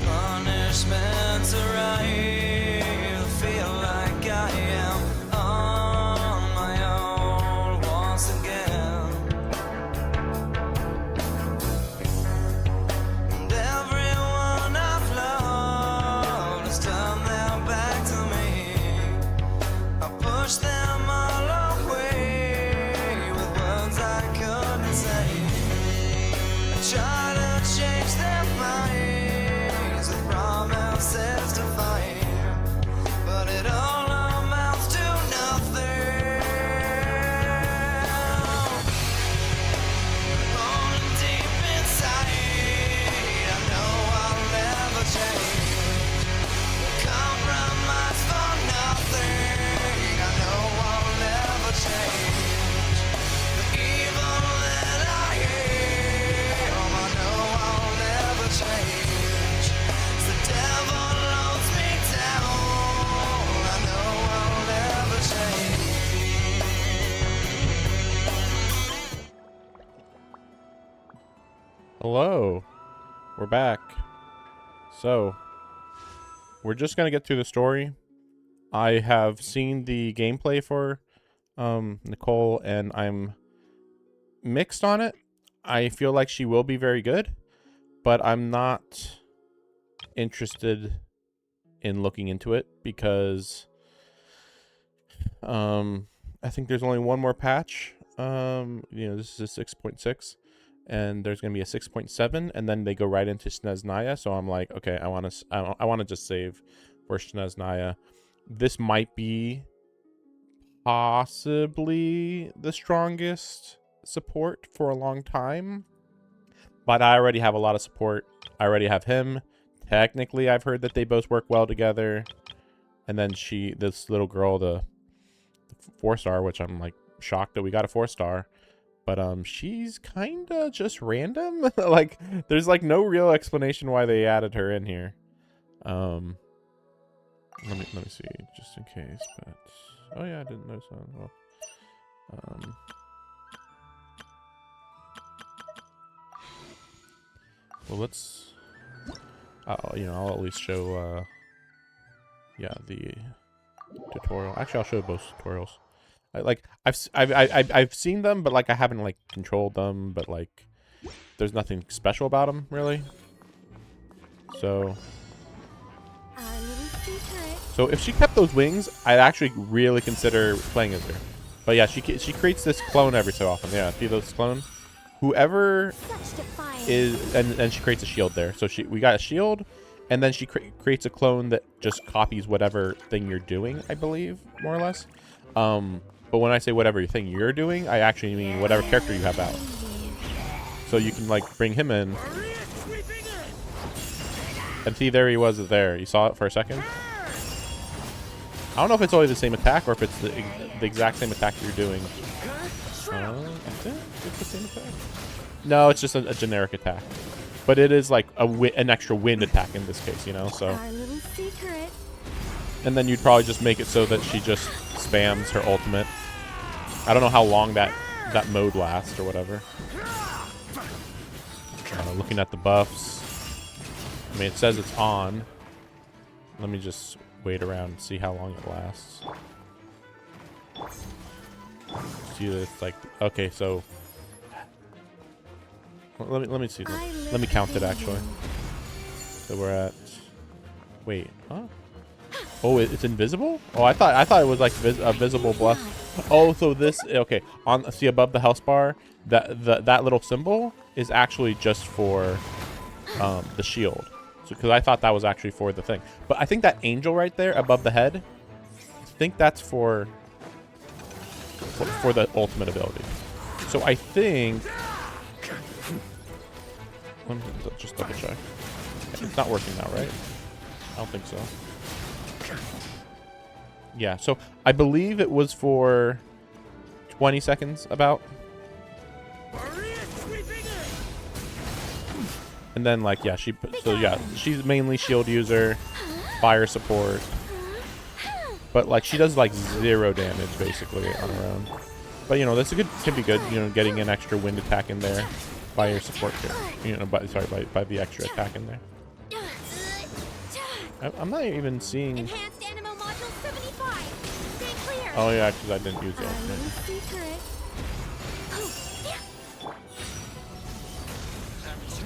Punishment's arrive. Feel like I am on my own once again. And everyone I've loved has turned their back to me. I push them all away with words I couldn't say. I try to change their minds with promises to find, but it all amounts to nothing. Falling deep inside, I know I'll never change. Compromise for nothing, I know I'll never change. The evil that I am, I know I'll never change. The devil loads me down, I know I'll never change. Hello, we're back. So, we're just gonna get through the story. I have seen the gameplay for Nicole, and I'm mixed on it. I feel like she will be very good, but I'm not interested in looking into it because I think there's only one more patch. This is a 6.6, and there's gonna be a 6.7, and then they go right into Snezhnaya. So I'm like, okay, I want to just save for Snezhnaya. This might be possibly the strongest support for a long time, but I already have a lot of support. I already have him. Technically, I've heard that they both work well together. And then this little girl, the 4-star, which I'm like shocked that we got a 4-star, but she's kind of just random. Like, there's like no real explanation why they added her in here. Let me see, just in case. But oh yeah, I didn't notice that. Well, let's. I'll at least show. Yeah, the tutorial. Actually, I'll show both tutorials. I've seen them, but like I haven't like controlled them. But like, there's nothing special about them really. So if she kept those wings, I'd actually really consider playing as her. But yeah, she creates this clone every so often. Yeah, see those clone? Whoever is, and she creates a shield there. So we got a shield, and then she creates a clone that just copies whatever thing you're doing, I believe, more or less. But when I say whatever thing you're doing, I actually mean whatever character you have out. So you can like bring him in. And see, there he was there. You saw it for a second? I don't know if it's always the same attack or if it's the exact same attack you're doing. Is it? It's the same attack? No, it's just a generic attack. But it is like an extra wind attack in this case, you know? So. And then you'd probably just make it so that she just spams her ultimate. I don't know how long that mode lasts or whatever. Looking at the buffs. I mean, it says it's on. Let me just wait around and see how long it lasts. See, it's like, okay, so let me see. Let me count it actually. So we're at. Wait, huh? Oh, it's invisible? Oh, I thought it was like a visible buff. Oh, so this, okay, see above the health bar, that little symbol is actually just for the shield. because I thought that was actually for the thing. But I think that angel right there above the head, I think that's for the ultimate ability. So I think, let me just double check. It's not working now, right? I don't think so. Yeah, so I believe it was for 20 seconds about. And then like, yeah, she's mainly shield user, fire support. But like she does like 0 damage basically on her own. But you know, that's can be good, you know, getting an extra wind attack in there by your support here. You know, by the extra attack in there. I'm not even seeing. Enhanced Animo Module 75. Stay clear. Oh yeah, because I didn't use it.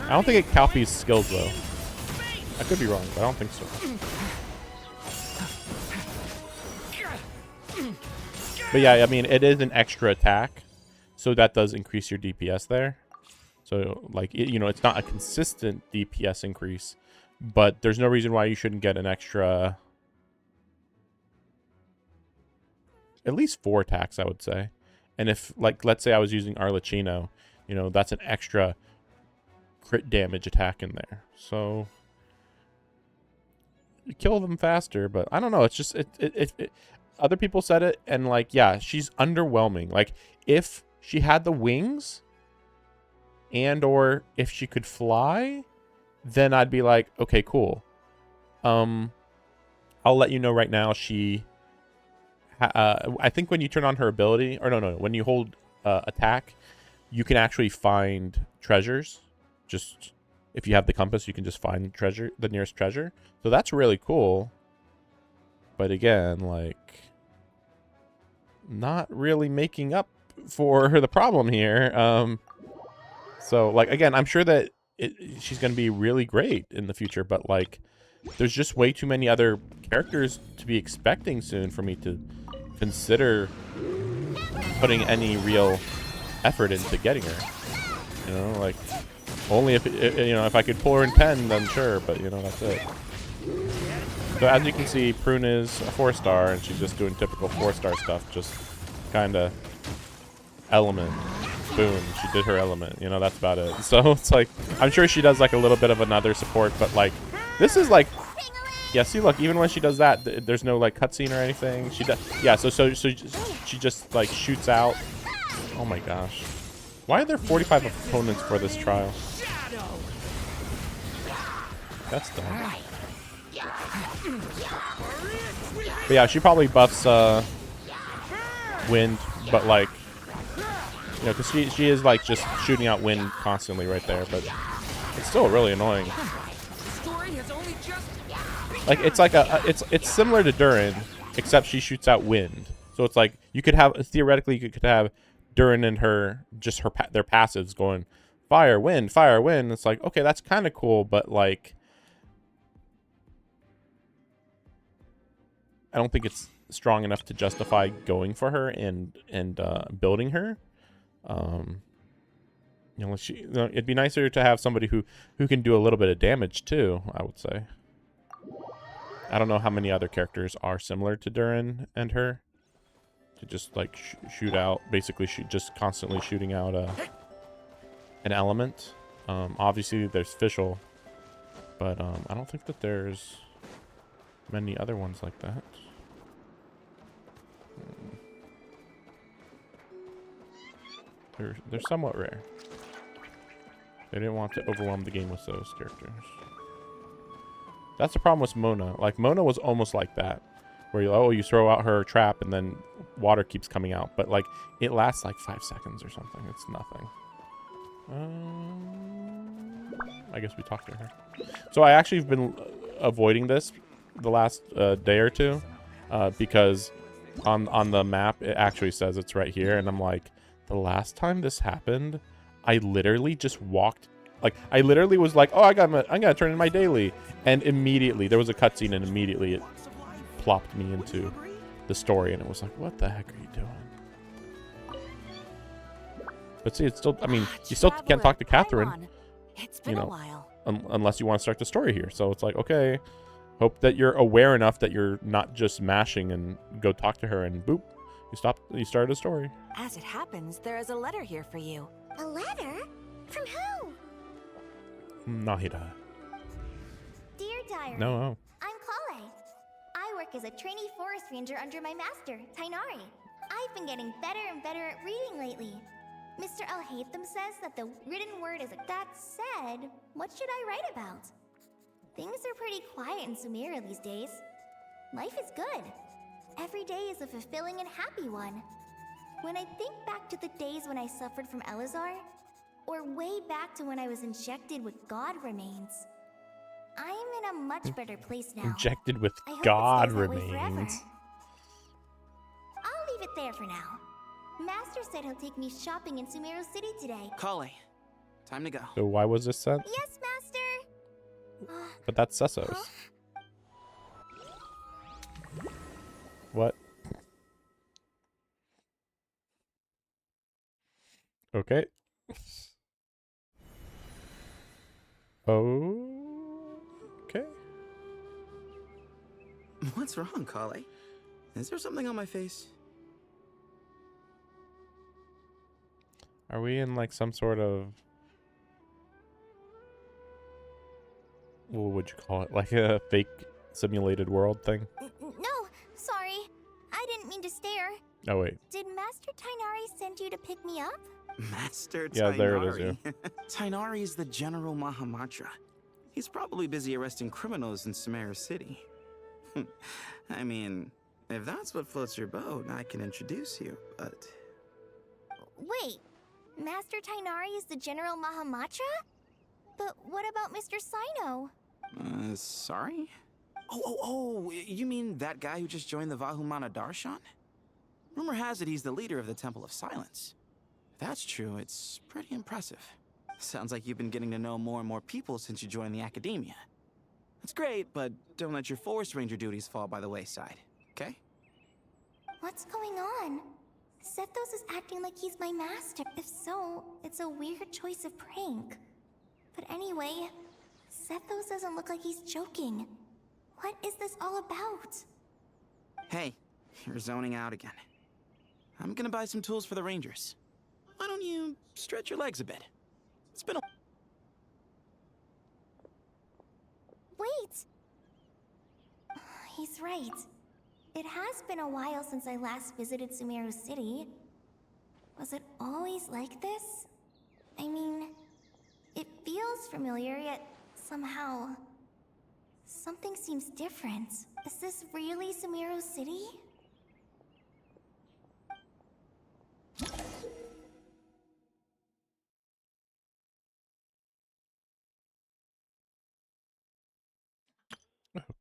I don't think it copies skills though. I could be wrong, but I don't think so. But yeah, I mean, it is an extra attack, so that does increase your DPS there. So like, you know, it's not a consistent DPS increase, but there's no reason why you shouldn't get an extra, at least 4 attacks, I would say. And if, like, let's say I was using Arlecchino, you know, that's an extra crit damage attack in there. So you kill them faster, but I don't know. It's just, other people said it, and like, yeah, she's underwhelming. Like, if she had the wings and or if she could fly, then I'd be like, okay, cool. I'll let you know right now, she I think when you turn on her ability, or no, when you hold attack, you can actually find treasures. Just if you have the compass, you can just find the nearest treasure. So that's really cool. But again, like, not really making up for the problem here. So like, again, I'm sure that she's going to be really great in the future, but like, there's just way too many other characters to be expecting soon for me to consider putting any real effort into getting her. You know, like, only if you know, if I could pull her in 10, then sure, but you know, that's it. So as you can see, Prune is a 4-star, and she's just doing typical 4-star stuff, just kind of element. Boom, she did her element. You know, that's about it. So it's like, I'm sure she does like a little bit of another support, but like, this is like, yeah, see, look, even when she does that, there's no like cutscene or anything. She does, yeah, so she just like shoots out. Oh my gosh. Why are there 45 opponents for this trial? That's dumb. But yeah, she probably buffs wind, but like, you know, because she is like just shooting out wind constantly right there, but it's still really annoying. Like, it's like it's similar to Durin, except she shoots out wind. So it's like, you could have, theoretically, you could have Durin and her, just their passives going fire, wind, fire, wind. It's like, okay, that's kind of cool, but like, I don't think it's strong enough to justify going for her and building her. You know, it'd be nicer to have somebody who can do a little bit of damage too, I would say. I don't know how many other characters are similar to Durin and her, to just like shoot out, basically just constantly shooting out an element. Obviously there's Fischl, but I don't think that there's many other ones like that. They're somewhat rare. They didn't want to overwhelm the game with those characters. That's the problem with Mona. Like, Mona was almost like that, where you throw out her trap and then water keeps coming out, but like, it lasts like 5 seconds or something. It's nothing. I guess we talked to her. So I actually have been avoiding this the last day or two, because on the map it actually says it's right here, and I'm like, the last time this happened, I literally just walked, like, I literally was like, oh, I'm gonna turn in my daily, and immediately there was a cutscene, and immediately it plopped me into the story, and it was like, what the heck are you doing? But see, it's still, I mean, you still can't talk to Catherine. It's been a while. unless you want to start the story here. So it's like, okay, hope that you're aware enough that you're not just mashing and go talk to her and boop, you started a story. As it happens, there is a letter here for you. A letter? From who? Nahida. Dear Diary. No. I'm Kale. I work as a trainee forest ranger under my master, Tainari. I've been getting better and better at reading lately. Mr. Al-Haytham says that the written word is a... That said, what should I write about? Things are pretty quiet in Sumeria these days. Life is good. Every day is a fulfilling and happy one. When I think back to the days when I suffered from Elazar, or way back to when I was injected with God remains, I am in a much better place now. Injected with I hope God it stays that way forever. remains. I'll leave it there for now. Master said he'll take me shopping in Sumeru City today. Kale, time to go. So why was this sent? Yes, Master! But that's Sesso's. Huh? What? Okay. Okay. What's wrong, Kale? Is there something on my face? Are we in like some sort of, what would you call it? Like a fake simulated world thing? No, sorry. I didn't mean to stare. Oh wait. Did Master Tainari send you to pick me up? Master Tainari. Yeah, there it is, Tainari is the General Mahamatra. He's probably busy arresting criminals in Sumeru City. I mean, if that's what floats your boat, I can introduce you, but... Wait, Master Tainari is the General Mahamatra? But what about Mr. Sino? Sorry? Oh, you mean that guy who just joined the Vahumana Darshan? Rumor has it he's the leader of the Temple of Silence. If that's true, it's pretty impressive. Sounds like you've been getting to know more and more people since you joined the academia. That's great, but don't let your forest ranger duties fall by the wayside, okay? What's going on? Sethos is acting like he's my master. If so, it's a weird choice of prank. But anyway, Sethos doesn't look like he's joking. What is this all about? Hey, you're zoning out again. I'm gonna buy some tools for the rangers. Why don't you stretch your legs a bit? It's been a... Wait! He's right. It has been a while since I last visited Sumeru City. Was it always like this? I mean, it feels familiar, yet somehow... something seems different. Is this really Sumeru City?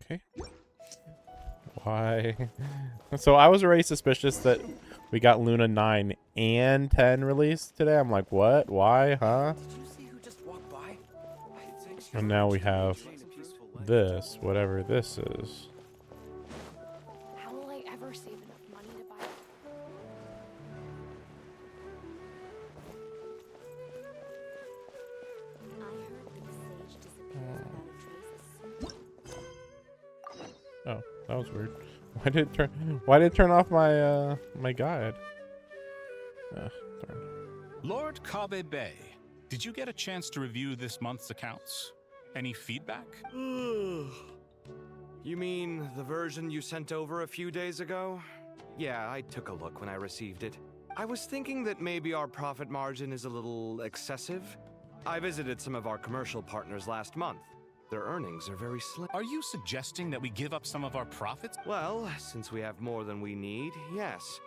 Okay. Why? So I was already suspicious that we got Luna 9 and 10 released today. I'm like, what? Why? Huh? Did you see who just walked by? I think And now we have this, whatever this is. How will I ever save enough money to buy? I heard the sage disappears without a trace. Oh, that was weird. Why did it turn off my my guide? Darn. Lord Kabe Bay, did you get a chance to review this month's accounts? Any feedback? You mean the version you sent over a few days ago? Yeah, I took a look when I received it. I was thinking that maybe our profit margin is a little excessive. I visited some of our commercial partners last month. Their earnings are very slim. Are you suggesting that we give up some of our profits? Well, since we have more than we need, yes.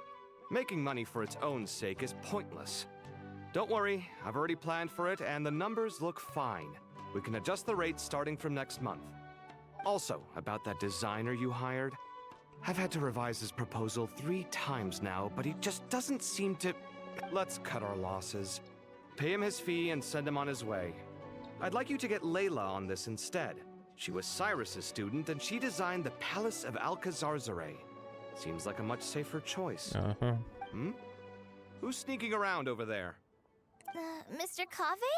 Making money for its own sake is pointless. Don't worry, I've already planned for it, and the numbers look fine. We can adjust the rates starting from next month. Also, about that designer you hired, I've had to revise his proposal 3 times now, but he just doesn't seem to... Let's cut our losses. Pay him his fee and send him on his way. I'd like you to get Layla on this instead. She was Cyrus's student, and she designed the Palace of Alcazarzare. Seems like a much safer choice. Uh-huh. Who's sneaking around over there? Mr. Kave?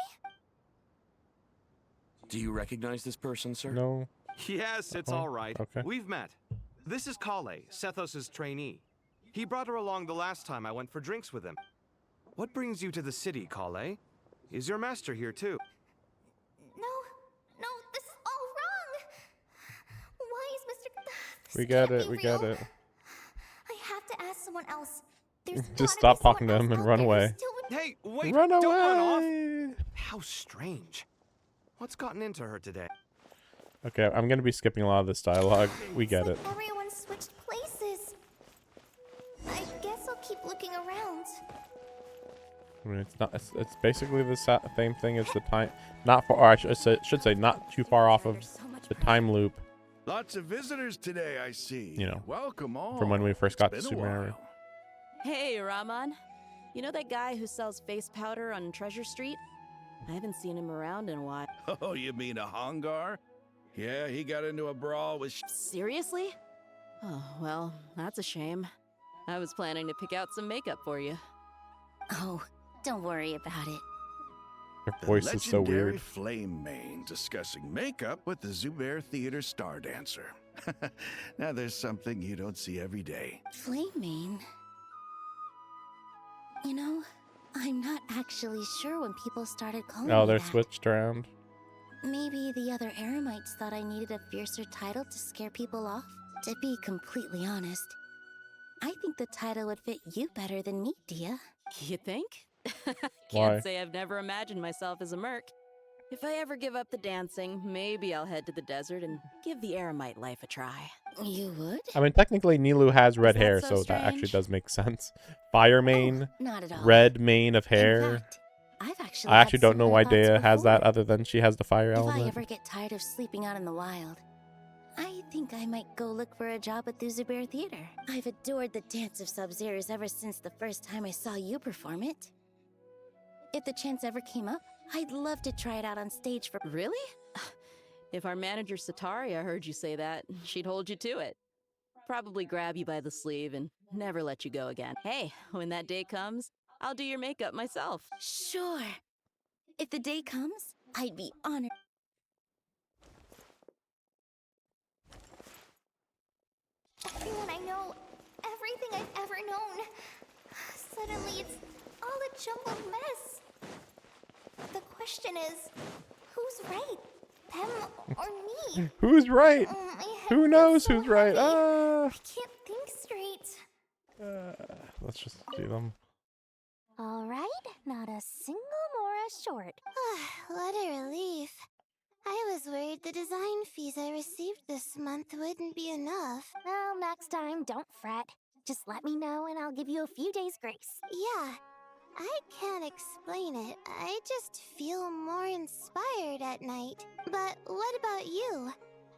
Do you recognize this person, sir? No. Yes, it's Oh, all right. okay. We've met. This is Kale, Sethos' trainee. He brought her along the last time I went for drinks with him. What brings you to the city, Kale? Is your master here too? No, this is all wrong. Why is Mr. We get it. We get it. I have to ask someone else. There's Just gotta stop be someone talking to him else and out run there who away. still would- Hey, wait! Run Don't run away. off! How strange. What's gotten into her today? Okay, I'm gonna be skipping a lot of this dialogue. We get it. It's like everyone switched places. I guess I'll keep looking around. I mean, it's not. It's basically the same thing as the time. Not far. Or I should say not too far off of the time loop. Lots of visitors today, I see. You know, welcome all. from when we first got to It's been a Sumeru. while. Hey, Rahman. You know that guy who sells face powder on Treasure Street? I haven't seen him around in a while. Oh, you mean a Hongar? Yeah, he got into a brawl with. Seriously? Oh, well, that's a shame. I was planning to pick out some makeup for you. Oh, don't worry about it. Her The voice is so legendary weird. Flame Mane discussing makeup with the Zubair Theater star dancer. Now there's something you don't see every day. Flame Mane? You know, I'm not actually sure when people started calling Oh, me they're that. switched around. Maybe the other Eremites thought I needed a fiercer title to scare people off? To be completely honest, I think the title would fit you better than me, Dia. You think? Why? Can't say I've never imagined myself as a merc. If I ever give up the dancing, maybe I'll head to the desert and give the Eremite life a try. You would? I mean, technically, Nilu has red that hair, so so that actually strange? does make sense. Fire mane, Not at all. red mane of In hair. fact, I've actually I had actually don't know similar why thoughts Dea has that before. other than she has the fire If I element. ever get tired of sleeping out in the wild, I think I might go look for a job at the Zubair Theater. I've adored the dance of Sub-Zeros ever since the first time I saw you perform it. If the chance ever came up, I'd love to try it out on stage for— Really? If our manager Sataria heard you say that, she'd hold you to it. Probably grab you by the sleeve and never let you go again. Hey, when that day comes, I'll do your makeup myself. Sure. If the day comes, I'd be honored. Everyone I know, everything I've ever known. Suddenly it's all a jumbled mess. The question is, who's right? Them or me? Who's right? My head Who feels knows so who's right? heavy. Ah. I can't think straight. Let's just do them. All right, not a single Mora short. What a relief. I was worried the design fees I received this month wouldn't be enough. Well, next time, don't fret. Just let me know and I'll give you a few days' grace. Yeah, I can't explain it. I just feel more inspired at night. But what about you?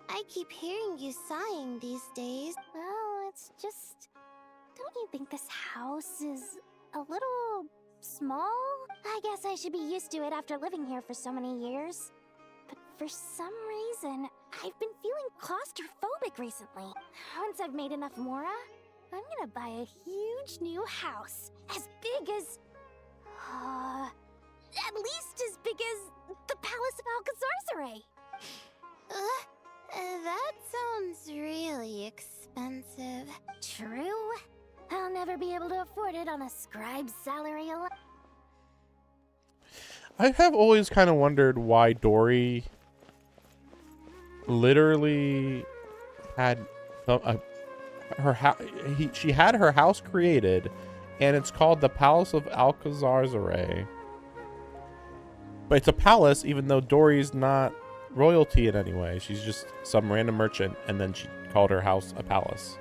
I keep hearing you sighing these days. Well, it's just... Don't you think this house is a little small? I guess I should be used to it after living here for so many years. But for some reason, I've been feeling claustrophobic recently. Once I've made enough Mora, I'm gonna buy a huge new house. As big as... at least as big as the Palace of Alcazarzaray. That sounds really expensive. True. I'll never be able to afford it on a scribe's salary alone. I have always kind of wondered why Dory literally had she had her house created, and it's called the Palace of Alcazarzaray. But it's a palace, even though Dory's not royalty in any way. She's just some random merchant, and then she called her house a palace.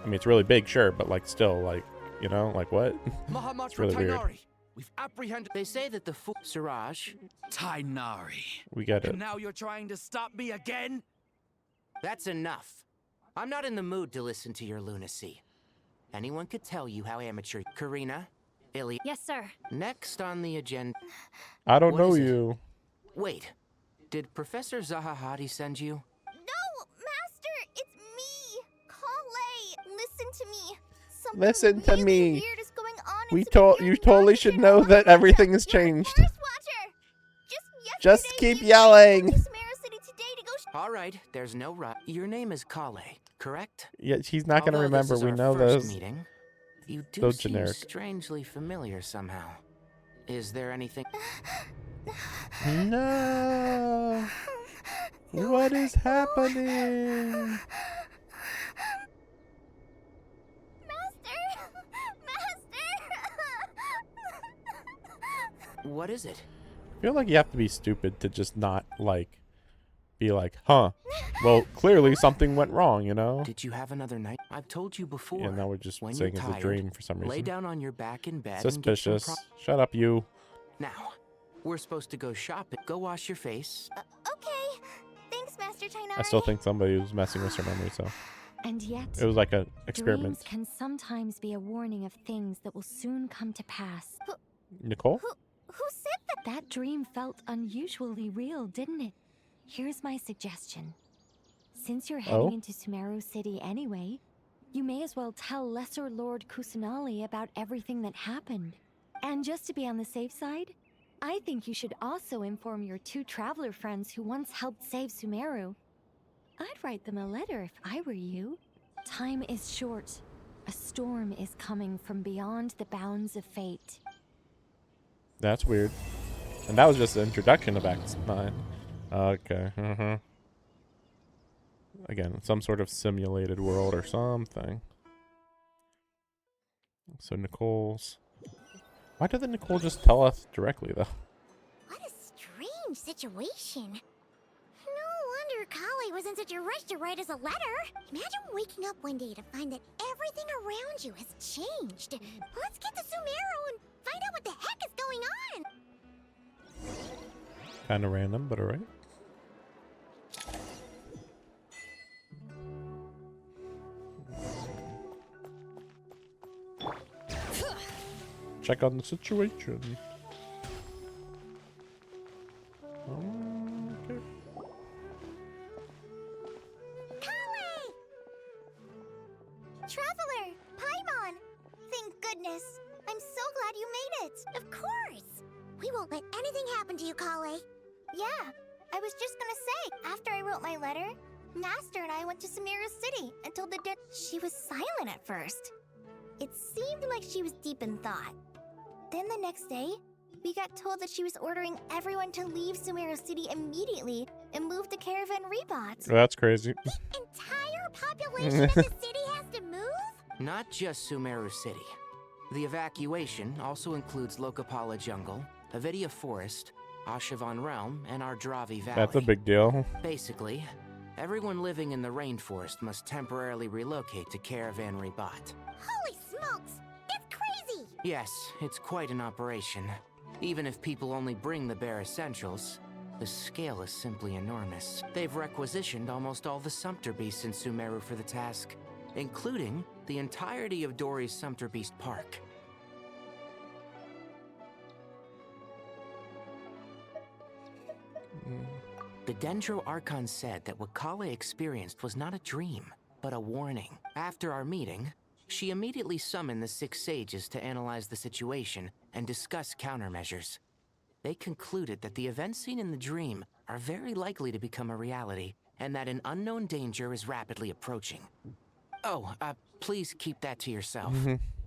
I mean, it's really big, sure, but like still, like, you know, like what? Mahamat It's really weird. Tainari. We've apprehended. They say that the Siraj. Tainari. We get it. And now you're trying to stop me again? That's enough. I'm not in the mood to listen to your lunacy. Anyone could tell you how amateur. Karina, Illy. Yes, sir. Next on the agenda. I don't What know is it? you. Wait, did Professor Zahahati send you? No, Master, it's me, Kale. Listen to me. Something Listen to really me. Weird is going on We in told Superior you totally North should and know North that Georgia. everything has You're a changed. Forest Watcher. Just yesterday. Just keep yelling. Sumeru City today to go. All right, there's no rush. Your name is Kale, correct? Yeah, he's not gonna Although remember. This is We our know first those. meeting, you do So seem generic. strangely familiar somehow. Is there anything? No. What is happening? What is it? I feel like you have to be stupid to just not like be like, huh? Well, clearly something went wrong, you know? Did you have another night? I've told you before. Yeah, now we're just when saying you're it's a tired, dream for some reason. lay down on your back in bed. And Suspicious. get Shut up, you. Now, we're supposed to go shopping. Go wash your face. Okay. Thanks, Master Tainari. I still think somebody was messing with her memory, so And yet, it was like an experiment. dreams can sometimes be a warning of things that will soon come to pass. Nicole? Who said that? That dream felt unusually real, didn't it? Here's my suggestion. Since you're heading into Sumeru City anyway, you may as well tell Lesser Lord Kusanali about everything that happened. And just to be on the safe side, I think you should also inform your 2 traveler friends who once helped save Sumeru. I'd write them a letter if I were you. Time is short. A storm is coming from beyond the bounds of fate. That's weird. And that was just the introduction of Act 9. Okay. Again, some sort of simulated world or something. So Nicole's... Why didn't Nicole just tell us directly, though? What a strange situation. No wonder Kale was in such a rush to write us a letter. Imagine waking up one day to find that everything around you has changed. Let's get to Sumeru and find out what the heck is going on. Kind of random, but alright. Check on the situation. Okay. Kale! Traveler! Paimon! Thank goodness. I'm so glad you made it. Of course. We won't let anything happen to you, Kale. Yeah, I was just gonna say, after I wrote my letter, Master and I went to Sumeru City and told the she was silent at first. It seemed like she was deep in thought. Then the next day, we got told that she was ordering everyone to leave Sumeru City immediately and move to Caravan Rebot. That's crazy. The entire population of the city has to move? Not just Sumeru City. The evacuation also includes Lokapala Jungle, Avidia Forest, Ashavan Realm, and Ardravi Valley. That's a big deal. Basically, everyone living in the rainforest must temporarily relocate to Caravan Rebot. Holy smokes! That's crazy! Yes, it's quite an operation. Even if people only bring the bare essentials, the scale is simply enormous. They've requisitioned almost all the Sumpter Beasts in Sumeru for the task, including the entirety of Dory's Sumpter Beast Park. The Dendro Archon said that what Kale experienced was not a dream, but a warning. After our meeting, she immediately summoned the 6 sages to analyze the situation and discuss countermeasures. They concluded that the events seen in the dream are very likely to become a reality, and that an unknown danger is rapidly approaching. Oh, please keep that to yourself.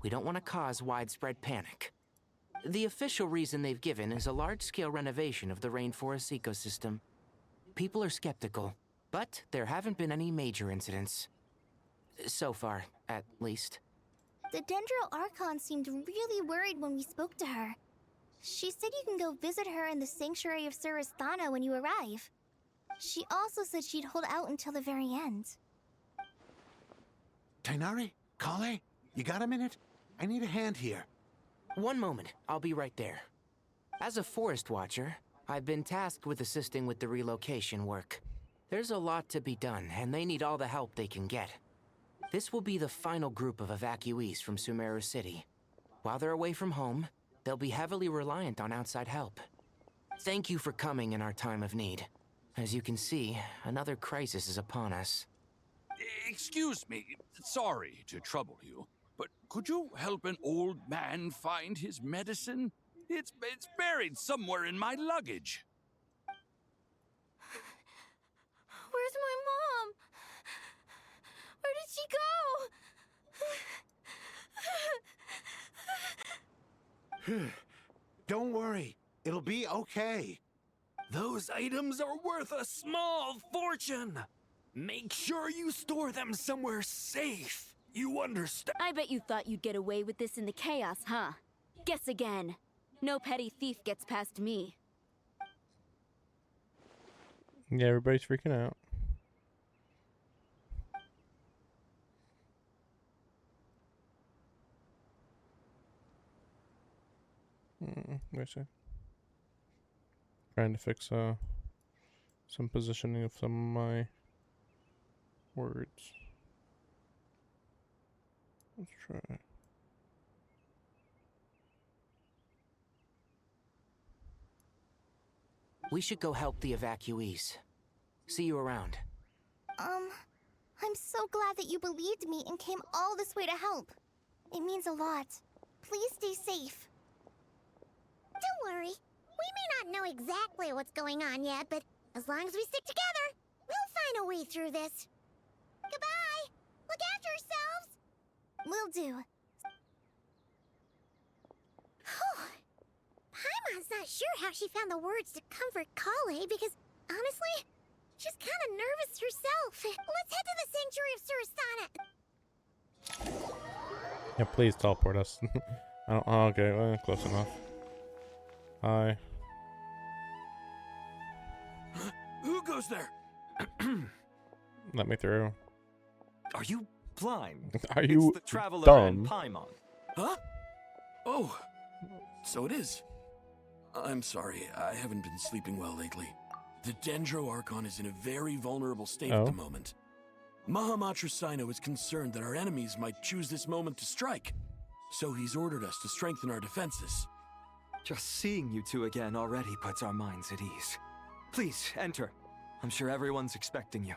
We don't want to cause widespread panic. The official reason they've given is a large-scale renovation of the rainforest ecosystem. People are skeptical, but there haven't been any major incidents. So far, at least. The Dendro Archon seemed really worried when we spoke to her. She said you can go visit her in the Sanctuary of Surasthana when you arrive. She also said she'd hold out until the very end. Tainari? Kale? You got a minute? I need a hand here. One moment, I'll be right there. As a forest watcher, I've been tasked with assisting with the relocation work. There's a lot to be done, and they need all the help they can get. This will be the final group of evacuees from Sumeru City. While they're away from home, they'll be heavily reliant on outside help. Thank you for coming in our time of need. As you can see, another crisis is upon us. Excuse me, sorry to trouble you, but could you help an old man find his medicine? It's buried somewhere in my luggage. Don't worry. It'll be okay. Those items are worth a small fortune. Make sure you store them somewhere safe. You understand? I bet you thought you'd get away with this in the chaos, huh? Guess again. No petty thief gets past me. Yeah, everybody's freaking out. Where's it? Trying to fix some positioning of some of my words. Let's try. We should go help the evacuees. See you around. I'm so glad that you believed me and came all this way to help. It means a lot. Please stay safe. Don't worry. We may not know exactly what's going on yet, but as long as we stick together, we'll find a way through this. Goodbye! Look after yourselves! Will do. Paimon's not sure how she found the words to comfort Kale because, honestly, she's kind of nervous herself. Let's head to the Sanctuary of Surasana. Yeah, please teleport us. I don't. Oh, okay, well, close enough. Hi. Who goes there? Let me through. Are you blind? Are you it's the traveler dumb? and Paimon. Huh? Oh, so it is. I'm sorry, I haven't been sleeping well lately. The Dendro Archon is in a very vulnerable state at the moment. Mahamatra Sino is concerned that our enemies might choose this moment to strike, so he's ordered us to strengthen our defenses. Just seeing you two again already puts our minds at ease. Please, enter. I'm sure everyone's expecting you.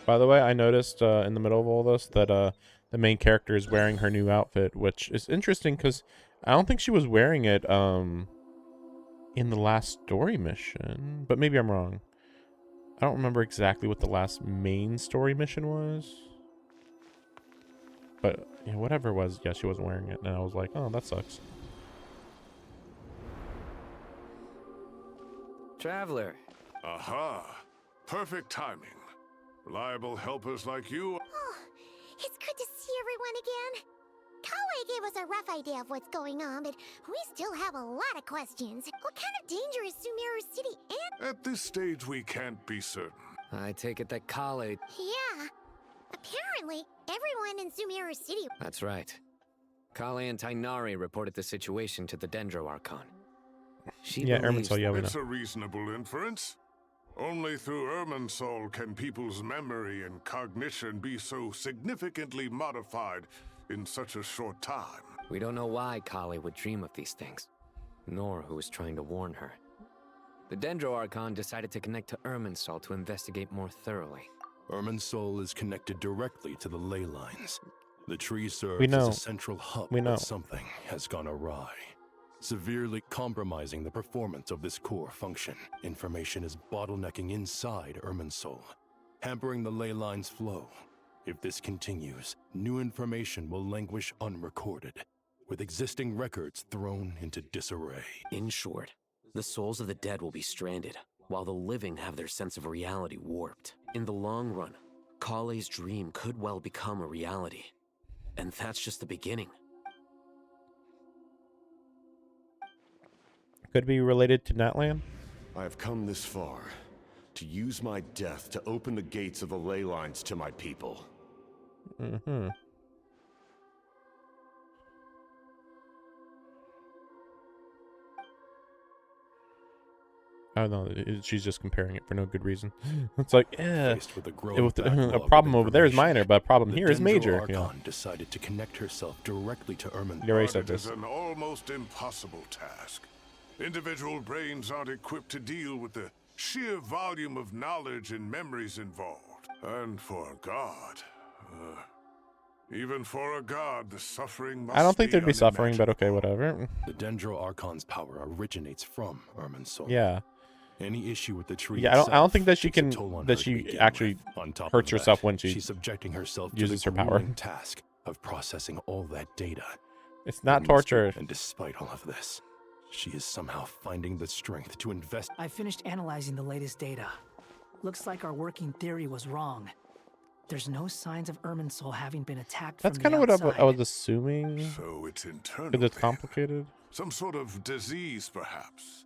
By the way, I noticed in the middle of all this that the main character is wearing her new outfit, which is interesting because I don't think she was wearing it in the last story mission, but maybe I'm wrong. I don't remember exactly what the last main story mission was. But yeah, whatever it was, yeah, she wasn't wearing it. And I was like, oh, that sucks. Traveler. Aha! Perfect timing. Reliable helpers like you. Oh, it's good to see everyone again. Kale gave us a rough idea of what's going on, but we still have a lot of questions. What kind of danger is Sumeru City in? At this stage, we can't be certain. I take it that Kale... Yeah. Apparently, everyone in Sumeru City... That's right. Kale and Tainari reported the situation to the Dendro Archon. She believes... It's a reasonable inference. Only through Irminsul can people's memory and cognition be so significantly modified in such a short time. We don't know why Kale would dream of these things, nor who was trying to warn her. The Dendro Archon decided to connect to Irminsul to investigate more thoroughly. Irminsul is connected directly to the ley lines. The tree serves as a central hub, but something has gone awry, severely compromising the performance of this core function. Information is bottlenecking inside Irminsul, hampering the ley lines' flow. If this continues, new information will languish unrecorded, with existing records thrown into disarray. In short, the souls of the dead will be stranded, while the living have their sense of reality warped. In the long run, Kale's dream could well become a reality. And that's just the beginning. Could be related to Natlan? I have come this far to use my death to open the gates of the ley lines to my people. Mm-hmm. I don't know. She's just comparing it for no good reason. It's like, yeah, a problem over there is minor, but a problem here is major. Archon decided to connect herself directly to Irminsul. You already said It is this. an almost impossible task. Individual brains aren't equipped to deal with the sheer volume of knowledge and memories involved. And for a god, even for a god, the suffering must I don't think be there'd be suffering, but okay, whatever. The Dendro Archon's power originates from Irminsul. Yeah. Any issue with the tree Yeah, I don't think that she takes a can toll on that her to she begin actually with. On top hurts of herself that, when she's subjecting herself uses to her the power. grueling task of processing all that data. It's not It must be. torture. And despite all of this, she is somehow finding the strength to invest. I finished analyzing the latest data. Looks like our working theory was wrong. There's no signs of Irminsul having been attacked That's from kind the of what outside. I was assuming. So it's internal. Because it's then. complicated. Some sort of disease, perhaps.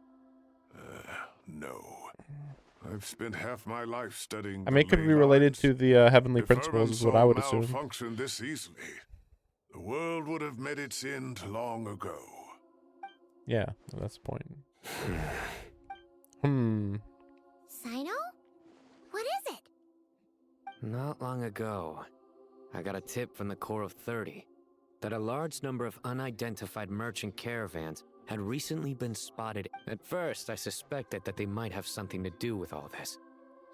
No. I've spent half my life studying. I mean, it could be related to the heavenly principles, is what I would assume. If Irminsul malfunctioned this easily, the world would have met its end long ago. Yeah, that's the point. Sino? What is it? Not long ago, I got a tip from the Corps of 30 that a large number of unidentified merchant caravans had recently been spotted. At first, I suspected that they might have something to do with all this,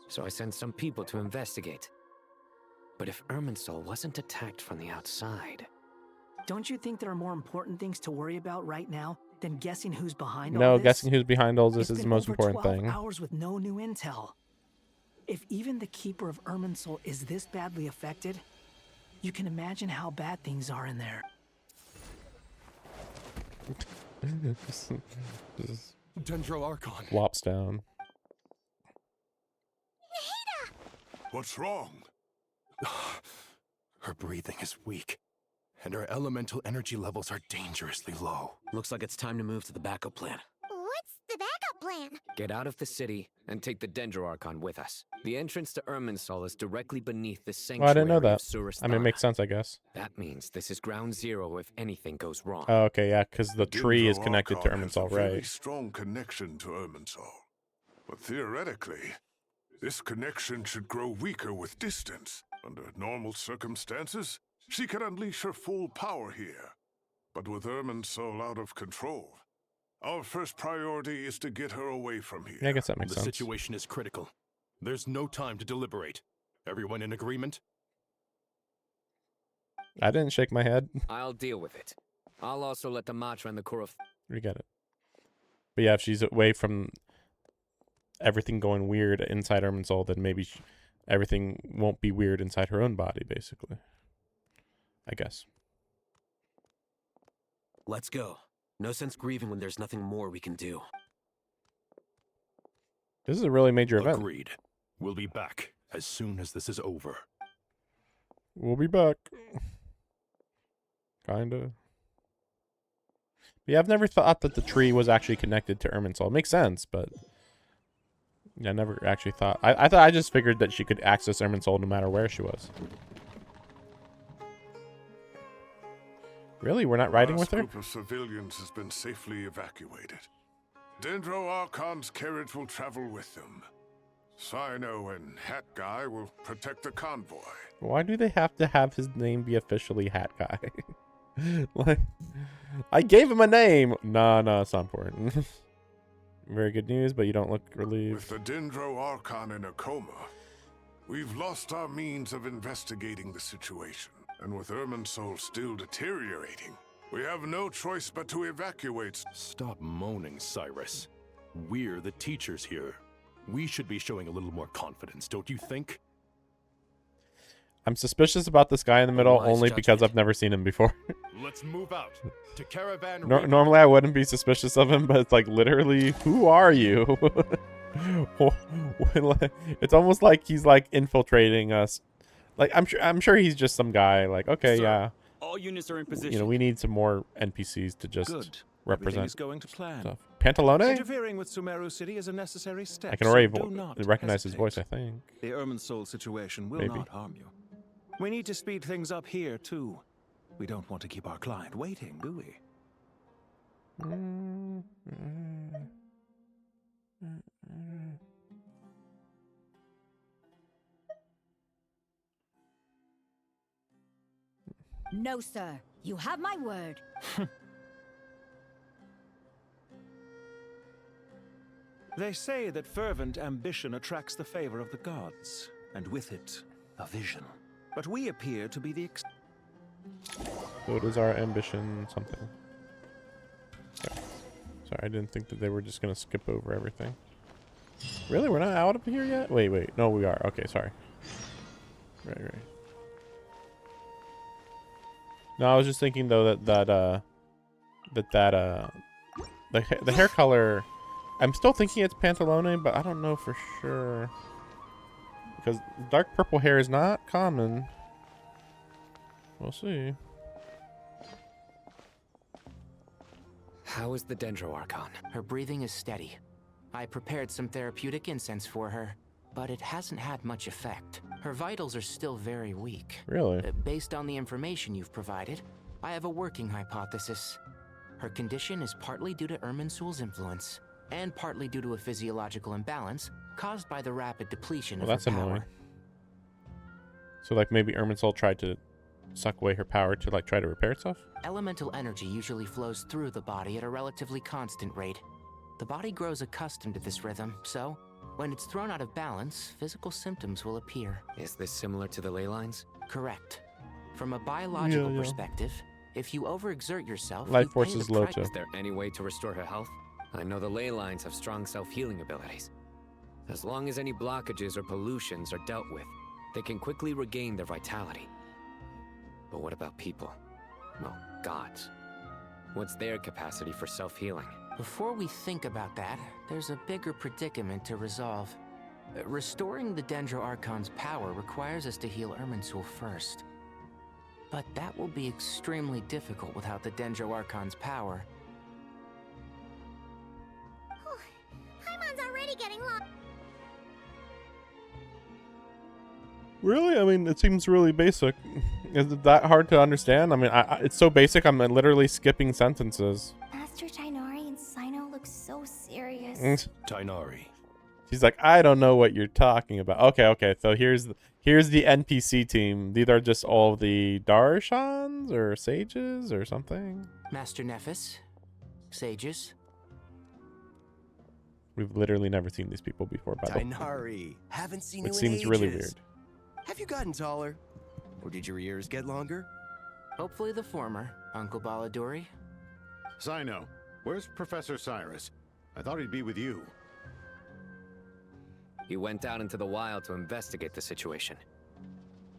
so I sent some people to investigate. But if Irminsul wasn't attacked from the outside... Don't you think there are more important things to worry about right now than guessing who's behind all No, this? guessing who's behind all this It's is the been most over important 12 thing. hours with no new intel. If even the Keeper of Irminsul is this badly affected, you can imagine how bad things are in there. Just Dendro Archon. flops down. What's wrong? Her breathing is weak, and her elemental energy levels are dangerously low. Looks like it's time to move to the backup plan. What's the backup plan? Get out of the city and take the Dendro Archon with us. The entrance to Irminsul is directly beneath the sanctuary Well, I didn't know of that. Suristhana. I mean, it makes sense, I guess. That means this is ground zero if anything goes wrong. Oh, okay, yeah, because the tree is connected to Archon has Irminsul, a very right? strong connection to Irminsul. But theoretically, this connection should grow weaker with distance. Under normal circumstances, she can unleash her full power here. But with Irminsul out of control, our first priority is to get her away from here. Yeah, I guess that makes The sense. situation is critical. There's no time to deliberate. Everyone in agreement? I didn't shake my head. I'll deal with it. I'll also let the Matra and the Corps of... We get it. But yeah, if she's away from everything going weird inside Irminsul, then maybe everything won't be weird inside her own body, basically. I guess. Let's go. No sense grieving when there's nothing more we can do. This is a really major event. Agreed. We'll be back as soon as this is over. We'll be back. Kinda. Yeah, I've never thought that the tree was actually connected to Irminsul. It makes sense, but I never actually thought. I just figured that she could access Irminsul no matter where she was. Really? We're not riding with her? Last group of civilians has been safely evacuated. Dendro Archon's carriage will travel with them. Sino and Hat Guy will protect the convoy. Why do they have to have his name be officially Hat Guy? Like, I gave him a name. No, it's not important. Very good news, but you don't look relieved. With the Dendro Archon in a coma, we've lost our means of investigating the situation. And with Irminsul still deteriorating, we have no choice but to evacuate. Stop moaning, Cyrus. We're the teachers here. We should be showing a little more confidence, don't you think? I'm suspicious about this guy in the middle only because I've never seen him before. Let's move out to Caravan. Normally I wouldn't be suspicious of him, but it's like literally, who are you? It's almost like he's like infiltrating us. Like I'm sure he's just some guy. Like, okay, Sir, yeah. all units are in position. You know, we need some more NPCs to just Good. Everything represent is going to plan. stuff. Pantalone? Interfering with Sumeru City is a necessary step. I can already so do not recognize his hesitate. voice, I think. The Irminsul situation will Maybe. not harm you. We need to speed things up here too. We don't want to keep our client waiting, do we? No, sir. You have my word. They say that fervent ambition attracts the favor of the gods, and with it, a vision. But we appear to be the So it is our ambition something. Okay. Sorry, I didn't think that they were just going to skip over everything. Really? We're not out of here yet? Wait. No, we are. Okay, sorry. Right. No, I was just thinking, though, that the hair color, I'm still thinking it's Pantalone, but I don't know for sure. Because dark purple hair is not common. We'll see. How is the Dendro Archon? Her breathing is steady. I prepared some therapeutic incense for her, but it hasn't had much effect. Her vitals are still very weak. Really? Based on the information you've provided, I have a working hypothesis. Her condition is partly due to Irminsul's influence, and partly due to a physiological imbalance caused by the rapid depletion of her power. Annoying. So like maybe Irminsul tried to suck away her power to like try to repair itself? Elemental energy usually flows through the body at a relatively constant rate. The body grows accustomed to this rhythm, so when it's thrown out of balance, physical symptoms will appear. Is this similar to the ley lines? Correct. From a biological perspective, if you overexert yourself, life force is low too. Is there any way to restore her health? I know the ley lines have strong self-healing abilities. As long as any blockages or pollutions are dealt with, they can quickly regain their vitality. But what about people? Well, gods. What's their capacity for self-healing? Before we think about that, there's a bigger predicament to resolve. Restoring the Dendro Archon's power requires us to heal Irminsul first. But that will be extremely difficult without the Dendro Archon's power. Paimon's already getting lost. Really? I mean, it seems really basic. Is it that hard to understand? I mean, it's so basic, I'm literally skipping sentences. Master Tainari and Sino look so serious. Tainari. She's like, I don't know what you're talking about. Okay. So here's the NPC team. These are just all the Darshans or sages or something. Master Nephis, sages. We've literally never seen these people before, by the way. Tainari, haven't seen you Which in seems ages. really weird. Have you gotten taller? Or did your ears get longer? Hopefully the former, Uncle Baladuri. Sino, where's Professor Cyrus? I thought he'd be with you. He went out into the wild to investigate the situation.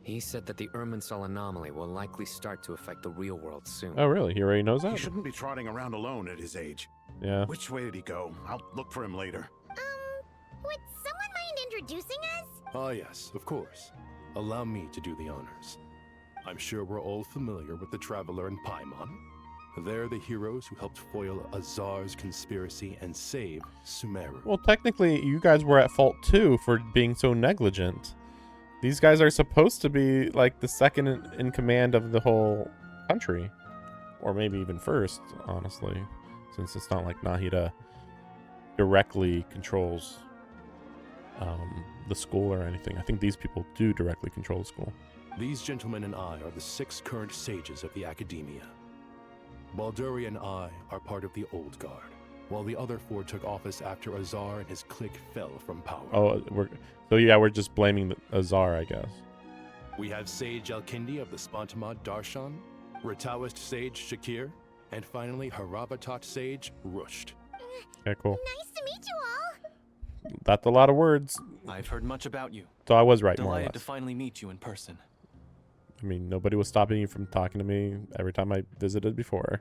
He said that the Irminsul anomaly will likely start to affect the real world soon. Oh, really? He already knows that? He shouldn't be trotting around alone at his age. Yeah. Which way did he go? I'll look for him later. Would someone mind introducing us? Ah, yes, of course. Allow me to do the honors. I'm sure we're all familiar with the Traveler and Paimon. They're the heroes who helped foil Azar's conspiracy and save Sumeru. Well, technically, you guys were at fault too for being so negligent. These guys are supposed to be like the second in command of the whole country. Or maybe even first, honestly. Since it's not like Nahida directly controls the school or anything. I think these people do directly control the school. These gentlemen and I are the 6 current sages of the Academia. Balduri and I are part of the Old Guard, while the other 4 took office after Azar and his clique fell from power. Oh, we're just blaming Azar, I guess. We have Sage Alkindi of the Spontamad Darshan, Rataoist Sage Shakir, and finally Haravatat Sage Rusht. Okay, cool. Nice to meet you all. That's a lot of words. I've heard much about you. So I was right, more or Delighted less. to finally meet you in person. I mean, nobody was stopping you from talking to me every time I visited before.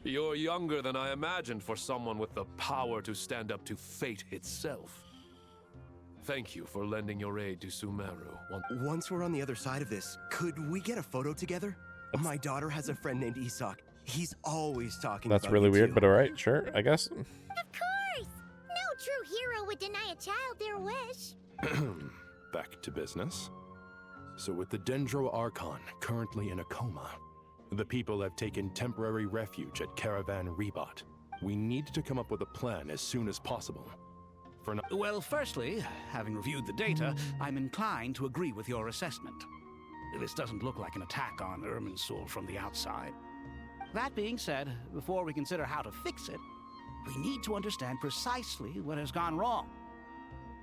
You're younger than I imagined for someone with the power to stand up to fate itself. Thank you for lending your aid to Sumeru. Once we're on the other side of this, could we get a photo together? My daughter has a friend named Isak. He's always talking That's about really you weird, two. but alright, sure, I guess. Of course! No true hero would deny a child their wish. Back to business. So with the Dendro Archon currently in a coma, the people have taken temporary refuge at Caravan Rebot. We need to come up with a plan as soon as possible. Well, firstly, having reviewed the data, I'm inclined to agree with your assessment. This doesn't look like an attack on Irminsul from the outside. That being said, before we consider how to fix it, we need to understand precisely what has gone wrong.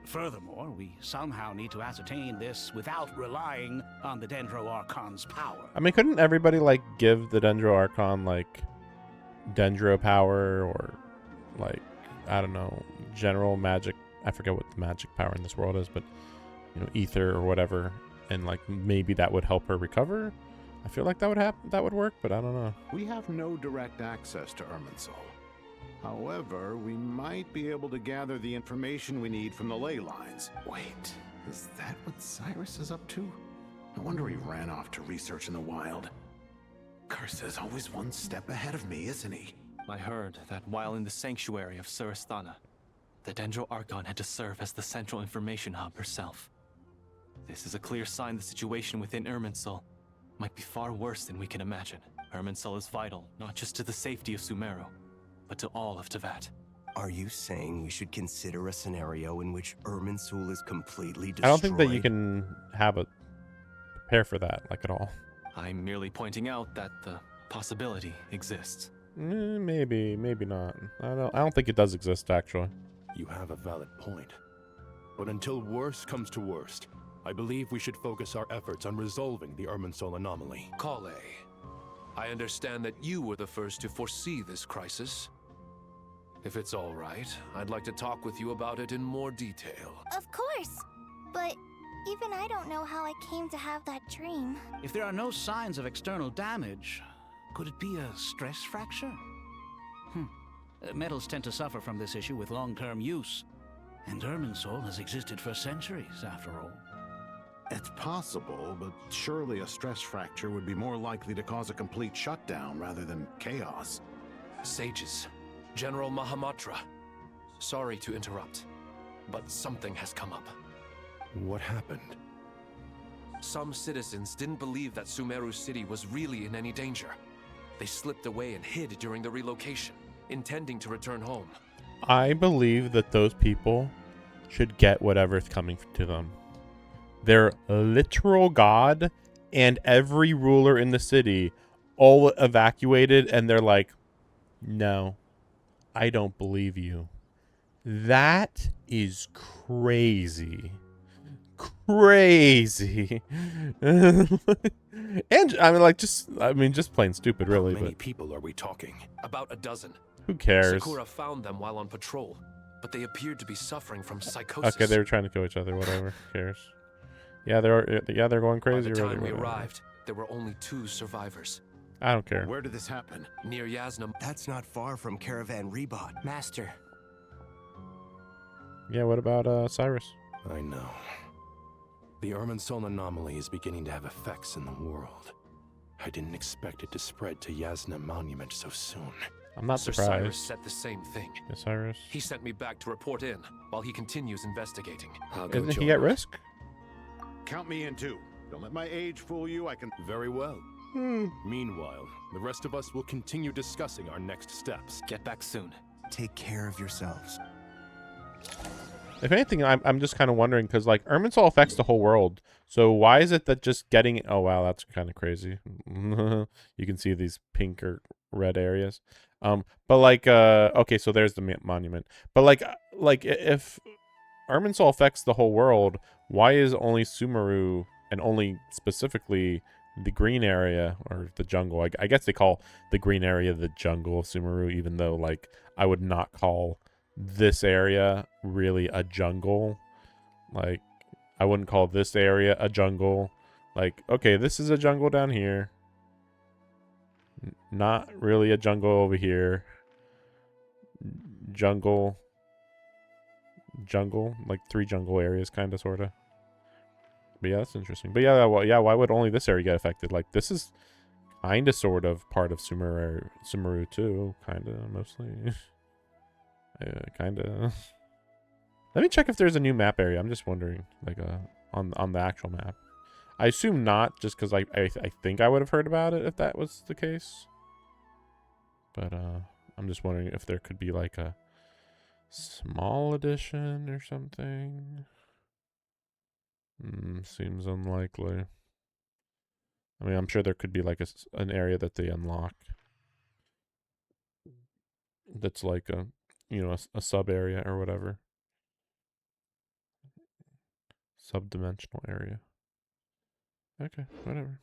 Furthermore, we somehow need to ascertain this without relying on the Dendro Archon's power. I mean, couldn't everybody, like, give the Dendro Archon, like, Dendro power or, like, I don't know, general magic? I forget what the magic power in this world is, but, you know, ether or whatever. And, like, maybe that would help her recover? I feel like that would happen. That would work, but I don't know. We have no direct access to Irminsul. However, we might be able to gather the information we need from the ley lines. Wait, is that what Cyrus is up to? No wonder he ran off to research in the wild. Curse always one step ahead of me, isn't he? I heard that while in the sanctuary of Surasthana, the Dendro Archon had to serve as the central information hub herself. This is a clear sign the situation within Irminsul might be far worse than we can imagine. Irminsul is vital, not just to the safety of Sumeru, but to all of Teyvat. Are you saying we should consider a scenario in which Irminsul is completely destroyed? I don't think that you can have a prepare for that, like, at all. I'm merely pointing out that the possibility exists. Maybe, maybe not. I don't think it does exist, actually. You have a valid point. But until worst comes to worst, I believe we should focus our efforts on resolving the Irminsul anomaly. Kale, I understand that you were the first to foresee this crisis. If it's all right, I'd like to talk with you about it in more detail. Of course. But even I don't know how I came to have that dream. If there are no signs of external damage, could it be a stress fracture? Metals tend to suffer from this issue with long-term use. And Irminsul has existed for centuries, after all. It's possible, but surely a stress fracture would be more likely to cause a complete shutdown rather than chaos. Sages, General Mahamatra, sorry to interrupt, but something has come up. What happened? Some citizens didn't believe that Sumeru City was really in any danger. They slipped away and hid during the relocation, intending to return home. I believe that those people should get whatever's coming to them. Their literal god and every ruler in the city all evacuated, and they're like, no, I don't believe you. That is crazy. Crazy. And I mean just plain stupid, really. How many people are we talking? About a dozen. Who cares? Sakura found them while on patrol, but they appeared to be suffering from psychosis. Okay, they were trying to kill each other. Whatever. Who cares? Yeah, they're going crazy. By the time we arrived, there were only 2 survivors. I don't care. Where did this happen? Near Yasna. That's not far from Caravan Rebot. Master. Yeah, what about Cyrus? I know. The Irminsul anomaly is beginning to have effects in the world. I didn't expect it to spread to Yasna Monument so soon. I'm not Sir surprised. Cyrus said the same thing. Yeah, Cyrus. He sent me back to report in while he continues investigating. Isn't he at risk? Count me in too. Don't let my age fool you. I can... Very well. Meanwhile, the rest of us will continue discussing our next steps. Get back soon. Take care of yourselves. If anything, I'm just kind of wondering, because, like, Irminsul affects the whole world. So why is it that just getting... Oh, wow, that's kind of crazy. You can see these pink or red areas. But, like, okay, so there's the monument. But, like if Irminsul affects the whole world, why is only Sumeru, and only specifically the green area, or the jungle? I guess they call the green area the jungle of Sumeru, even though, like, I would not call this area really a jungle. Like, I wouldn't call this area a jungle. Like, okay, this is a jungle down here. Not really a jungle over here. Jungle, like 3 jungle areas, kind of, sort of. But yeah, that's interesting. But yeah, well, yeah, why would only this area get affected? Like, this is kind of, sort of part of Sumeru too, kind of, mostly. Kind of. Let me check if there's a new map area. I'm just wondering, like, on the actual map. I assume not, just because I think I would have heard about it if that was the case. But I'm just wondering if there could be like a small edition or something. Seems unlikely. I mean, I'm sure there could be like an area that they unlock that's like a, you know, a sub area or whatever. Subdimensional area. Okay, whatever.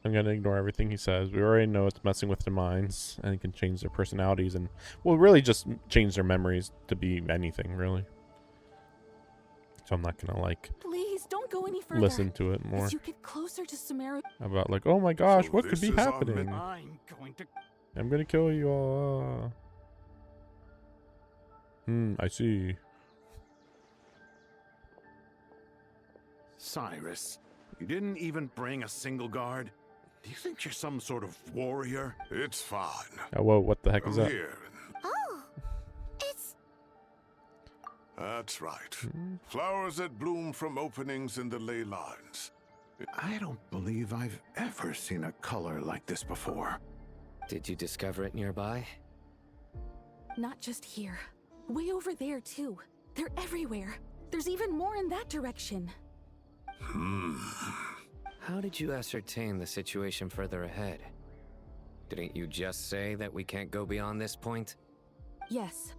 I'm gonna ignore everything he says. We already know it's messing with their minds, and it can change their personalities, and well, really just change their memories to be anything, really. So I'm not gonna like Please don't go any further. listen to it more. As you get closer to Sumeru. About like, oh my gosh, So what could this be is our happening? I'm gonna kill you all. I see. Cyrus, you didn't even bring a single guard? Do you think you're some sort of warrior? It's fine. Oh, whoa, what the heck is Come that? here. Oh, it's... That's right. Flowers that bloom from openings in the ley lines. I don't believe I've ever seen a color like this before. Did you discover it nearby? Not just here. Way over there, too. They're everywhere. There's even more in that direction. How did you ascertain the situation further ahead? Didn't you just say that we can't go beyond this point? Yes.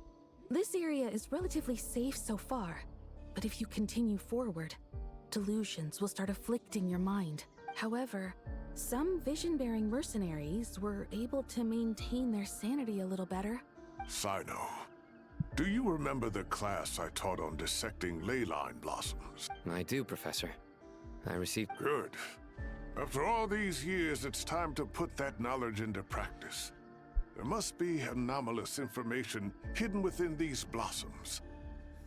This area is relatively safe so far. But if you continue forward, delusions will start afflicting your mind. However, some vision-bearing mercenaries were able to maintain their sanity a little better. Sino, do you remember the class I taught on dissecting ley line blossoms? I do, Professor. I received... Good. After all these years, it's time to put that knowledge into practice. There must be anomalous information hidden within these blossoms.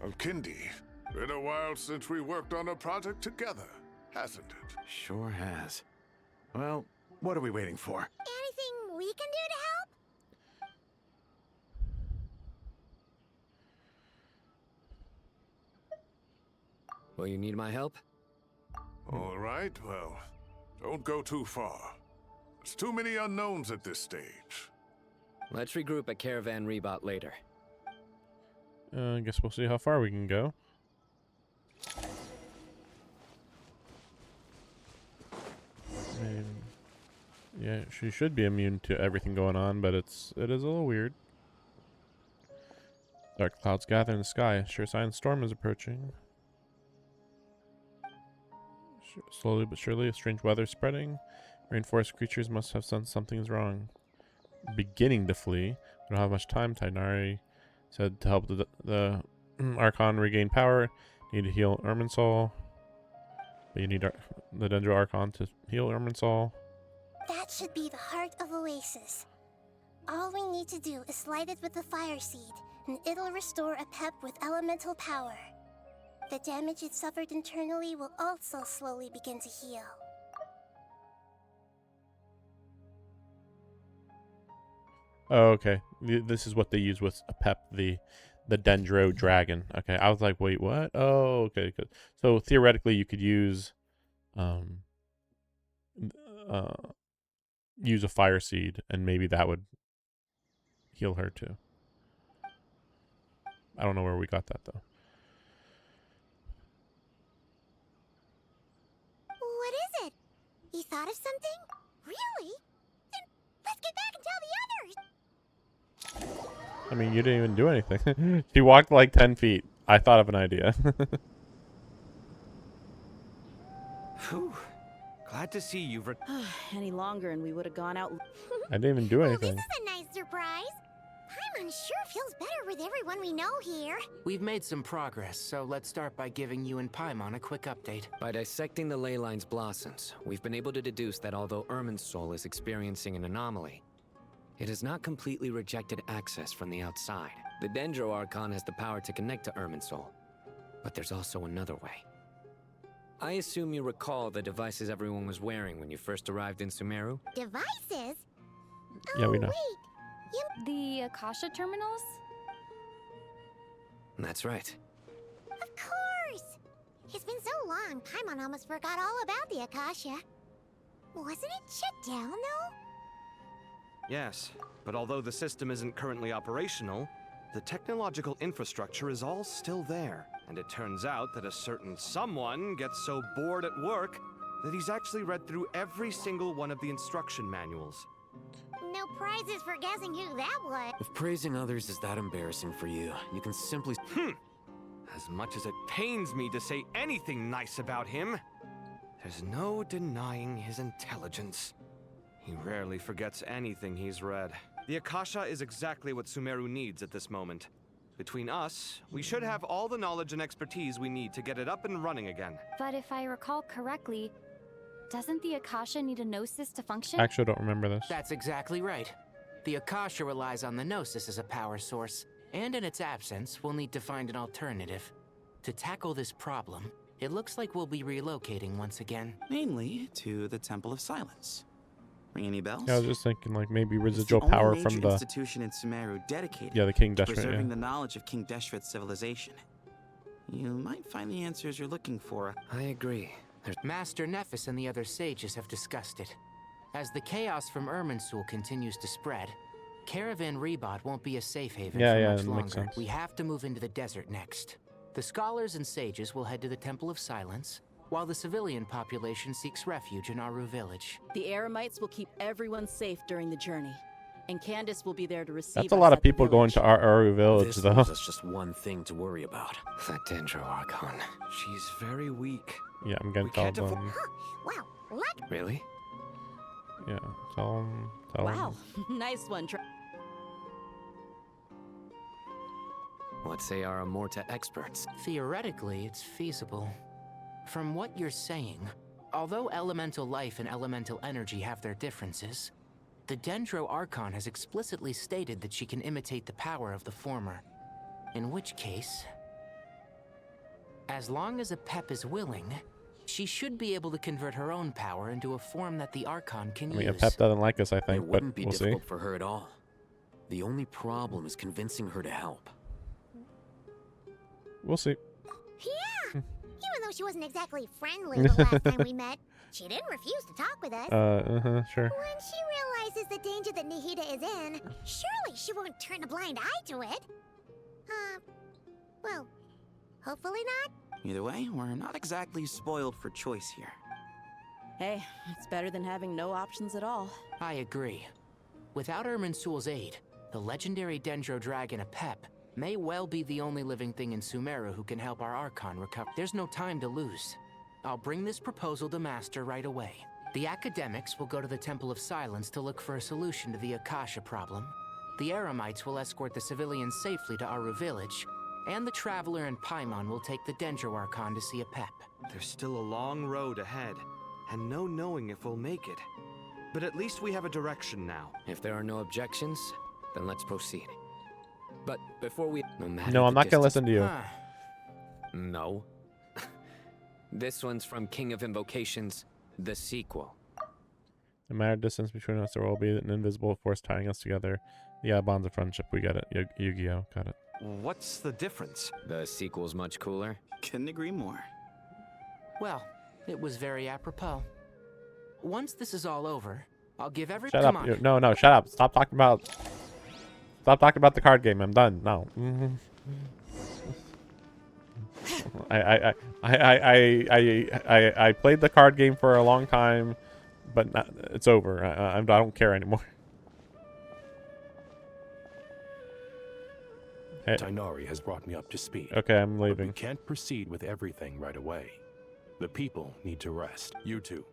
Alkindi, been a while since we worked on a project together, hasn't it? Sure has. Well, what are we waiting for? Anything we can do to help? Will you need my help? All right, well, don't go too far. There's too many unknowns at this stage. Let's regroup at Caravan Rebot later. I guess we'll see how far we can go. Yeah, she should be immune to everything going on, but it is a little weird. Dark clouds gather in the sky. Sure sign storm is approaching. Slowly but surely, strange weather spreading. Rainforest creatures must have sensed something is wrong. Beginning to flee. We don't have much time. Tainari said to help the Archon regain power. Need to heal Irminsul. But you need the Dendro Archon to heal Irminsul. That should be the heart of Oasis. All we need to do is light it with the fire seed, and it'll restore a pep with elemental power. The damage it suffered internally will also slowly begin to heal. Oh, okay. This is what they use with a pep, the Dendro Dragon. Okay, I was like, wait, what? Oh, okay. Good. So theoretically, you could use use a fire seed, and maybe that would heal her too. I don't know where we got that though. What is it? You thought of something? Really? Then let's get back and tell the others! I mean, you didn't even do anything. She walked like 10 feet. I thought of an idea. Whew. Glad to see you. Any longer and we would have gone out. I didn't even do anything. This is a nice surprise. Paimon sure feels better with everyone we know here. We've made some progress, so let's start by giving you and Paimon a quick update. By dissecting the ley line's blossoms, we've been able to deduce that although Irminsul is experiencing an anomaly, it has not completely rejected access from the outside. The Dendro Archon has the power to connect to Irminsul, but there's also another way. I assume you recall the devices everyone was wearing when you first arrived in Sumeru? Devices? Yeah, we know. The Akasha terminals? That's right. Of course! It's been so long, Paimon almost forgot all about the Akasha. Wasn't it shut down, though? Yes, but although the system isn't currently operational, the technological infrastructure is all still there. And it turns out that a certain someone gets so bored at work that he's actually read through every single one of the instruction manuals. No prizes for guessing who that was. If praising others is that embarrassing for you, you can simply... As much as it pains me to say anything nice about him, there's no denying his intelligence. He rarely forgets anything he's read. The Akasha is exactly what Sumeru needs at this moment. Between us, we should have all the knowledge and expertise we need to get it up and running again. But if I recall correctly, doesn't the Akasha need a Gnosis to function? I actually don't remember this. That's exactly right. The Akasha relies on the Gnosis as a power source, and in its absence, we'll need to find an alternative. To tackle this problem, it looks like we'll be relocating once again. Mainly to the Temple of Silence. Ring any bells? Yeah, I was just thinking like maybe residual it's the power only from major the institution in Sumeru dedicated the King to Deshret, preserving yeah. the knowledge of King Deshret's civilization. You might find the answers you're looking for. I agree. Master Nephis and the other sages have discussed it. As the chaos from Irminsul continues to spread, Caravan Rebot won't be a safe haven for much that longer. makes sense. We have to move into the desert next. The scholars and sages will head to the Temple of Silence, while the civilian population seeks refuge in Aru village. The Eremites will keep everyone safe during the journey, and Candace will be there to receive That's a us lot of at the people going to Aru village, This though. leaves us just one thing to worry about. That Dendro Archon. She's very weak. Yeah, I'm gonna We tell can't them. Wow, luck. Really? Yeah, tell them. Tell Wow, nice one. What say our Amorta experts? Theoretically, it's feasible. From what you're saying, although elemental life and elemental energy have their differences, the Dendro Archon has explicitly stated that she can imitate the power of the former. In which case, as long as a Pep is willing, she should be able to convert her own power into a form that the Archon can I mean, use. Pep doesn't like us, I think, It but wouldn't be we'll see. difficult for her at all. The only problem is convincing her to help. We'll see. Yeah! Even though she wasn't exactly friendly the last time we met, she didn't refuse to talk with us. Sure. When she realizes the danger that Nahida is in, surely she won't turn a blind eye to it. Well, hopefully not. Either way, we're not exactly spoiled for choice here. Hey, it's better than having no options at all. I agree. Without Irminsul's aid, the legendary Dendro Dragon Apep may well be the only living thing in Sumeru who can help our Archon recover. There's no time to lose. I'll bring this proposal to Master right away. The academics will go to the Temple of Silence to look for a solution to the Akasha problem. The Eremites will escort the civilians safely to Aru village, and the Traveler and Paimon will take the Dendro Archon to see Apep. There's still a long road ahead, and no knowing if we'll make it. But at least we have a direction now. If there are no objections, then let's proceed. But before we... No, I'm not gonna listen to you. No. This one's from King of Invocations, the sequel. No matter the distance between us, there will be an invisible force tying us together. Yeah, bonds of friendship. We get it. Yu-Gi-Oh! Got it. What's the difference? The sequel's much cooler. Couldn't agree more. Well, it was very apropos. Once this is all over, I'll give every... Shut Come up. on. No, shut up. Stop talking about the card game. I'm done. No. I played the card game for a long time, but it's over. I don't care anymore. Hey. Tainari has brought me up to speed. Okay, I'm But leaving. we can't proceed with everything right away. The people need to rest. You two,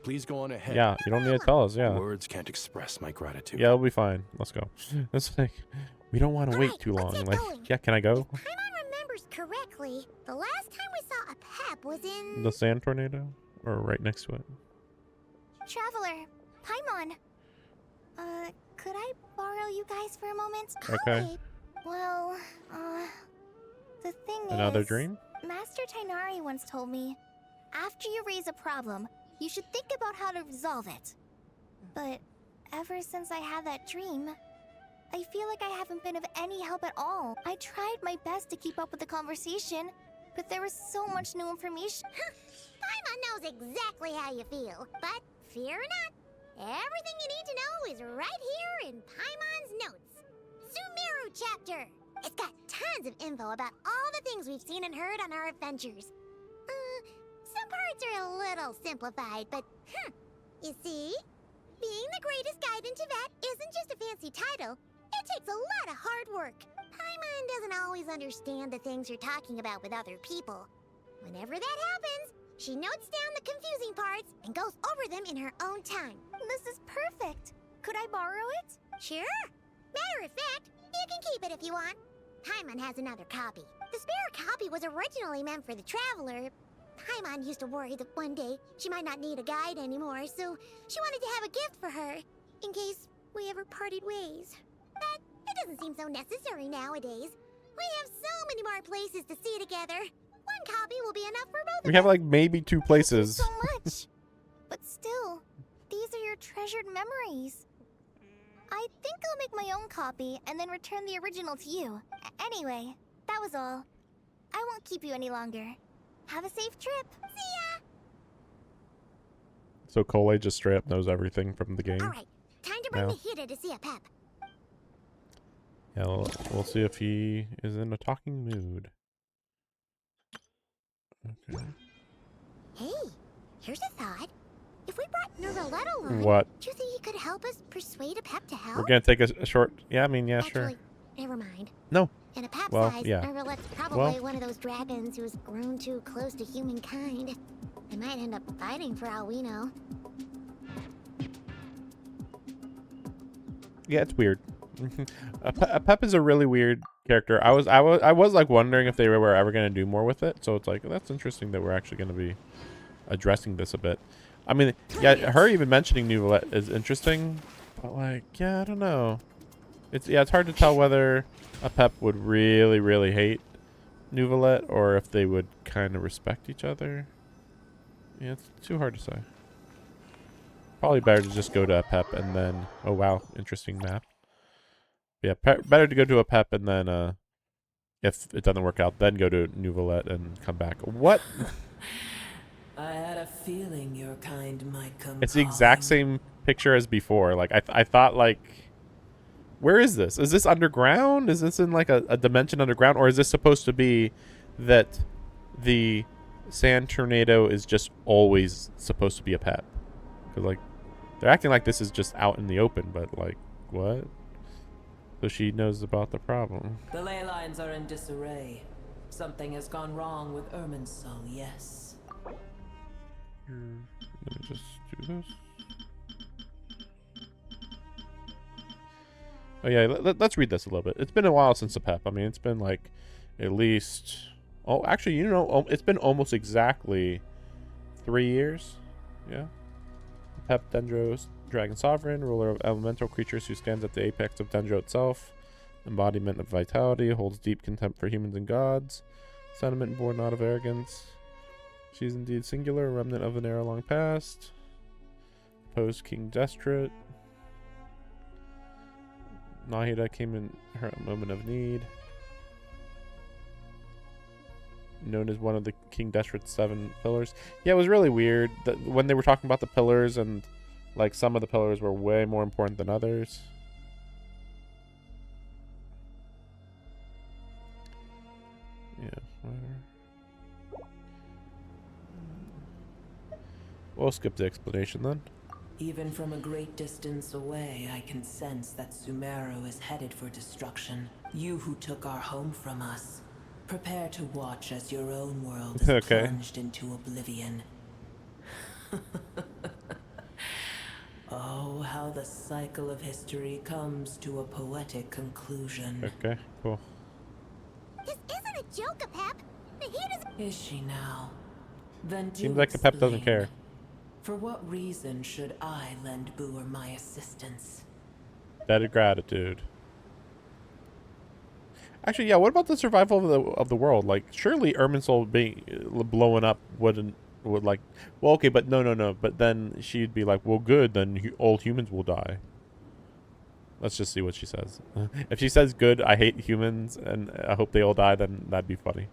please go on ahead. Yeah, you don't need to tell us. Yeah. Words can't express my gratitude. Yeah, it'll be fine. Let's go. It's like we don't want to wait too long. Like, yeah, can I go? Paimon remembers correctly, the last time we saw a Pep was in... The sand tornado, or right next to it. Traveler, Paimon. Could I borrow you guys for a moment? Okay. Well, the thing Another is... dream? Master Tainari once told me, after you raise a problem, you should think about how to resolve it. But ever since I had that dream, I feel like I haven't been of any help at all. I tried my best to keep up with the conversation, but there was so much new information. Paimon knows exactly how you feel, but fear not, everything you need to know is right here in Paimon's notes. Sumeru chapter! It's got tons of info about all the things we've seen and heard on our adventures. Some parts are a little simplified, but you see? Being the greatest guide in Tibet isn't just a fancy title. It takes a lot of hard work. Paimon doesn't always understand the things you're talking about with other people. Whenever that happens, she notes down the confusing parts and goes over them in her own time. This is perfect. Could I borrow it? Sure. Matter of fact, you can keep it if you want. Paimon has another copy. The spare copy was originally meant for the Traveler. Paimon used to worry that one day she might not need a guide anymore, so she wanted to have a gift for her, in case we ever parted ways. But it doesn't seem so necessary nowadays. We have so many more places to see together. One copy will be enough for both We have like maybe 2 places. So much. But still, these are your treasured memories. I think I'll make my own copy and then return the original to you. Anyway, that was all. I won't keep you any longer. Have a safe trip. See ya! So Cole just straight up knows everything from the game. Alright, time to bring the Hida to see a Pep. Yeah, we'll see if he is in a talking mood. Okay. Hey, here's a thought. If we brought Nervalette along, What? do you think he could help us persuade a Pep to help? We're gonna take a short... Yeah, I mean, yeah, Actually, sure. never mind. No. In a Pep Well, size, yeah. Nervalette's probably Well. one of those dragons who has grown too close to humankind. They might end up fighting for all we know. Yeah, it's weird. Pep is a really weird character. I was like wondering if they were ever gonna do more with it. So it's like, that's interesting that we're actually gonna be addressing this a bit. I mean, yeah, her even mentioning Neuvillette is interesting, but like, yeah, I don't know. It's hard to tell whether a Pep would really hate Neuvillette or if they would kind of respect each other. Yeah, it's too hard to say. Probably better to just go to a Pep and then... Oh, wow. Interesting map. Yeah, better to go to a Pep and then, if it doesn't work out, then go to Neuvillette and come back. What? I had a feeling your kind might come. It's the exact same picture as before. Like, I thought, like... Where is this? Is this underground? Is this in, like, a dimension underground? Or is this supposed to be that the sand tornado is just always supposed to be a Pep? Because, like, they're acting like this is just out in the open, but, like, what? So she knows about the problem. The ley lines are in disarray. Something has gone wrong with Irminsul, yes. Let me just do this. Oh yeah, let's read this a little bit. It's been a while since the Pep. I mean, it's been like at least... Oh, actually, you know, it's been almost exactly 3 years. Yeah. Pep Dendro's Dragon Sovereign, ruler of elemental creatures who stands at the apex of Dendro itself. Embodiment of vitality, holds deep contempt for humans and gods. Sentiment born not of arrogance. She is indeed singular, a remnant of an era long past. Post King Destret. Nahida came in her moment of need. Known as one of the King Destret's 7 pillars. Yeah, it was really weird that when they were talking about the pillars and like some of the pillars were way more important than others. Yeah, whatever. We'll skip the explanation then. Even from a great distance away, I can sense that Sumeru is headed for destruction. You who took our home from us, prepare to watch as your own world is Okay. plunged into oblivion. Oh, how the cycle of history comes to a poetic conclusion. Okay, cool. This isn't a joke, Pep. The heat Is she now? Then do Seems like the Pep doesn't explain. care. For what reason should I lend Boer my assistance? Debt of gratitude. Actually, yeah. What about the survival of the world? Like, surely Irminsul being blowing up would like. Well, okay, but no. But then she'd be like, well, good. Then all humans will die. Let's just see what she says. If she says good, I hate humans and I hope they all die, then that'd be funny.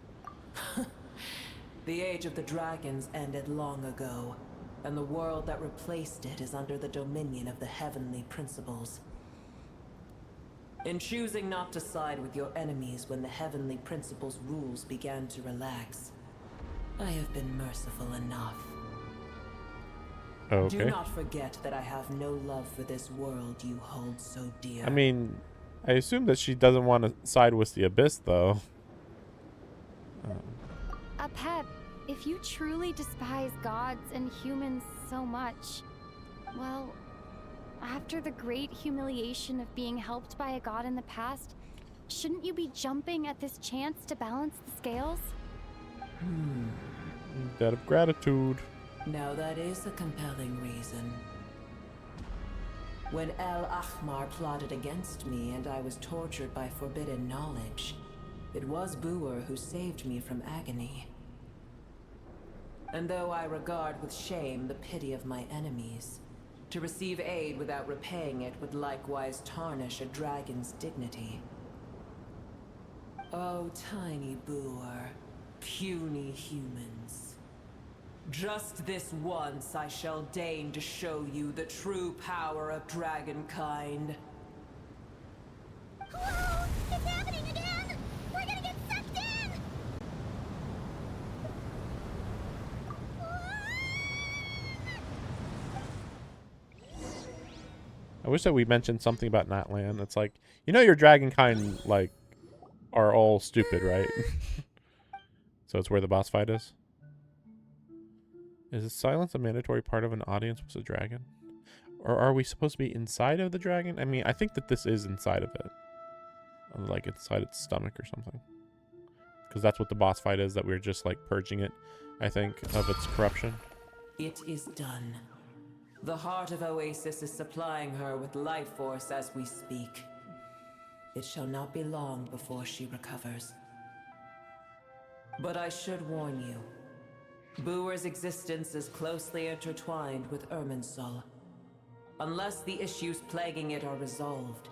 The age of the dragons ended long ago, and the world that replaced it is under the dominion of the heavenly principles. In choosing not to side with your enemies when the heavenly principles' rules began to relax, I have been merciful enough. Okay. Do not forget that I have no love for this world you hold so dear. I mean, I assume that she doesn't want to side with the Abyss, though. Pep, if you truly despise gods and humans so much, well, After the great humiliation of being helped by a god in the past, shouldn't you be jumping at this chance to balance the scales? Debt of gratitude. Now that is a compelling reason. When El Ahmar plotted against me and I was tortured by forbidden knowledge, it was Buer who saved me from agony. And though I regard with shame the pity of my enemies, to receive aid without repaying it would likewise tarnish a dragon's dignity. Oh, tiny Buer, puny humans. Just this once I shall deign to show you the true power of dragonkind. Whoa! It's happening again! We're gonna get sucked in! I wish that we mentioned something about Natlan. It's like, you know your dragonkind, like, are all stupid, right? So it's where the boss fight is? Is silence a mandatory part of an audience with a dragon? Or are we supposed to be inside of the dragon? I mean, I think that this is inside of it. Like, inside its stomach or something. Because that's what the boss fight is, that we're just, like, purging it, I think, of its corruption. It is done. The heart of Oasis is supplying her with life force as we speak. It shall not be long before she recovers. But I should warn you. Buer's existence is closely intertwined with Irminsul. Unless the issues plaguing it are resolved,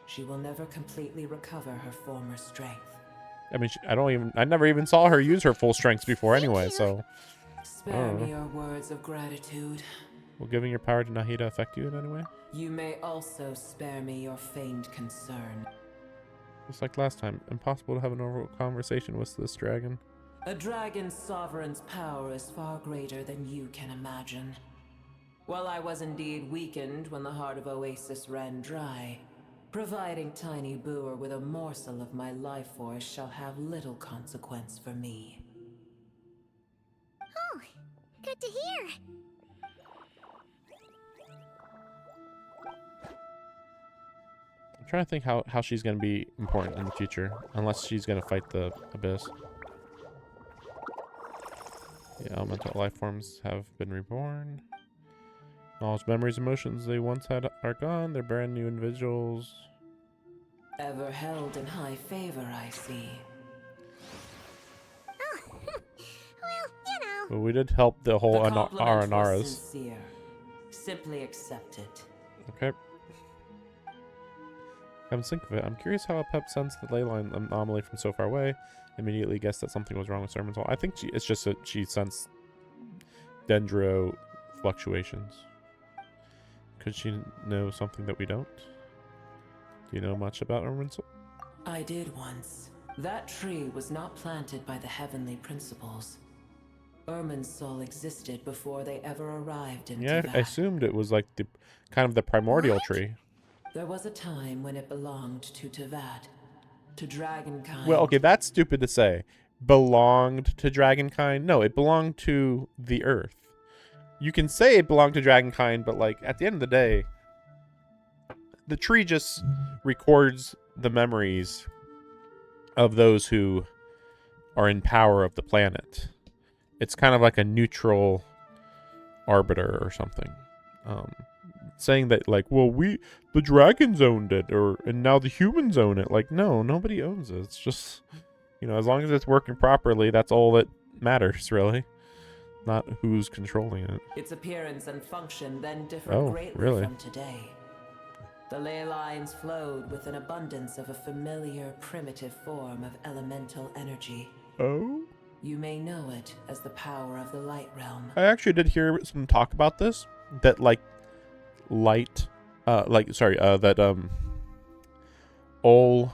she will never completely recover her former strength. I mean, I never even saw her use her full strengths before anyway, so. Spare me your words of gratitude. Will giving your power to Nahida affect you in any way? You may also spare me your feigned concern. Just like last time, impossible to have a normal conversation with this dragon. A dragon's sovereign's power is far greater than you can imagine. While I was indeed weakened when the heart of Oasis ran dry, providing tiny Buer with a morsel of my life force shall have little consequence for me. Oh, good to hear. I'm trying to think how she's going to be important in the future, unless she's going to fight the Abyss. Yeah, elemental life forms have been reborn. Knowledge, memories, emotions they once had are gone. They're brand new individuals. Ever held in high favor, I see. Oh, well, you know. But we did help the whole Aranaras. Sincere. Simply accept it. Okay. Come to think of it, I'm curious how Pep sensed the ley line anomaly from so far away. Immediately guessed that something was wrong with Irminsul. I think it's just that she sensed dendro fluctuations. Could she know something that we don't? Do you know much about Irminsul? I did once. That tree was not planted by the heavenly principles. Irminsul existed before they ever arrived in Teyvat. I assumed it was like the kind of the primordial tree. There was a time when it belonged to Teyvat, to dragonkind. Well, okay, that's stupid to say. Belonged to dragonkind? No, it belonged to the earth. You can say it belonged to dragonkind, but like at the end of the day, the tree just records the memories of those who are in power of the planet. It's kind of like a neutral arbiter or something. Saying that like, well, the dragons owned it, and now the humans own it. Like, no, nobody owns it. It's just, as long as it's working properly, that's all that matters, really. Not who's controlling it. Its appearance and function then differed greatly from today. The ley lines flowed with an abundance of a familiar, primitive form of elemental energy. Oh? You may know it as the power of the light realm. I actually did hear some talk about this, that all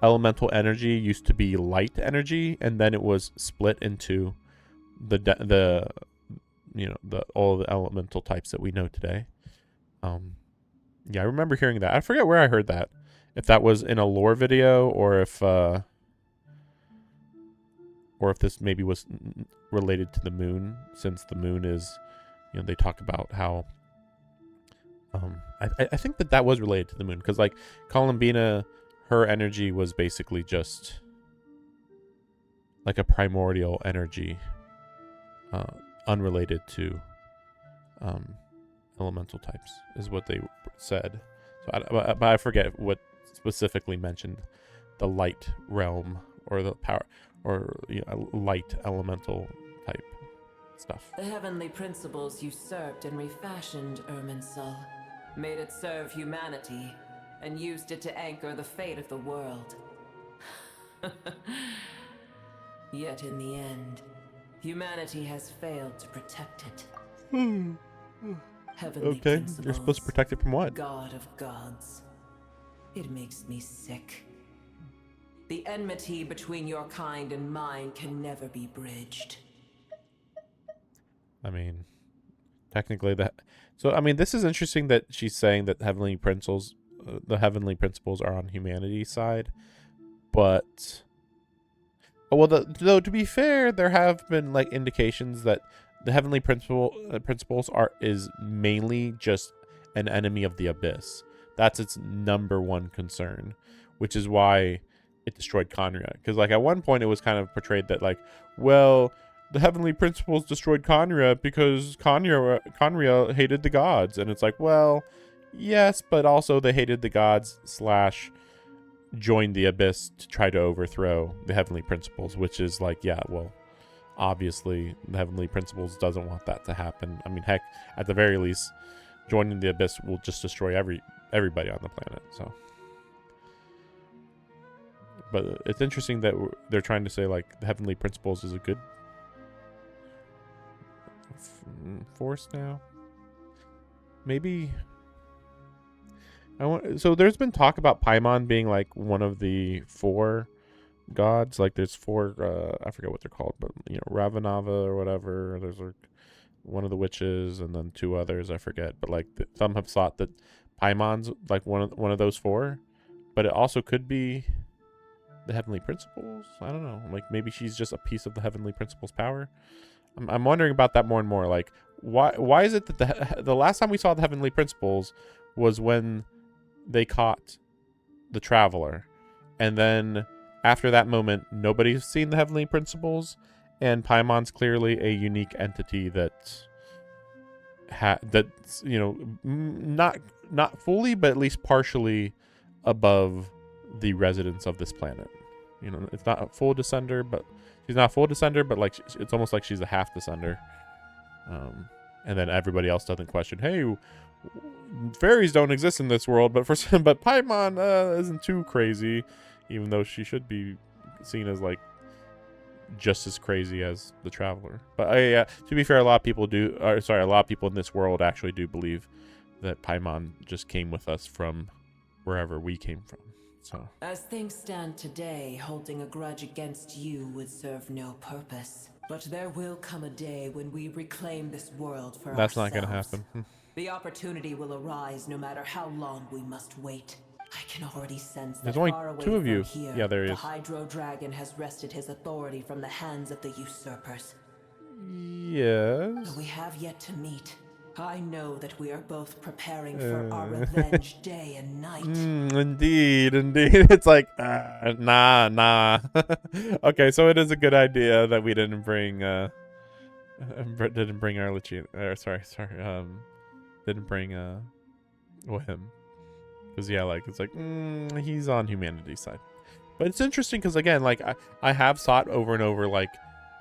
elemental energy used to be light energy, and then it was split into all the elemental types that we know today. Yeah, I remember hearing that. I forget where I heard that. If that was in a lore video, or if this maybe was related to the moon, since the moon is, they talk about how I think that was related to the moon, because like Columbina, her energy was basically just like a primordial energy, unrelated to elemental types, is what they said. So, but I forget what specifically mentioned the light realm or the power or light elemental type stuff. The heavenly principles usurped and refashioned Irminsul, made it serve humanity, and used it to anchor the fate of the world. Yet in the end, humanity has failed to protect it. Heavenly Okay, principles, you're supposed to protect it from what? God of gods. It makes me sick. The enmity between your kind and mine can never be bridged. I mean, technically that. So I mean, this is interesting that she's saying that heavenly principles, the heavenly principles, are on humanity's side, but well, though to be fair, there have been like indications that the heavenly principles is mainly just an enemy of the abyss. That's its number one concern, which is why it destroyed Conria. Because like at one point it was kind of portrayed that like, well, the heavenly principles destroyed Conria because Conria hated the gods, and it's like, well, yes, but also they hated the gods / joined the abyss to try to overthrow the heavenly principles, which is like, yeah, well, obviously the heavenly principles doesn't want that to happen. I mean, heck, at the very least, joining the abyss will just destroy everybody on the planet. So, but it's interesting that they're trying to say like the heavenly principles is a good force now. Maybe so there's been talk about Paimon being like one of the 4 gods. Like there's 4 I forget what they're called, but Ravanava or whatever. There's like one of the witches and then 2 others, I forget, but like some have thought that Paimon's like one of those 4, but it also could be the heavenly principles. I don't know, like maybe she's just a piece of the heavenly principles power. I'm wondering about that more and more. Like why is it that the last time we saw the heavenly principles was when they caught the traveler, and then after that moment nobody's seen the heavenly principles, and Paimon's clearly a unique entity that's not fully but at least partially above the residents of this planet. It's not a full descender, but she's not a full descender, but like it's almost like she's a half descender. And then everybody else doesn't question, hey, fairies don't exist in this world, but Paimon isn't too crazy, even though she should be seen as like just as crazy as the traveler. But to be fair, a lot of people in this world actually do believe that Paimon just came with us from wherever we came from. So as things stand today, holding a grudge against you would serve no purpose. But there will come a day when we reclaim this world for ourselves. That's not going to happen. The opportunity will arise no matter how long we must wait. I can already sense that there's only far away 2 of from you. Here, yeah, there he the is. Hydro Dragon has wrested his authority from the hands of the usurpers. Yes. Though we have yet to meet, I know that we are both preparing for our revenge day and night. Indeed. It's like, nah. Okay, so it is a good idea that we didn't bring Arlecchino. Didn't bring him. Because yeah, like it's like he's on humanity's side. But it's interesting because again, like I have thought over and over, like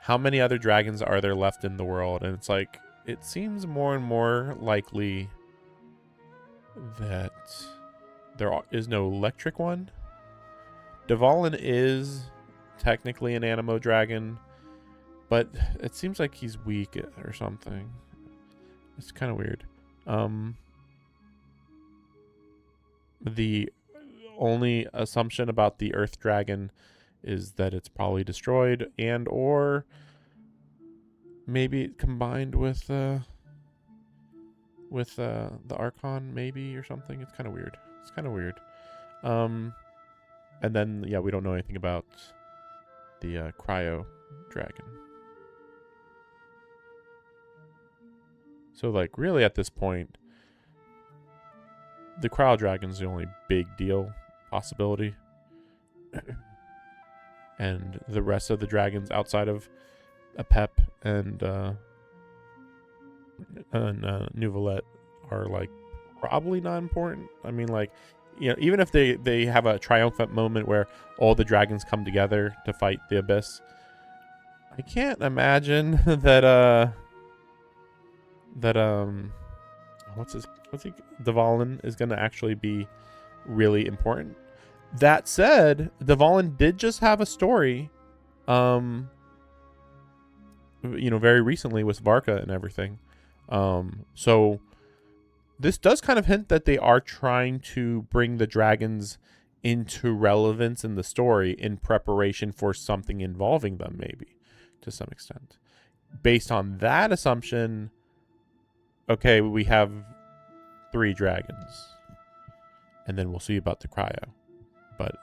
how many other dragons are there left in the world, and it's like it seems more and more likely that there is no electric one. Dvalin is technically an animo dragon, but it seems like he's weak or something. It's kind of weird. The only assumption about the Earth Dragon is that it's probably destroyed and or maybe combined with the Archon maybe or something. It's kind of weird. And then yeah, we don't know anything about the Cryo Dragon. So like really at this point, the cryo dragon's the only big deal possibility. And the rest of the dragons outside of Apep and Nouvelette are like probably not important. I mean, like, you know, even if they have a triumphant moment where all the dragons come together to fight the Abyss, I can't imagine that Dvalin is gonna actually be really important. That said, Dvalin did just have a story, you know, very recently with Varka and everything. So this does kind of hint that they are trying to bring the dragons into relevance in the story in preparation for something involving them, maybe to some extent. Based on that assumption, okay, we have 3 dragons, and then we'll see about the cryo. But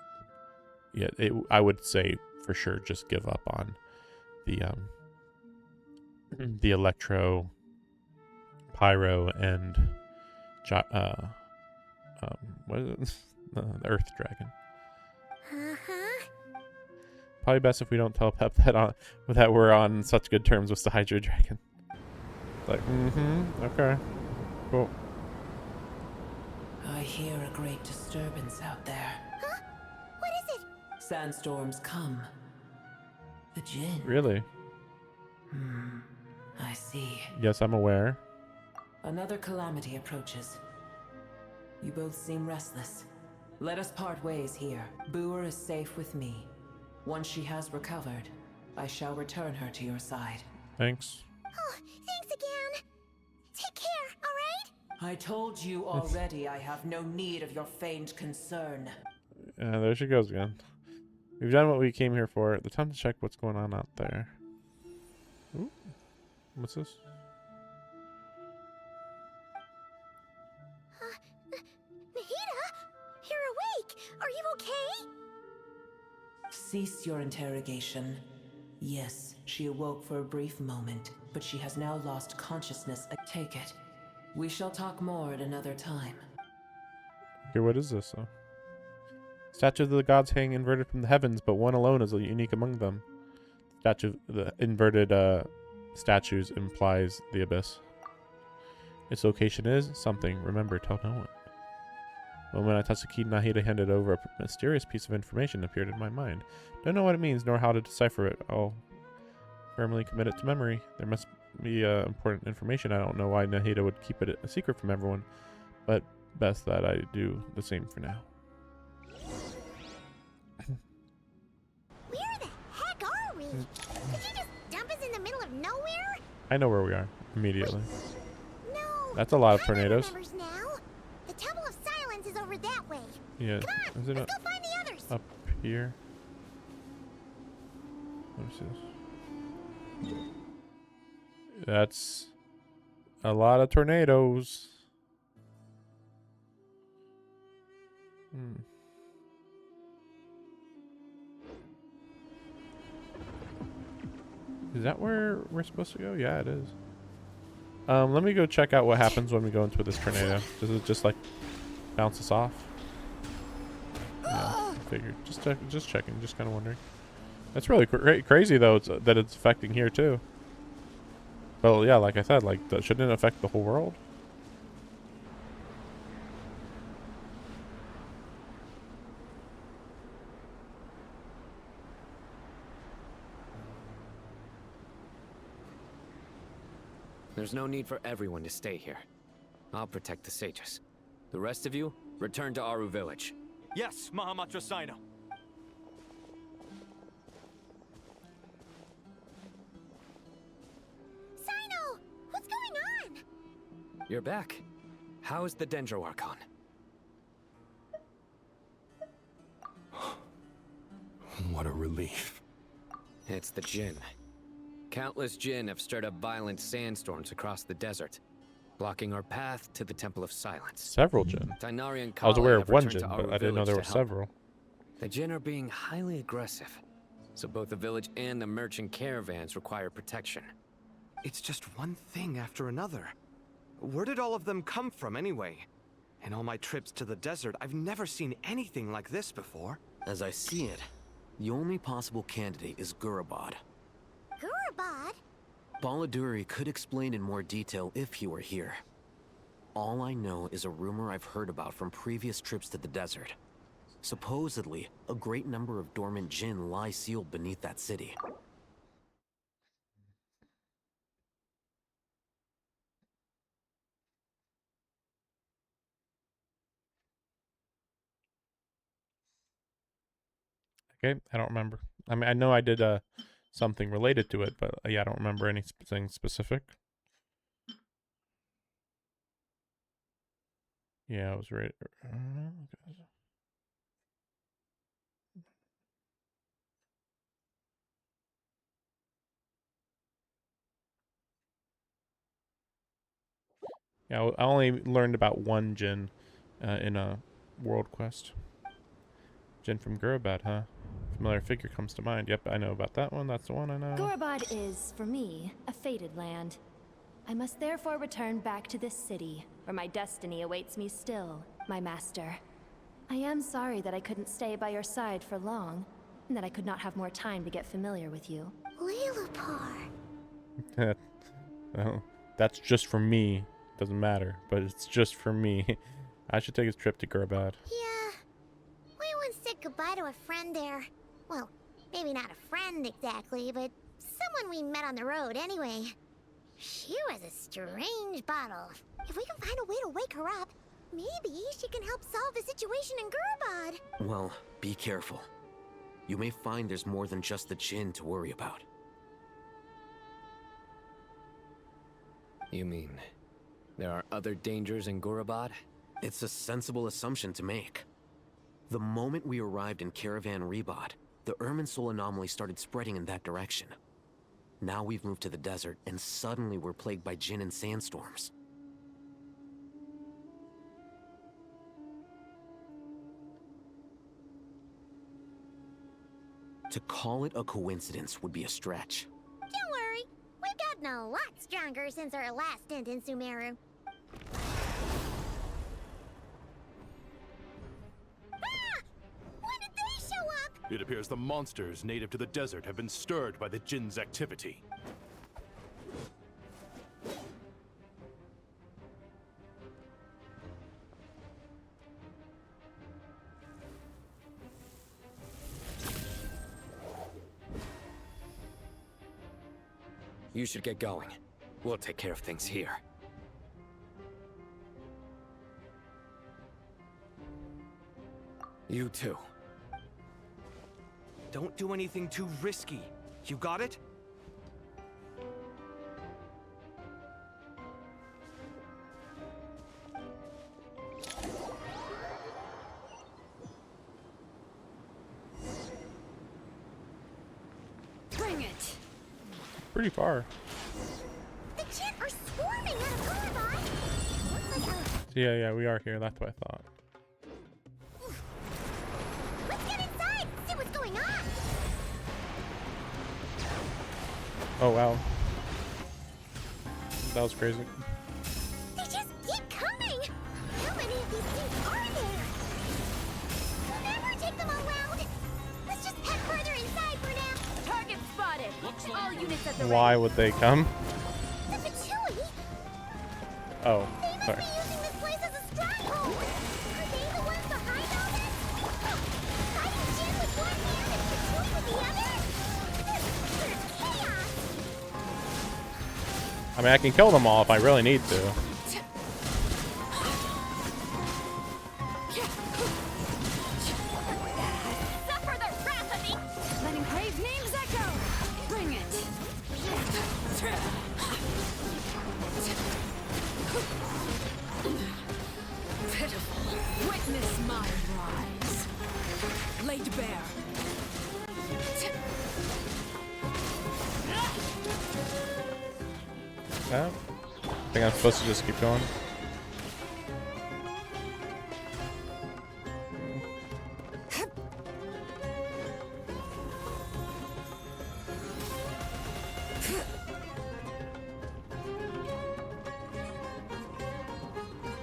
yeah, I would say for sure just give up on the Electro, Pyro, and what is it? The Earth Dragon. Probably best if we don't tell Pep that we're on such good terms with the Hydra Dragon. Like, okay, cool. I hear a great disturbance out there. Huh? What is it? Sandstorms come. The Jinn. Really? I see. Yes, I'm aware. Another calamity approaches. You both seem restless. Let us part ways here. Boer is safe with me. Once she has recovered, I shall return her to your side. Thanks. Oh, thanks again. Take care, all right? I told you already I have no need of your feigned concern. There she goes again. We've done what we came here for. The time to check what's going on out there. Ooh. What's this? Nahida, you're awake. Are you okay? Cease your interrogation. Yes, she awoke for a brief moment, but she has now lost consciousness. Take it. We shall talk more at another time. Okay, what is this, though? Statues of the gods hang inverted from the heavens, but one alone is unique among them. The inverted statues implies the abyss. Its location is something. Remember, tell no one. The moment I touched the key, Nahida handed over a mysterious piece of information appeared in my mind. Don't know what it means, nor how to decipher it. I'll firmly commit it to memory. There must be important information. I don't know why Nahida would keep it a secret from everyone, but best that I do the same for now. Where the heck are we? Did you just dump us in the middle of nowhere? I know where we are immediately. Wait, no. That's a lot of tornadoes. Remembers now. The Temple of Silence is over that way. Yeah. Come on, is it let's go find the others. Up here. Let me see this. That's a lot of tornadoes. Is that where we're supposed to go? Yeah, it is. Let me go check out what happens when we go into this tornado. Does it just like bounce us off? Yeah, figured. Just checking. Just kind of wondering. That's really crazy though. That it's affecting here too. Well, yeah, like I said, like shouldn't it affect the whole world? There's no need for everyone to stay here. I'll protect the sages. The rest of you, return to Aru village. Yes, Mahamatra Sino. Sino, what's going on? You're back. How's the Dendro Archon? What a relief. It's the Jinn. Countless Jinn have stirred up violent sandstorms across the desert, blocking our path to the Temple of Silence. Several Jinn. Tainari and I was Kali aware have of one returned Jinn, to but Aru I didn't know village there to were help. several. The Jinn are being highly aggressive, so both the village and the merchant caravans require protection. It's just one thing after another. Where did all of them come from anyway? In all my trips to the desert, I've never seen anything like this before. As I see it, the only possible candidate is Gurabad. Gurabad? Baladuri could explain in more detail if he were here. All I know is a rumor I've heard about from previous trips to the desert. Supposedly, a great number of dormant Jinn lie sealed beneath that city. Okay, I don't remember. I mean, I know I did something related to it, but yeah, I don't remember anything specific. Yeah, I was right. Yeah, I only learned about one Jinn in a world quest. Jinn from Gurabad, huh? Familiar figure comes to mind. Yep, I know about that one. That's the one I know. Gurabad is, for me, a fated land. I must therefore return back to this city, where my destiny awaits me still, my master. I am sorry that I couldn't stay by your side for long, and that I could not have more time to get familiar with you. Lalapar. Well, that's just for me. Doesn't matter, but it's just for me. I should take a trip to Gurabad. Yeah. We once said goodbye to a friend there. Well, maybe not a friend exactly, but someone we met on the road anyway. She was a strange bottle. If we can find a way to wake her up, maybe she can help solve the situation in Gurabad. Well, be careful. You may find there's more than just the Jinn to worry about. You mean there are other dangers in Gurabad? It's a sensible assumption to make. The moment we arrived in Caravan Rebad, the Irminsul anomaly started spreading in that direction. Now we've moved to the desert, and suddenly we're plagued by Jinn and sandstorms. To call it a coincidence would be a stretch. Don't worry, we've gotten a lot stronger since our last stint in Sumeru. Ah! When did they show up? It appears the monsters native to the desert have been stirred by the Jinn's activity. You should get going. We'll take care of things here. You too. Don't do anything too risky. You got it? Bring it! Pretty far. The Jinn are swarming out of Gurabad. Looks like Yeah, we are here. That's what I thought. Let's get inside, see what's going on. Oh, wow. That was crazy. They just keep coming. How many of these things are there? We'll never take them all out. Let's just head further inside for now. Target spotted. All units at the Why would they come? The Fatui? Oh, They must sorry. be using this place as a stronghold. Are they the ones behind all this? Fighting Jinn with one hand and Fatui with the other? This is chaos. I mean, I can kill them all if I really need to. Suffer the wrath of me! Letting brave names echo! Bring it! Pitiful. Witness my rise. Laid bare. Yeah. I think I'm supposed to just keep going.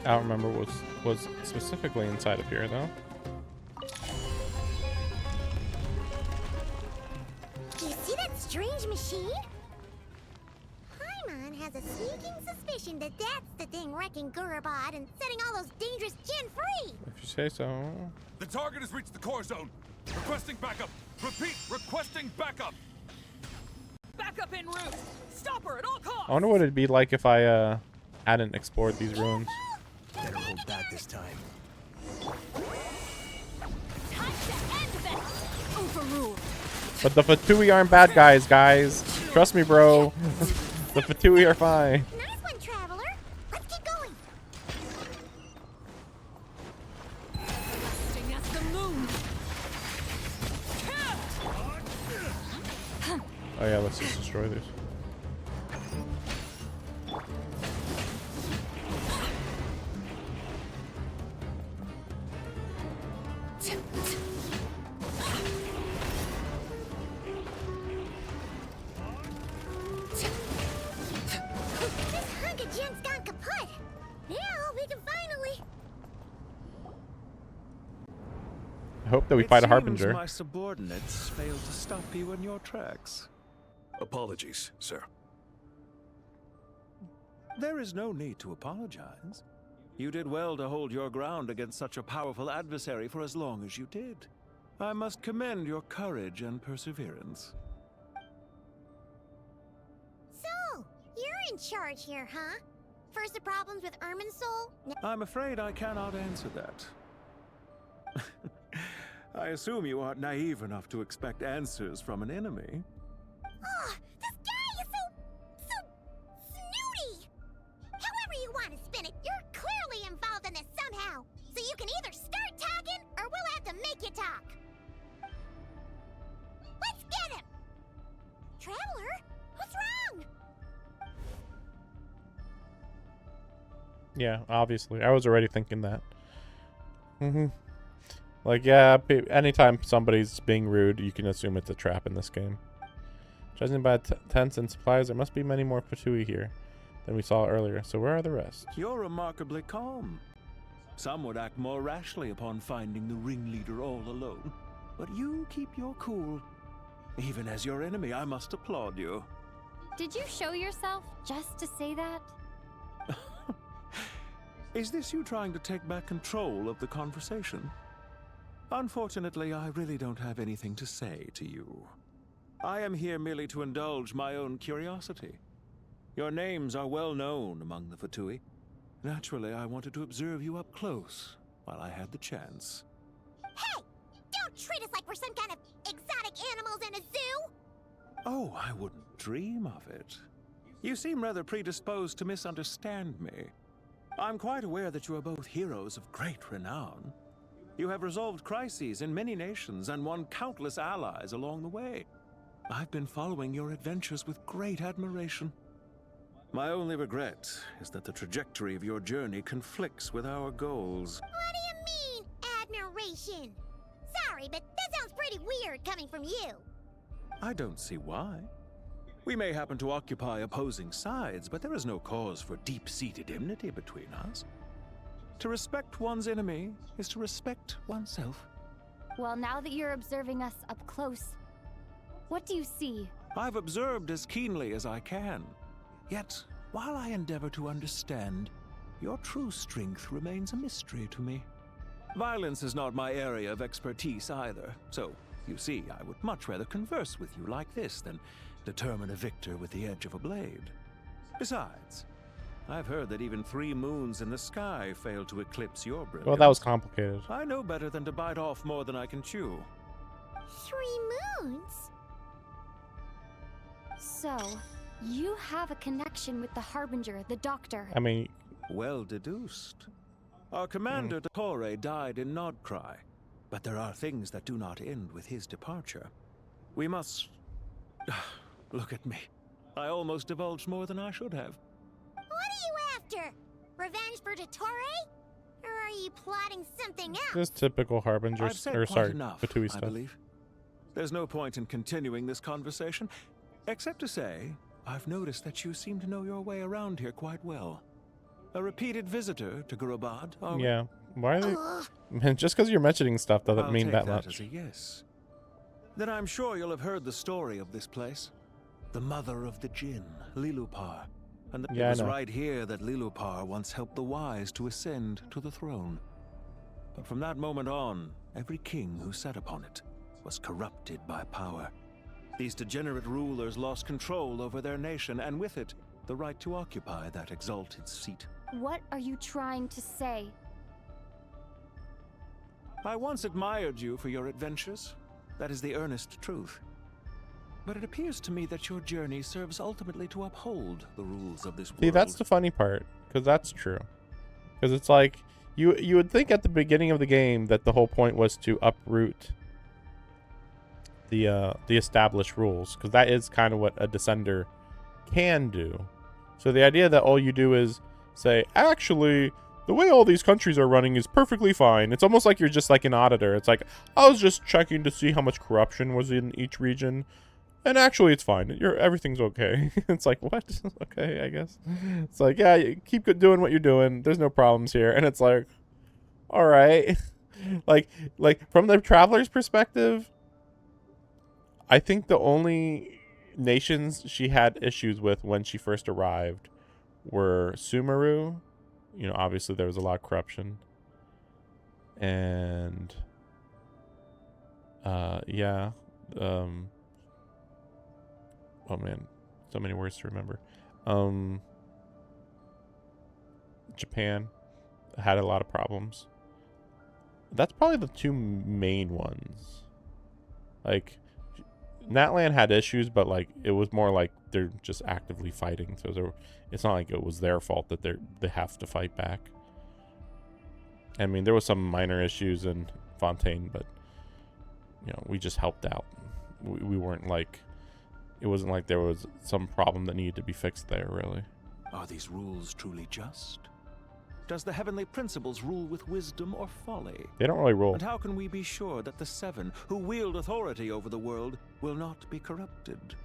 I don't remember what was specifically inside of here, though. Do you see that strange machine? Paimon has a sneaking suspicion that that's the thing wrecking Gurubad and setting all those dangerous Jinn free. If you say so. The target has reached the core zone. Requesting backup. Repeat, requesting backup. Backup en route. Stop her at all costs. I wonder what it'd be like if I hadn't explored these ruins. Better hold back this time. Time to end this. Overruled. But the Fatui aren't bad guys, guys. Trust me, bro. The Fatui are fine. Nice one, Traveler. Let's keep going. Rusting as the moon. Oh yeah, let's just destroy these. This hunk of Jinn's gone kaput. Now we can finally. I hope that we fight a harbinger. My subordinates failed to stop you in your tracks. Apologies, sir. There is no need to apologize. You did well to hold your ground against such a powerful adversary for as long as you did. I must commend your courage and perseverance. So, you're in charge here, huh? First the problems with Irminsul. I'm afraid I cannot answer that. I assume you aren't naive enough to expect answers from an enemy. Oh, this guy is so snooty. However you want to spin it, you're clearly involved in this somehow. So you can either start talking, or we'll have to make you talk. Let's get him! Traveler, what's wrong? Yeah, obviously. I was already thinking that. Like, yeah, anytime somebody's being rude, you can assume it's a trap in this game. Judging by tents and supplies, there must be many more Fatui here than we saw earlier. So where are the rest? You're remarkably calm. Some would act more rashly upon finding the ringleader all alone. But you keep your cool. Even as your enemy, I must applaud you. Did you show yourself just to say that? Is this you trying to take back control of the conversation? Unfortunately, I really don't have anything to say to you. I am here merely to indulge my own curiosity. Your names are well known among the Fatui. Naturally, I wanted to observe you up close while I had the chance. Hey! Don't treat us like we're some kind of exotic animals in a zoo! Oh, I wouldn't dream of it. You seem rather predisposed to misunderstand me. I'm quite aware that you are both heroes of great renown. You have resolved crises in many nations and won countless allies along the way. I've been following your adventures with great admiration. My only regret is that the trajectory of your journey conflicts with our goals. What do you mean, admiration? Sorry, but that sounds pretty weird coming from you. I don't see why. We may happen to occupy opposing sides, but there is no cause for deep-seated enmity between us. To respect one's enemy is to respect oneself. Well, now that you're observing us up close, what do you see? I've observed as keenly as I can. Yet, while I endeavor to understand, your true strength remains a mystery to me. Violence is not my area of expertise either, so, you see, I would much rather converse with you like this than determine a victor with the edge of a blade. Besides, I've heard that even 3 moons in the sky fail to eclipse your brilliance. Well, that was complicated. I know better than to bite off more than I can chew. 3 moons? So, you have a connection with the Harbinger, the Doctor. I mean... Well deduced. Our commander, Torre, died in Nodcry, but there are things that do not end with his departure. We must... Look at me. I almost divulged more than I should have. What are you after? Revenge for Dottore? Or are you plotting something else? Just typical Harbinger, I've said or quite sorry, enough, Fatui I stuff. believe. There's no point in continuing this conversation, except to say, I've noticed that you seem to know your way around here quite well. A repeated visitor to Gurabad, are we? Yeah. Why are they? Man, just because you're mentioning stuff doesn't I'll mean take that that much. as a yes. Then I'm sure you'll have heard the story of this place. The mother of the Jinn, Lilupar. And it Yeah, I was know. right here that Lilupar once helped the wise to ascend to the throne. But from that moment on, every king who sat upon it was corrupted by power. These degenerate rulers lost control over their nation, and with it, the right to occupy that exalted seat. What are you trying to say? I once admired you for your adventures. That is the earnest truth. But it appears to me that your journey serves ultimately to uphold the rules of this world. See, that's the funny part, because that's true. Because it's like you would think at the beginning of the game that the whole point was to uproot the established rules, because that is kind of what a descender can do. So the idea that all you do is say, actually, the way all these countries are running is perfectly fine. It's almost like you're just like an auditor. It's like, I was just checking to see how much corruption was in each region. And actually, it's fine. Everything's okay. It's like, what? Okay, I guess. It's like, yeah, you keep doing what you're doing. There's no problems here. And it's like, all right. like from the traveler's perspective, I think the only nations she had issues with when she first arrived were Sumeru. You know, obviously there was a lot of corruption. And, yeah. Oh man, so many words to remember. Japan had a lot of problems. That's probably the two main ones. Like, Natlan had issues, but like it was more like they're just actively fighting. So it's not like it was their fault that they have to fight back. I mean, there was some minor issues in Fontaine, but you know, we just helped out. We weren't like. It wasn't like there was some problem that needed to be fixed there, really. Are these rules truly just? Does the heavenly principles rule with wisdom or folly? They don't really rule. And how can we be sure that the seven who wield authority over the world will not be corrupted?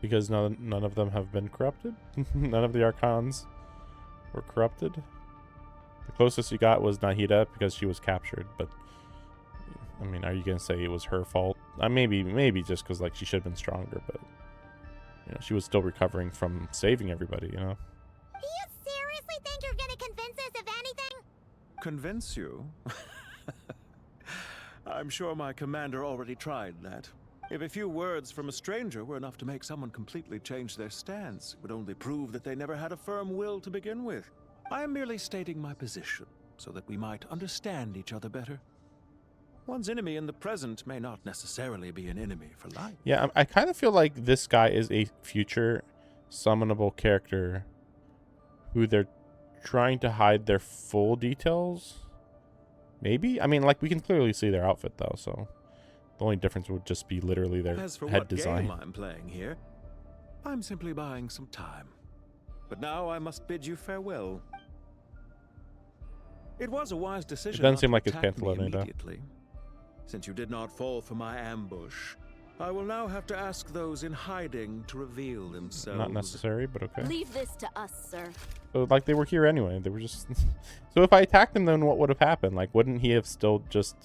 Because none of them have been corrupted? None of the Archons were corrupted? The closest you got was Nahida because she was captured, but I mean, are you gonna say it was her fault? Maybe just because like she should have been stronger, but you know, she was still recovering from saving everybody. You know. Do you seriously think you're gonna convince us of anything? Convince you? I'm sure my commander already tried that. If a few words from a stranger were enough to make someone completely change their stance, it would only prove that they never had a firm will to begin with. I am merely stating my position, so that we might understand each other better. One's enemy in the present may not necessarily be an enemy for life. Yeah, I kind of feel like this guy is a future summonable character who they're trying to hide their full details. Maybe? I mean, like, we can clearly see their outfit, though, so the only difference would just be literally their As for head what design. game I'm playing here, I'm simply buying some time. But now I must bid you farewell. It was a wise decision. It doesn't not seem to like it's attack me Pantaloon, though. immediately. Since you did not fall for my ambush, I will now have to ask those in hiding to reveal themselves. Not necessary, but okay. Leave this to us, sir. So, like, they were here anyway. They were just... So if I attacked them, then what would have happened? Like, wouldn't he have still just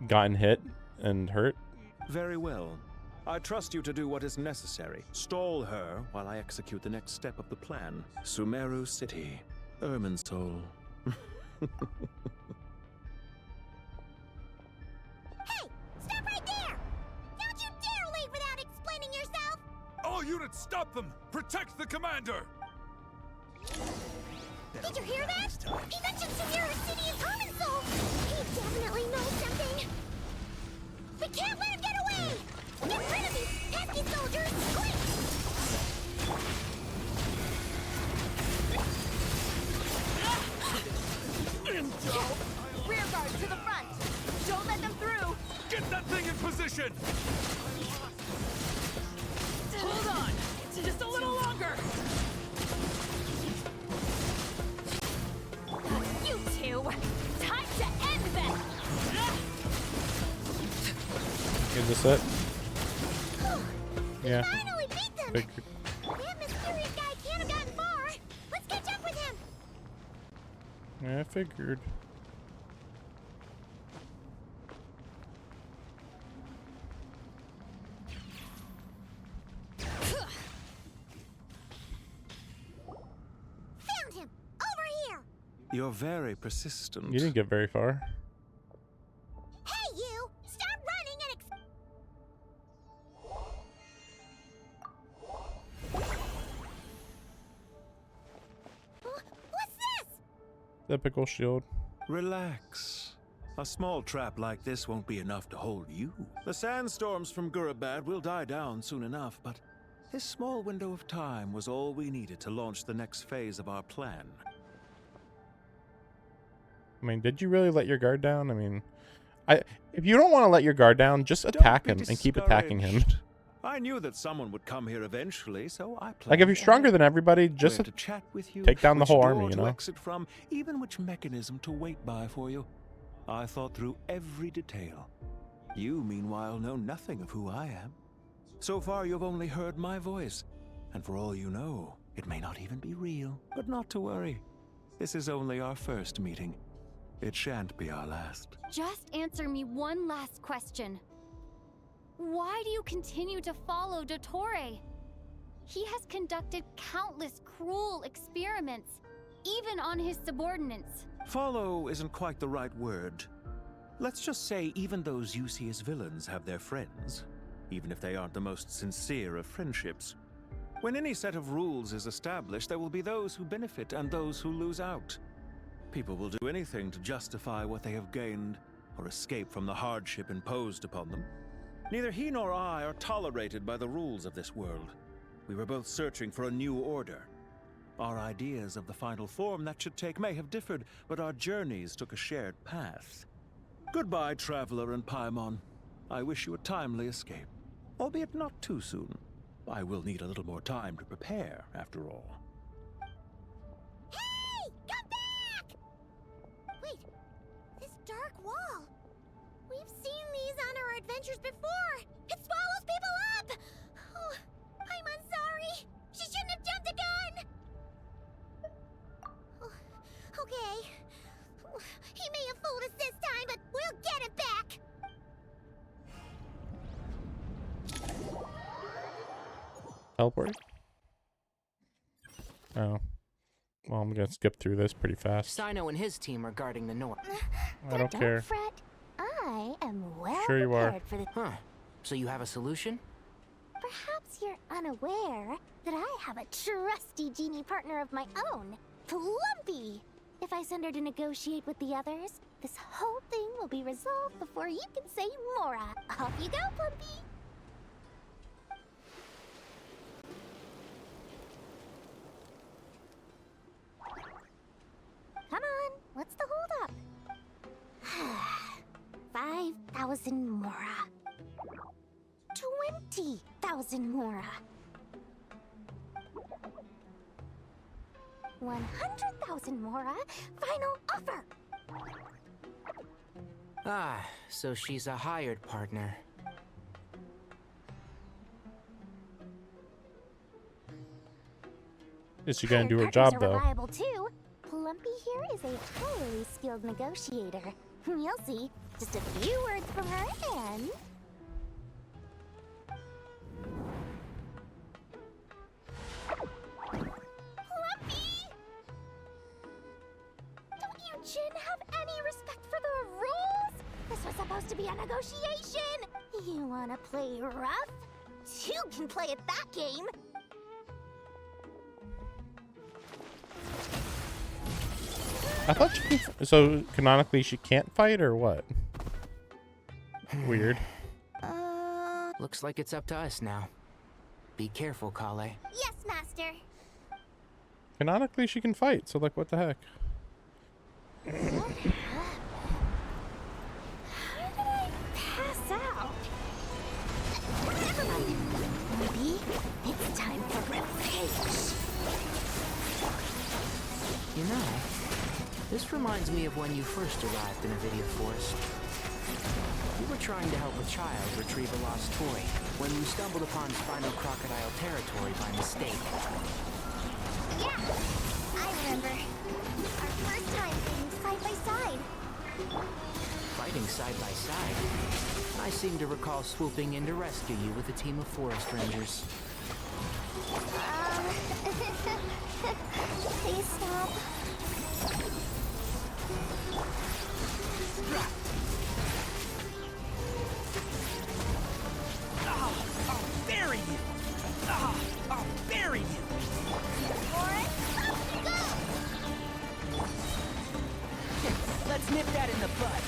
gotten hit and hurt? Very well. I trust you to do what is necessary. Stall her while I execute the next step of the plan. Sumeru City, Irminsul. Hey, stop right there! Don't you dare leave without explaining yourself! All units, stop them! Protect the commander! Did you hear that? He mentioned Sumeru City and Irminsul! He definitely knows something! We can't let him get away! Get rid of these pesky soldiers, quick! Rear guard to the front! Don't let them through! Get that thing in position! Hold on! Just a little longer! You two! Time to end this! Is this it? Yeah. Finally beat them! Big. Yeah, I figured. Found him! Over here! You're very persistent. You didn't get very far. Hey, you! Stop running and What's this? Typical shield. Relax. A small trap like this won't be enough to hold you. The sandstorms from Gurabad will die down soon enough, but this small window of time was all we needed to launch the next phase of our plan. I mean, did you really let your guard down? I mean, if you don't want to let your guard down, just attack him and keep attacking him. I knew that someone would come here eventually, so I planned Like, if you're stronger than everybody, just where to chat with you, take down the which whole door army, you to know? exit from, even which mechanism to wait by for you. I thought through every detail. You, meanwhile, know nothing of who I am. So far, you've only heard my voice, and for all you know, it may not even be real. But not to worry. This is only our first meeting. It shan't be our last. Just answer me one last question. Why do you continue to follow Dottore? He has conducted countless cruel experiments, even on his subordinates. Follow isn't quite the right word. Let's just say even those you see as villains have their friends, even if they aren't the most sincere of friendships. When any set of rules is established, there will be those who benefit and those who lose out. People will do anything to justify what they have gained or escape from the hardship imposed upon them. Neither he nor I are tolerated by the rules of this world. We were both searching for a new order. Our ideas of the final form that should take may have differed, but our journeys took a shared path. Goodbye, Traveler and Paimon. I wish you a timely escape, albeit not too soon. I will need a little more time to prepare, after all. Hey! Come back! Wait, this dark wall. We've seen these on our adventures before. It swallows people up! Oh, I'm sorry. She shouldn't have jumped the gun! Oh, okay. He may have fooled us this time, but we'll get it back! Teleporting? Oh. Well, I'm gonna skip through this pretty fast. Sino and his team are guarding the north. I don't care. Fret. I am well Sure you are. prepared for the... Huh. So you have a solution? Perhaps you're unaware that I have a trusty genie partner of my own, Plumpy. If I send her to negotiate with the others, this whole thing will be resolved before you can say Mora. Off you go, Plumpy. Come on, what's the holdup? 5,000 Mora. 20,000 Mora. 100,000 Mora. Final offer. Ah, so she's a hired partner. Is she gonna do her Hired job partners are though? reliable too. Plumpy here is a highly skilled negotiator. You'll see. Just a few words from her and... Plumpy! Don't you, Jin, have any respect for the rules? This was supposed to be a negotiation. You wanna play rough? You can play at that game. I thought she could, so canonically she can't fight or what? Weird. Looks like it's up to us now. Be careful, Kale. Yes, Master. Canonically she can fight, so like what the heck? How did I pass out? Never mind. Maybe it's time for revenge. You know, this reminds me of when you first arrived in Avidia Forest. You were trying to help a child retrieve a lost toy when you stumbled upon Spinal Crocodile territory by mistake. Yeah, I remember. Our first time side by side. I seem to recall swooping in to rescue you with a team of forest rangers. Please stop. I'll bury you! I'll bury you! Let's nip that in the bud.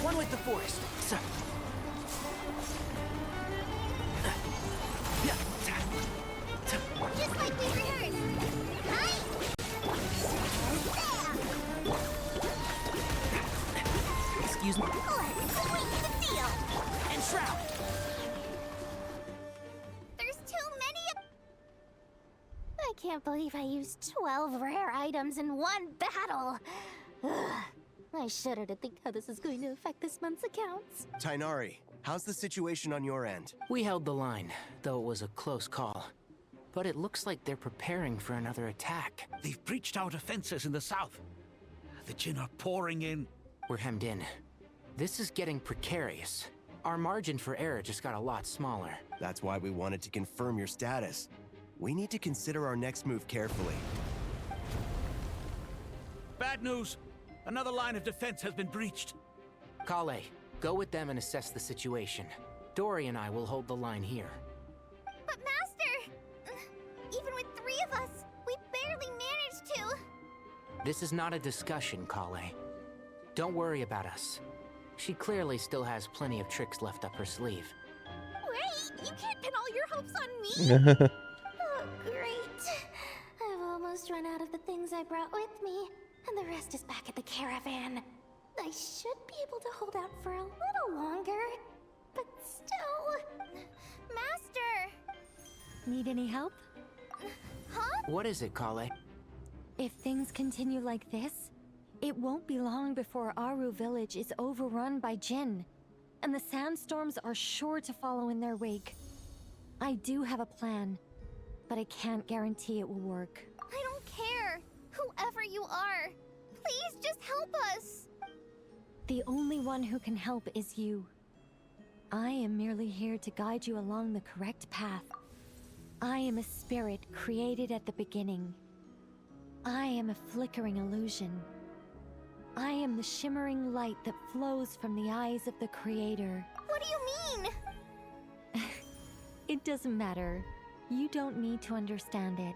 One with the forest. So. Just like we rehearsed. Right? Excuse me. Let's sweeten the deal. And shroud. There's too many. I can't believe I used 12 rare items in one battle. Ugh. I shudder to think how this is going to affect this month's accounts. Tainari, how's the situation on your end? We held the line, though it was a close call. But it looks like they're preparing for another attack. They've breached our defenses in the south. The Jinn are pouring in. We're hemmed in. This is getting precarious. Our margin for error just got a lot smaller. That's why we wanted to confirm your status. We need to consider our next move carefully. Bad news! Another line of defense has been breached. Kale, go with them and assess the situation. Dory and I will hold the line here. But Master! Even with 3 of us, we barely managed to. This is not a discussion, Kale. Don't worry about us. She clearly still has plenty of tricks left up her sleeve. Wait, you can't pin all your hopes on me! Oh, great. I've almost run out of the things I brought with me, and the rest is back at the caravan. I should be able to hold out for a little longer, but still... Master! Need any help? Huh? What is it, Kale? If things continue like this, it won't be long before Aru village is overrun by Jinn, and the sandstorms are sure to follow in their wake. I do have a plan, but I can't guarantee it will work. I don't care, whoever you are. Please just help us. The only one who can help is you. I am merely here to guide you along the correct path. I am a spirit created at the beginning. I am a flickering illusion. I am the shimmering light that flows from the eyes of the Creator. What do you mean? It doesn't matter. You don't need to understand it.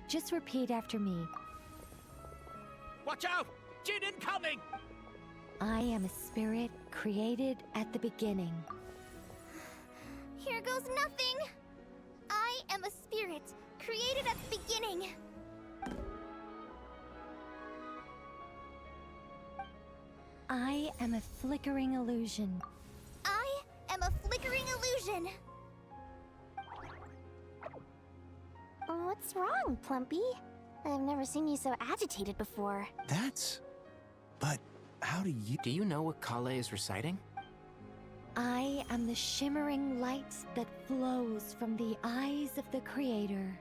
Just repeat after me. Watch out! Jinn incoming! I am a spirit created at the beginning. Here goes nothing. I am a spirit created at the beginning. I am a flickering illusion. I am a flickering illusion. What's wrong, Plumpy? I've never seen you so agitated before. But how do you... Do you know what Kale is reciting? I am the shimmering light that flows from the eyes of the Creator.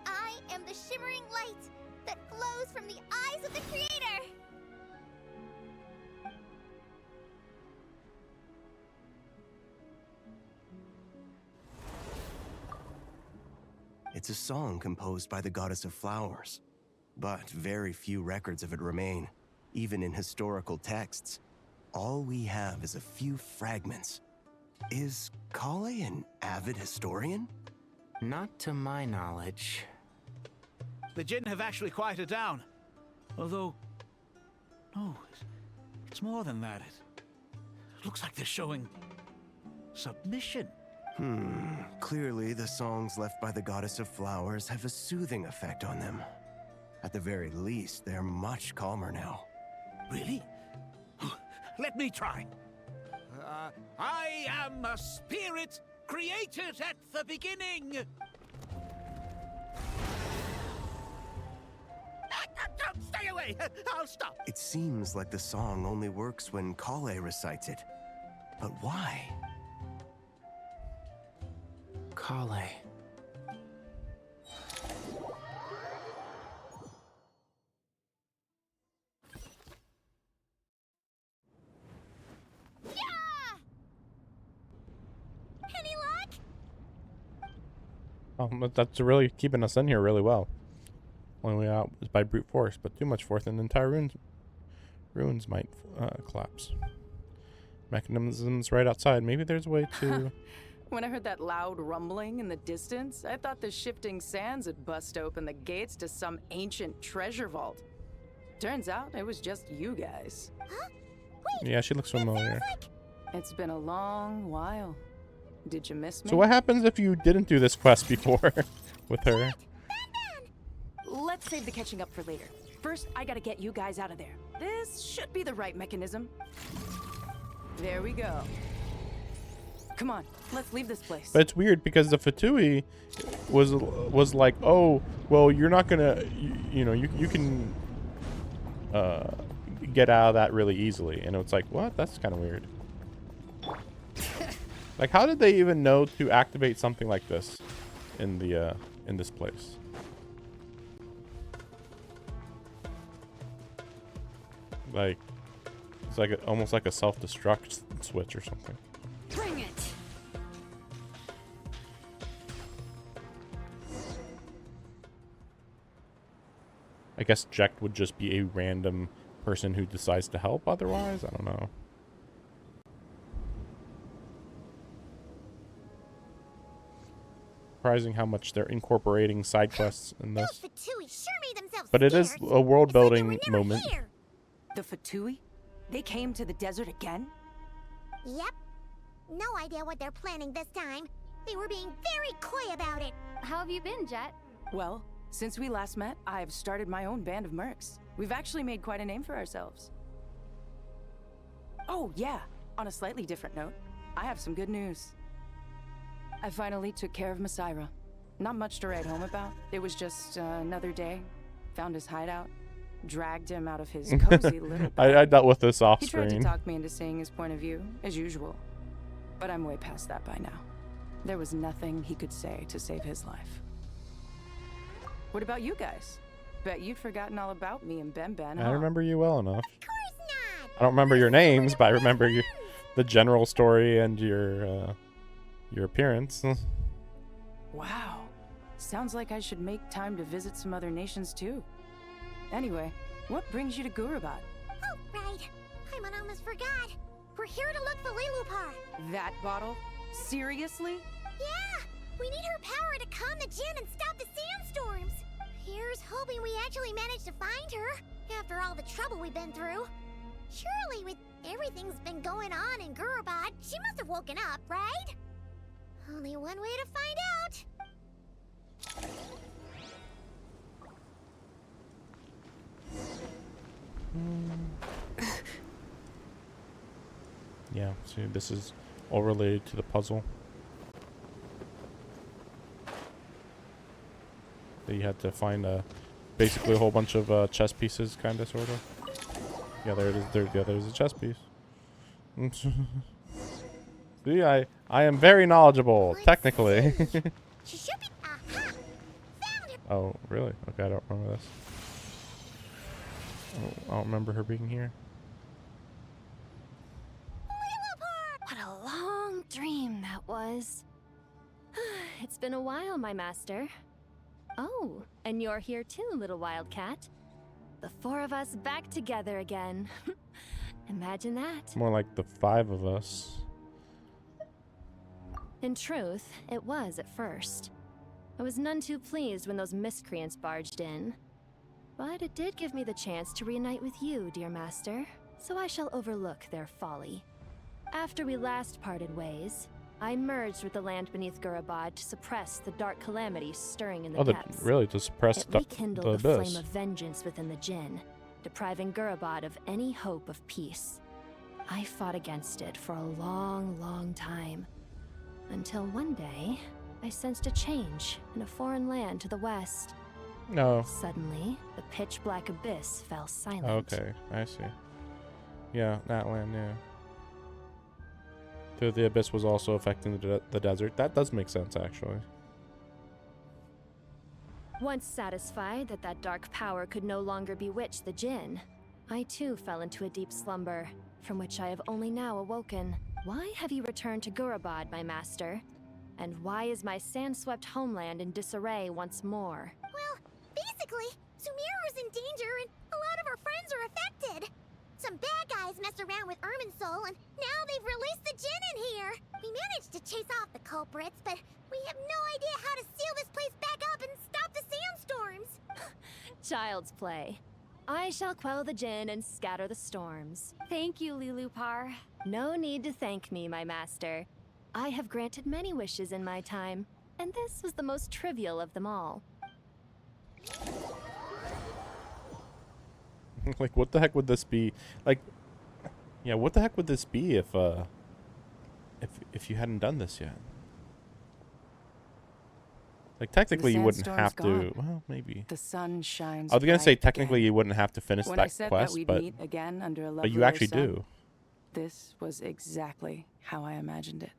I am the shimmering light that flows from the eyes of the Creator! It's a song composed by the goddess of flowers. But very few records of it remain, even in historical texts. All we have is a few fragments. Is Kale an avid historian? Not to my knowledge. The Jinn have actually quieted down. Although... no, it's more than that. It looks like they're showing... submission. Clearly the songs left by the goddess of flowers have a soothing effect on them. At the very least, they're much calmer now. Really? Let me try. I am a spirit created at the beginning. Stay away! I'll stop. It seems like the song only works when Kale recites it. But why? Kale. But that's really keeping us in here really well. Only way out is by brute force, but too much force and the entire ruins might collapse. Mechanisms right outside. Maybe there's a way to... When I heard that loud rumbling in the distance, I thought the shifting sands had bust open the gates to some ancient treasure vault. Turns out it was just you guys. Huh? Wait, yeah, she looks familiar. It's been a long while. Did you miss me? So what happens if you didn't do this quest before with her? Let's save the catching up for later. First, I gotta get you guys out of there. This should be the right mechanism. There we go. Come on, let's leave this place. But it's weird because the Fatui was like, oh, well, you're not gonna, you know, you can get out of that really easily, and it's like, what? That's kind of weird. Like, how did they even know to activate something like this in the in this place? Like, it's like almost like a self-destruct switch or something. Bring it. I guess Jekt would just be a random person who decides to help otherwise. I don't know. Surprising how much they're incorporating side quests in this. But it is a world building moment. The Fatui? They came to the desert again? Yep. No idea what they're planning this time. They were being very coy about it. How have you been, Jet? Well, since we last met, I've started my own band of mercs. We've actually made quite a name for ourselves. Oh, yeah. On a slightly different note, I have some good news. I finally took care of Masaira. Not much to write home about. It was just another day. Found his hideout. Dragged him out of his cozy little bed. I dealt with this off He screen. tried to talk me into seeing his point of view, as usual. But I'm way past that by now. There was nothing he could say to save his life. What about you guys? Bet you'd forgotten all about me and Ben, huh? I remember you well enough. Of course not. I don't remember your names, but I remember the general story and your appearance. Wow. Sounds like I should make time to visit some other nations too. Anyway, what brings you to Gurabad? Oh, right. I almost forgot. We're here to look for Lilupar. That bottle? Seriously? Yeah! We need her power to calm the Jinn and stop the sandstorms. Here's hoping we actually manage to find her, after all the trouble we've been through. Surely, with everything's been going on in Gurabad, she must have woken up, right? Only one way to find out. Yeah, see, this is all related to the puzzle. That you had to find basically a whole bunch of chess pieces, kind of, sort of. Yeah, there it is. There's a chess piece. See, I am very knowledgeable, technically. Oh, really? Okay, I don't remember this. I don't remember her being here. What a long dream that was. It's been a while, my master. Oh, and you're here too, little wildcat. The four of us back together again. Imagine that. More like the 5 of us. In truth, it was at first. I was none too pleased when those miscreants barged in. But it did give me the chance to reunite with you, dear master, so I shall overlook their folly. After we last parted ways, I merged with the land beneath Gurabad to suppress the dark calamities stirring in the depths. Really, to suppress it rekindled the abyss. flame of vengeance within the Jinn, depriving Gurabad of any hope of peace. I fought against it for a long, long time. Until one day, I sensed a change in a foreign land to the west. No. Suddenly, the pitch-black abyss fell silent. Okay, I see. Yeah, that land, yeah. So the abyss was also affecting the desert. That does make sense, actually. Once satisfied that that dark power could no longer bewitch the Jinn, I too fell into a deep slumber, from which I have only now awoken. Why have you returned to Gurabad, my master? And why is my sand-swept homeland in disarray once more? Well, basically, Sumeru's in danger and a lot of our friends are affected. Some bad guys messed around with Irminsul and now they've released the Djinn in here. We managed to chase off the culprits, but we have no idea how to seal this place back up and stop the sandstorms. Child's play. I shall quell the Djinn and scatter the storms. Thank you, Lilupar. No need to thank me, my master. I have granted many wishes in my time, and this was the most trivial of them all. Like, what the heck would this be? Like, yeah, what the heck would this be if you hadn't done this yet? Like, technically, you wouldn't have to. Well, maybe. The sun shines. I was gonna say bright technically again. you wouldn't have to finish When I that said quest, that we'd but meet again under a but you lovelier actually sun, do. This was exactly how I imagined it.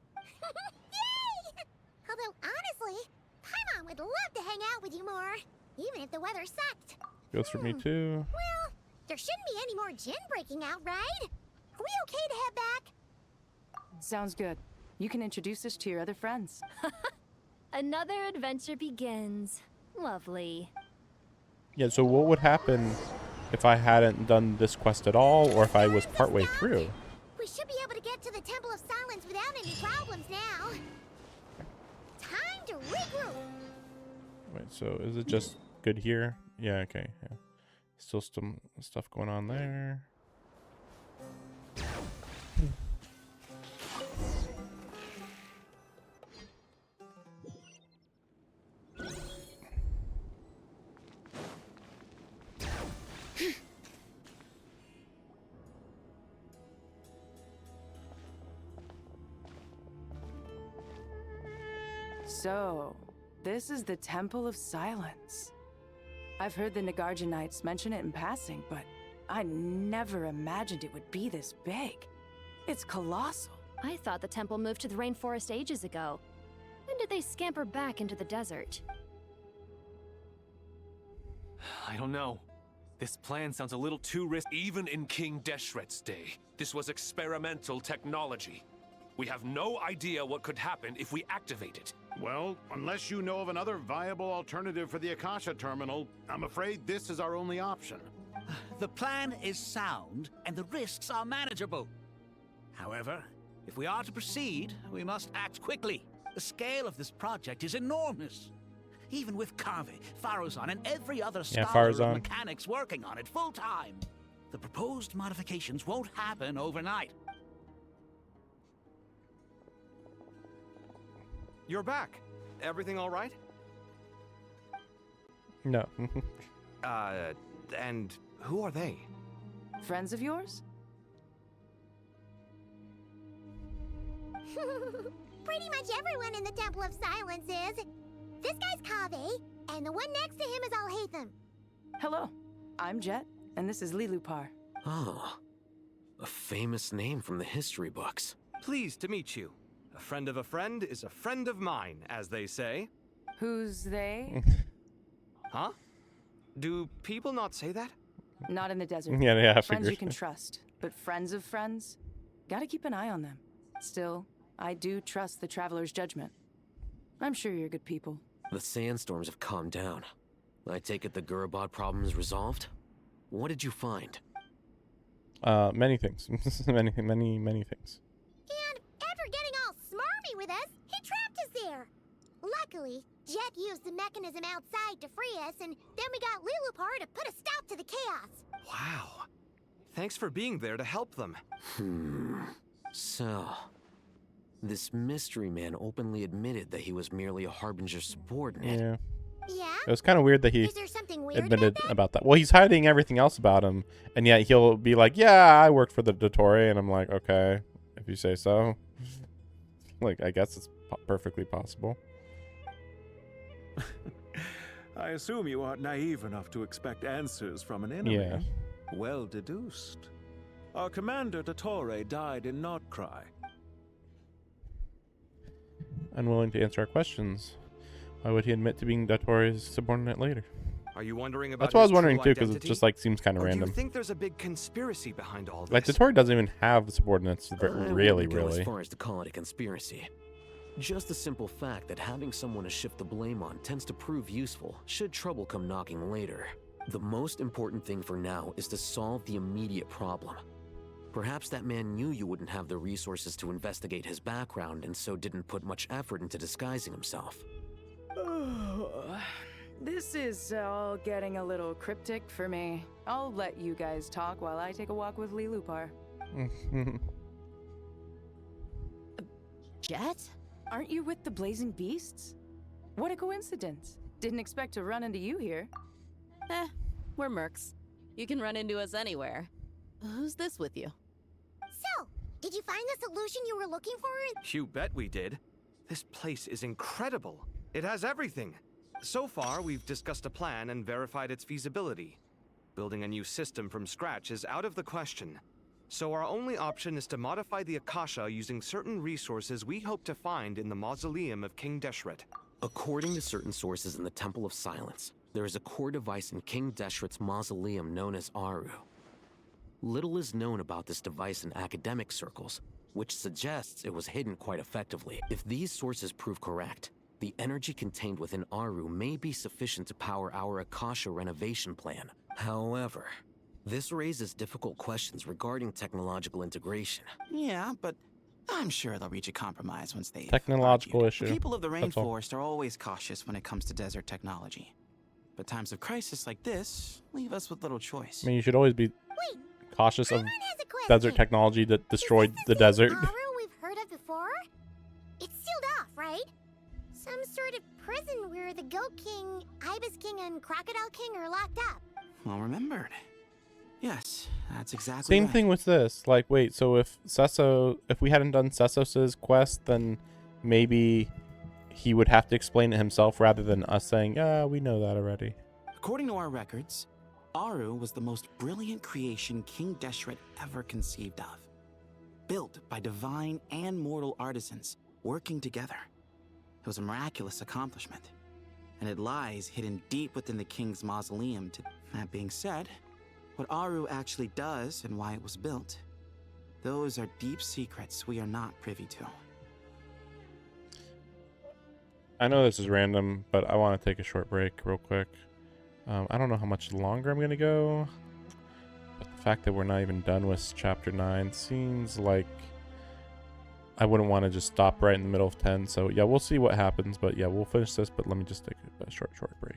Yay! Although, honestly, Paimon would love to hang out with you more, even if the weather sucked. Goes for me too. Well, there shouldn't be any more Djinn breaking out, right? Are we okay to head back? Sounds good. You can introduce us to your other friends. Another adventure begins. Lovely. Yeah. So what would happen if I hadn't done this quest at all, or if I was partway through? We should be able to get to the Temple of Silence without any problems now. Time to regroup. Wait. So is it just good here? Yeah. Okay. Yeah. Still some stuff going on there. So, this is the Temple of Silence. I've heard the Nagarjanites mention it in passing, but I never imagined it would be this big. It's colossal. I thought the temple moved to the rainforest ages ago. When did they scamper back into the desert? I don't know. This plan sounds a little too risky. Even in King Deshret's day, this was experimental technology. We have no idea what could happen if we activate it. Well, unless you know of another viable alternative for the Akasha terminal, I'm afraid this is our only option. The plan is sound, and the risks are manageable. However, if we are to proceed, we must act quickly. The scale of this project is enormous. Even with Carve, Farozan, and every other scholar of mechanics working on it full-time, the proposed modifications won't happen overnight. You're back. Everything all right? No. And who are they? Friends of yours? Pretty much everyone in the Temple of Silence is. This guy's Kaveh, and the one next to him is Alhaitham. Hello, I'm Jet, and this is Lilupar. Oh, a famous name from the history books. Pleased to meet you. A friend of a friend is a friend of mine, as they say. Who's they? Huh? Do people not say that? Not in the desert. Yeah, I Friends figured. you can trust, but friends of friends? Gotta keep an eye on them. Still, I do trust the Traveler's judgment. I'm sure you're good people. The sandstorms have calmed down. I take it the Gurabad problem is resolved? What did you find? Many things. many things. And after getting all smarmy with us, he trapped us there. Luckily, Jet used the mechanism outside to free us, and then we got Lilupar to put a stop to the chaos. Wow. Thanks for being there to help them. So, this mystery man openly admitted that he was merely a Harbinger subordinate. Yeah. Yeah? It was kind of weird that he Is there something weird admitted about that. Well, he's hiding everything else about him, and yet he'll be like, yeah, I worked for the Dottore, and I'm like, okay, if you say so. Like, I guess it's perfectly possible. I assume you aren't naive enough to expect answers from an enemy. Yeah. Well deduced. Our commander, Dottore, died in Notcry. Unwilling to answer our questions. Why would he admit to being Dottore's subordinate later? Are you wondering about That's what I was his wondering true too, because it identity? just like seems kind of Or random. Do you think there's a big conspiracy behind all this? Like Dottore doesn't even have subordinates, I really, wouldn't go really. as far as to call it a conspiracy. Just the simple fact that having someone to shift the blame on tends to prove useful should trouble come knocking later. The most important thing for now is to solve the immediate problem. Perhaps that man knew you wouldn't have the resources to investigate his background and so didn't put much effort into disguising himself. This is all getting a little cryptic for me. I'll let you guys talk while I take a walk with Lee Lupar. Jet? Aren't you with the Blazing Beasts? What a coincidence. Didn't expect to run into you here. We're mercs. You can run into us anywhere. Who's this with you? So, did you find the solution you were looking for? You bet we did. This place is incredible. It has everything. So far, we've discussed a plan and verified its feasibility. Building a new system from scratch is out of the question. So our only option is to modify the Akasha using certain resources we hope to find in the mausoleum of King Deshret. According to certain sources in the Temple of Silence, there is a core device in King Deshret's mausoleum known as Aru. Little is known about this device in academic circles, which suggests it was hidden quite effectively. If these sources prove correct, the energy contained within Aru may be sufficient to power our Akasha renovation plan. However, this raises difficult questions regarding technological integration. Yeah, but I'm sure they'll reach a compromise once they... Technological issue. The people of the That's all. rainforest are always cautious when it comes to desert technology. But times of crisis like this leave us with little choice. I mean, you should always be cautious of desert technology that destroyed the desert. Aru we've heard of before? It's sealed off, right? Some sort of prison where the Goat King, Ibis King, and Crocodile King are locked up. Well remembered. Yes, that's exactly Same right. thing with this. Like, wait, so if we hadn't done Sessos's quest, then maybe he would have to explain it himself rather than us saying, yeah, we know that already. According to our records, Aru was the most brilliant creation King Deshret ever conceived of. Built by divine and mortal artisans working together. It was a miraculous accomplishment, and it lies hidden deep within the king's mausoleum. That being said, what Aru actually does and why it was built, those are deep secrets we are not privy to. I know this is random, but I want to take a short break real quick. I don't know how much longer I'm going to go, but the fact that we're not even done with Chapter 9 seems like I wouldn't want to just stop right in the middle of 10. So, yeah, we'll see what happens, but yeah, we'll finish this, but let me just take a short break.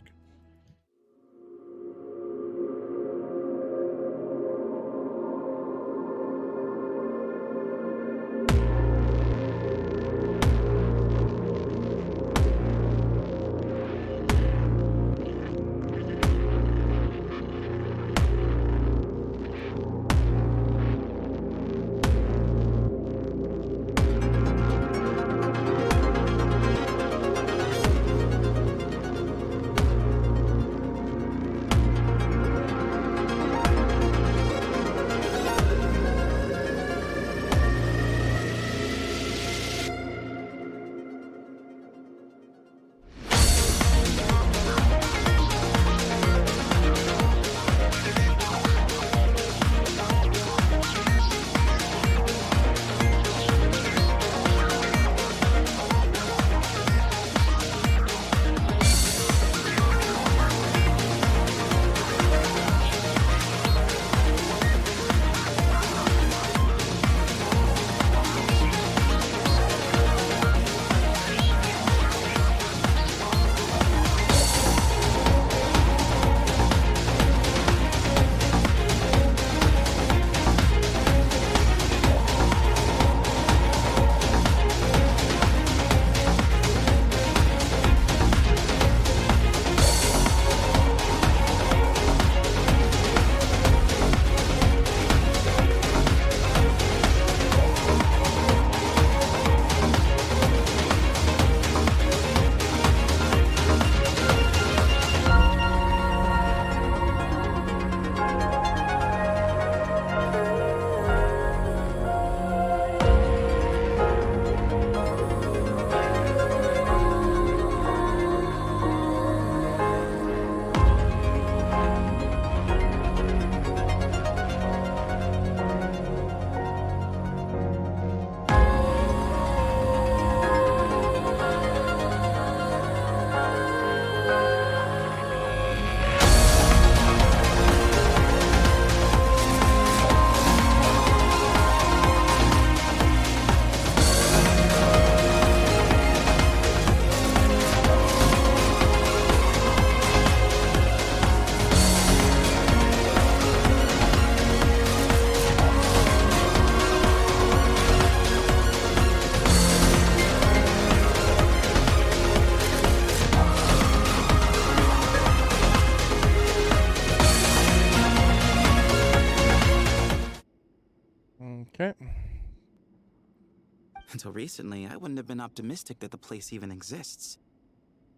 Until recently, I wouldn't have been optimistic that the place even exists.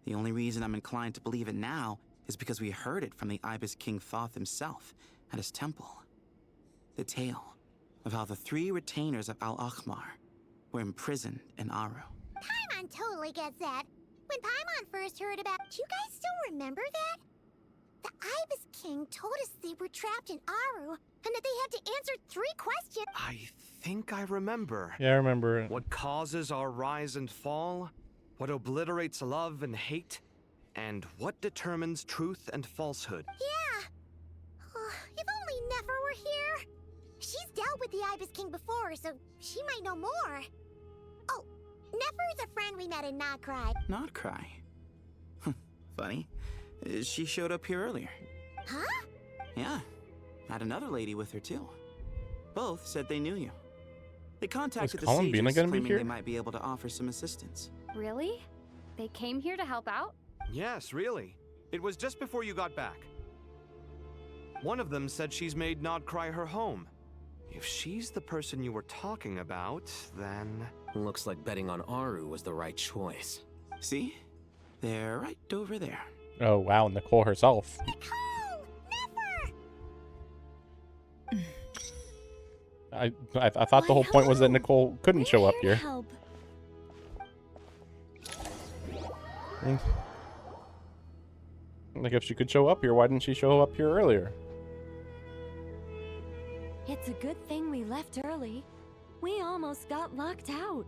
The only reason I'm inclined to believe it now is because we heard it from the Ibis King Thoth himself at his temple. The tale of how the 3 retainers of Al-Akhmar were imprisoned in Aru. Paimon totally gets that. When Paimon first heard about... Do you guys still remember that? The Ibis King told us they were trapped in Aru, and that they had to answer 3 questions. I think I remember. Yeah, I remember it. What causes our rise and fall? What obliterates love and hate? And what determines truth and falsehood? Yeah. Oh, if only Nefer were here. She's dealt with the Ibis King before, so she might know more. Oh, Nefer's a friend we met in Notcry. Notcry? Funny. She showed up here earlier. Huh? Yeah. Had another lady with her too. Both said they knew you. They contacted the sages, claiming they might be able to offer some assistance. Really? They came here to help out? Yes, really. It was just before you got back. One of them said she's made Nodcry her home. If she's the person you were talking about, then... Looks like betting on Aru was the right choice. See? They're right over there. Oh, wow, Nicole herself. Nicole! Nefer! I thought the whole point was that Nicole couldn't show up here. Like, if she could show up here, why didn't she show up here earlier? It's a good thing we left early. We almost got locked out.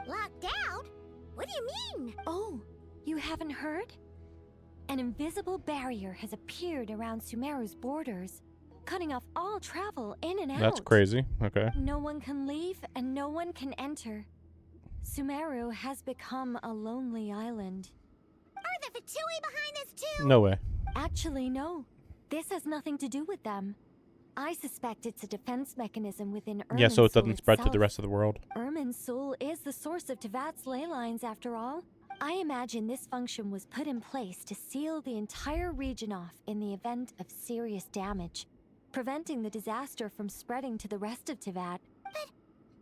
Locked out? What do you mean? Oh, you haven't heard? An invisible barrier has appeared around Sumeru's borders, cutting off all travel in and out. That's crazy. Okay. No one can leave and no one can enter. Sumeru has become a lonely island. Are the Fatui behind this too? No way. Actually, no. This has nothing to do with them. I suspect it's a defense mechanism within Irminsul Yeah, so it doesn't spread to the itself. rest of the world. Irminsul is the source of Tevat's ley lines, after all. I imagine this function was put in place to seal the entire region off in the event of serious damage, preventing the disaster from spreading to the rest of Tevat. But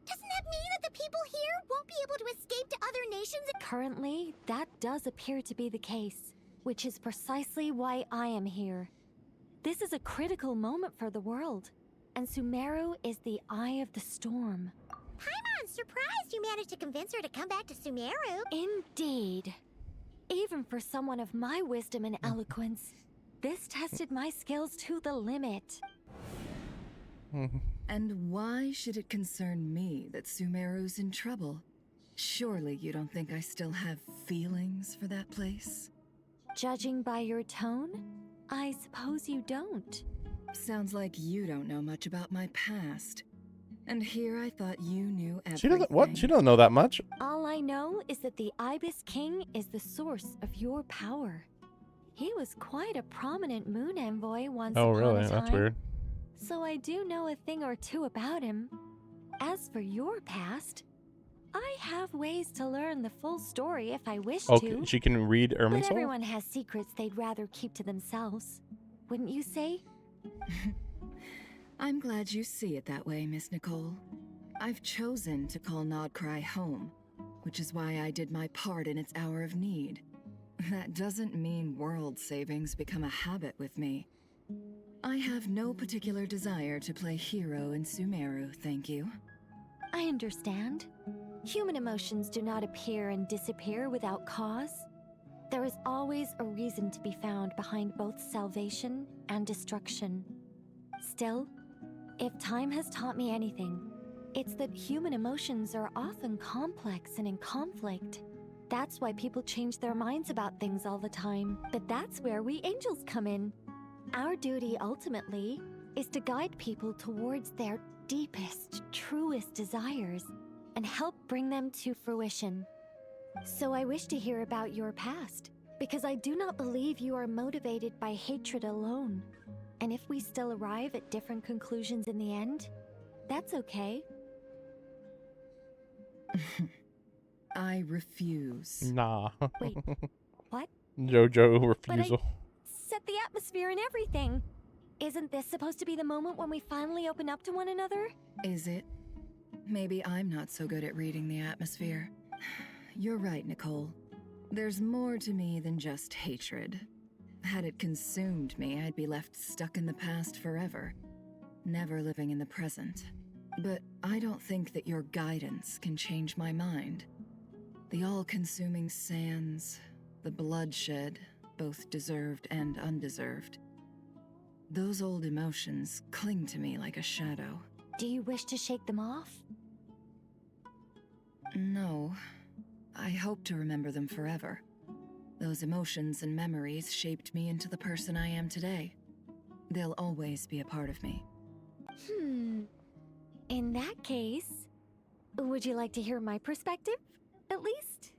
doesn't that mean that the people here won't be able to escape to other nations? Currently, that does appear to be the case, which is precisely why I am here. This is a critical moment for the world, and Sumeru is the eye of the storm. Paimon's surprised you managed to convince her to come back to Sumeru. Indeed. Even for someone of my wisdom and eloquence, this tested my skills to the limit. And why should it concern me that Sumeru's in trouble? Surely you don't think I still have feelings for that place? Judging by your tone, I suppose you don't. Sounds like you don't know much about my past. And here I thought you knew everything. She doesn't. What? She doesn't know that much. All I know is that the Ibis King is the source of your power. He was quite a prominent moon envoy once Oh, upon really? a time. That's weird. So I do know a thing or two about him. As for your past, I have ways to learn the full story if I wish Okay, to. she can read But Irminsul? everyone has secrets they'd rather keep to themselves. Wouldn't you say? I'm glad you see it that way, Miss Nicole. I've chosen to call Nodcry home, which is why I did my part in its hour of need. That doesn't mean world savings become a habit with me. I have no particular desire to play hero in Sumeru, thank you. I understand. Human emotions do not appear and disappear without cause. There is always a reason to be found behind both salvation and destruction. Still, if time has taught me anything, it's that human emotions are often complex and in conflict. That's why people change their minds about things all the time. But that's where we angels come in. Our duty, ultimately, is to guide people towards their deepest, truest desires and help bring them to fruition. So I wish to hear about your past, because I do not believe you are motivated by hatred alone. And if we still arrive at different conclusions in the end, that's okay. I refuse. Nah. Wait, what? JoJo refusal. But I set the atmosphere and everything. Isn't this supposed to be the moment when we finally open up to one another? Is it? Maybe I'm not so good at reading the atmosphere. You're right, Nicole. There's more to me than just hatred. Had it consumed me, I'd be left stuck in the past forever, never living in the present. But I don't think that your guidance can change my mind. The all-consuming sands, the bloodshed, both deserved and undeserved. Those old emotions cling to me like a shadow. Do you wish to shake them off? No. I hope to remember them forever. Those emotions and memories shaped me into the person I am today. They'll always be a part of me. In that case, would you like to hear my perspective, at least?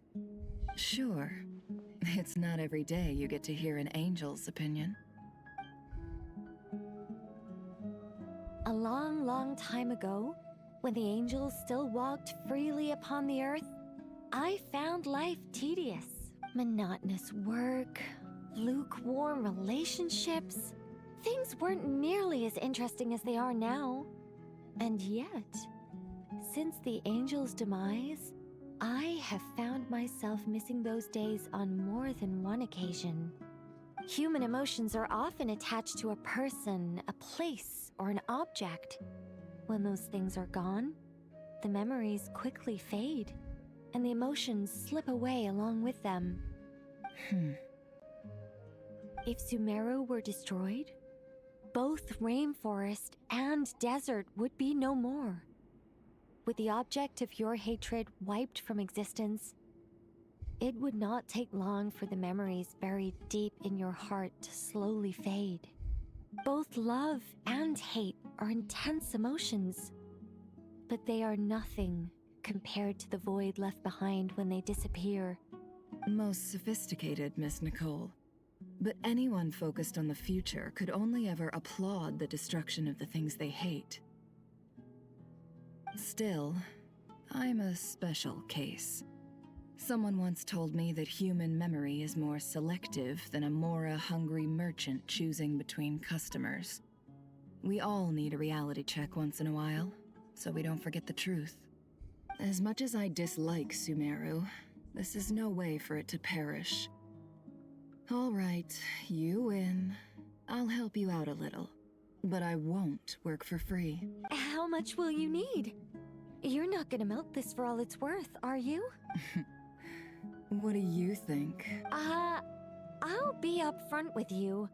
Sure. It's not every day you get to hear an angel's opinion. A long, long time ago, when the angels still walked freely upon the earth, I found life tedious. Monotonous work, lukewarm relationships. Things weren't nearly as interesting as they are now. And yet, since the angels' demise, I have found myself missing those days on more than one occasion. Human emotions are often attached to a person, a place, or an object. When those things are gone, the memories quickly fade, and the emotions slip away along with them. If Sumeru were destroyed, both rainforest and desert would be no more. With the object of your hatred wiped from existence, it would not take long for the memories buried deep in your heart to slowly fade. Both love and hate are intense emotions, but they are nothing compared to the void left behind when they disappear. Most sophisticated, Miss Nicole. But anyone focused on the future could only ever applaud the destruction of the things they hate. Still, I'm a special case. Someone once told me that human memory is more selective than a Mora-hungry merchant choosing between customers. We all need a reality check once in a while, so we don't forget the truth. As much as I dislike Sumeru, this is no way for it to perish. All right, you win. I'll help you out a little, but I won't work for free. How much will you need? You're not gonna milk this for all it's worth, are you? What do you think? I'll be upfront with you.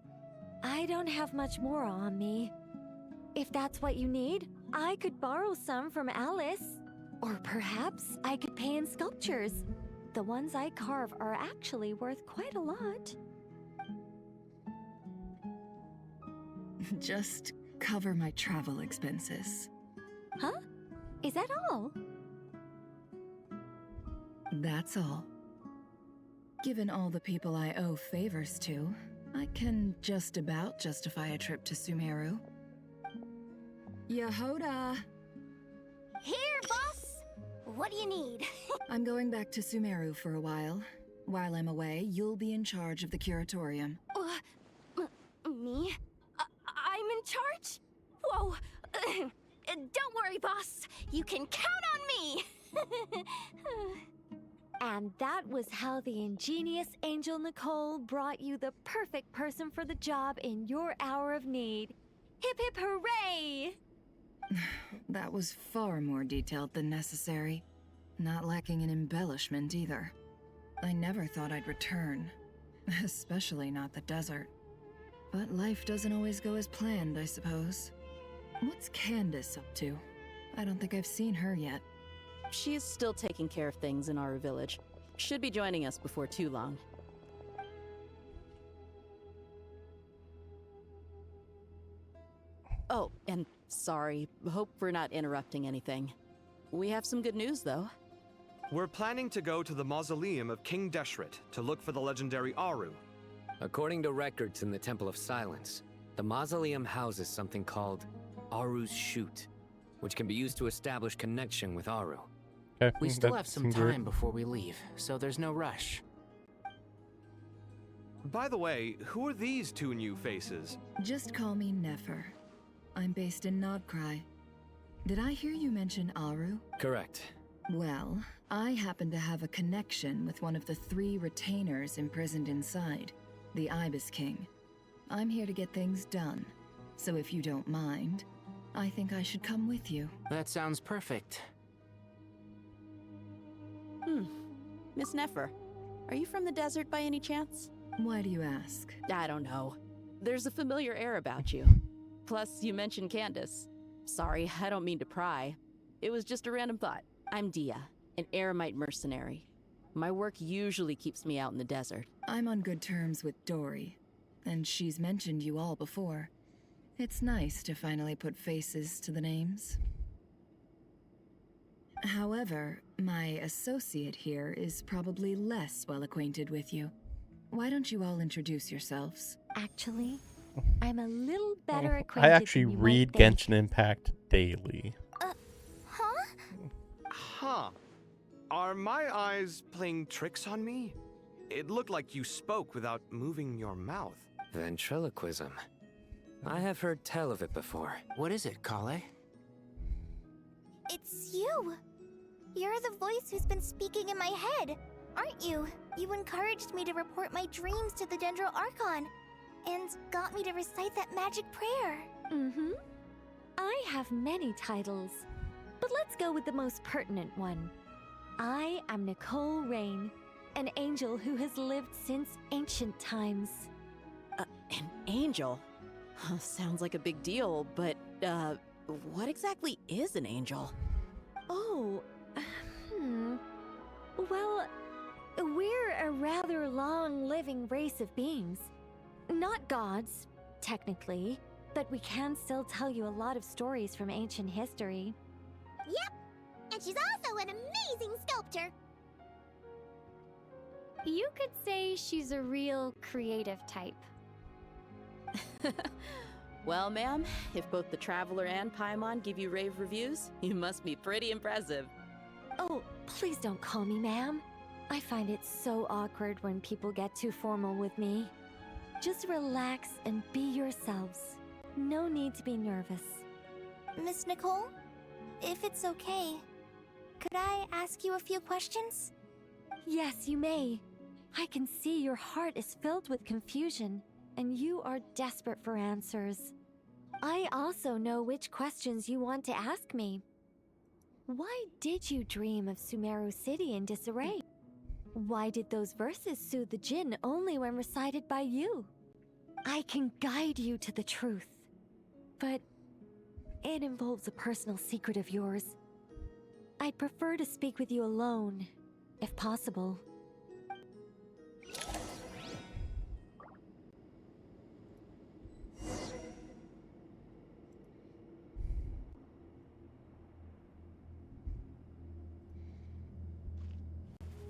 I don't have much more on me. If that's what you need, I could borrow some from Alice. Or perhaps I could pay in sculptures. The ones I carve are actually worth quite a lot. Just cover my travel expenses. Huh? Is that all? That's all. Given all the people I owe favors to, I can just about justify a trip to Sumeru. Yehoda! Here, boss! What do you need? I'm going back to Sumeru for a while. While I'm away, you'll be in charge of the curatorium. Me? I'm in charge? Whoa! Don't worry, boss. You can count on me! And that was how the ingenious Angel Nicole brought you the perfect person for the job in your hour of need. Hip hip hooray! That was far more detailed than necessary. Not lacking in embellishment either. I never thought I'd return. Especially not the desert. But life doesn't always go as planned, I suppose. What's Candace up to? I don't think I've seen her yet. She is still taking care of things in our village. Should be joining us before too long. Oh, and sorry. Hope we're not interrupting anything. We have some good news, though. We're planning to go to the mausoleum of King Deshret to look for the legendary Aru. According to records in the Temple of Silence, the mausoleum houses something called Aru's Chute, which can be used to establish connection with Aru. Okay, We still have some time before we leave, so there's no rush. By the way, who are these two new faces? Just call me Nefer. I'm based in Nodcry. Did I hear you mention Aru? Correct. Well, I happen to have a connection with one of the 3 retainers imprisoned inside, the Ibis King. I'm here to get things done, so if you don't mind, I think I should come with you. That sounds perfect. Miss Nefer, are you from the desert by any chance? Why do you ask? I don't know. There's a familiar air about you. Plus, you mentioned Candace. Sorry, I don't mean to pry. It was just a random thought. I'm Dia, an eremite mercenary. My work usually keeps me out in the desert. I'm on good terms with Dory, and she's mentioned you all before. It's nice to finally put faces to the names. However, my associate here is probably less well acquainted with you. Why don't you all introduce yourselves? Actually, I'm a little better acquainted. I actually than you read might think. Genshin Impact daily. Huh. Are my eyes playing tricks on me? It looked like you spoke without moving your mouth. Ventriloquism. I have heard tell of it before. What is it, Kale? It's you! You're the voice who's been speaking in my head, aren't you? You encouraged me to report my dreams to the Dendro Archon, and got me to recite that magic prayer. Mm-hmm. I have many titles, but let's go with the most pertinent one. I am Nicole Rain, an angel who has lived since ancient times. An angel? Sounds like a big deal, but, what exactly is an angel? Oh, Well, we're a rather long-living race of beings. Not gods, technically, but we can still tell you a lot of stories from ancient history. Yep, and she's also an amazing sculptor. You could say she's a real creative type. Well, ma'am, if both the Traveler and Paimon give you rave reviews, you must be pretty impressive. Oh, please don't call me ma'am. I find it so awkward when people get too formal with me. Just relax and be yourselves. No need to be nervous. Miss Nicole, if it's okay, could I ask you a few questions? Yes, you may. I can see your heart is filled with confusion, and you are desperate for answers. I also know which questions you want to ask me. Why did you dream of Sumeru City in disarray? Why did those verses soothe the djinn only when recited by you? I can guide you to the truth, but it involves a personal secret of yours. I'd prefer to speak with you alone, if possible.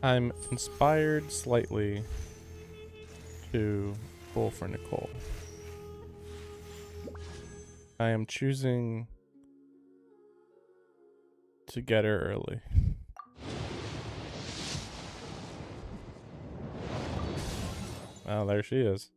I'm inspired slightly to pull for Nicole. I am choosing to get her early. Well, there she is.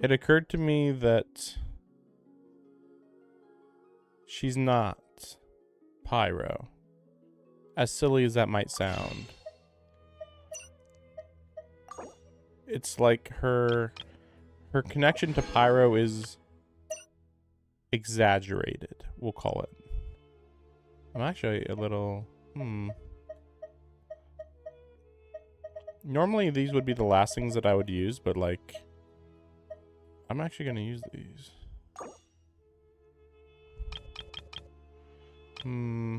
It occurred to me that she's not Pyro, as silly as that might sound. It's like her connection to Pyro is exaggerated, we'll call it. I'm actually a little Normally these would be the last things that I would use, but like I'm actually gonna use these.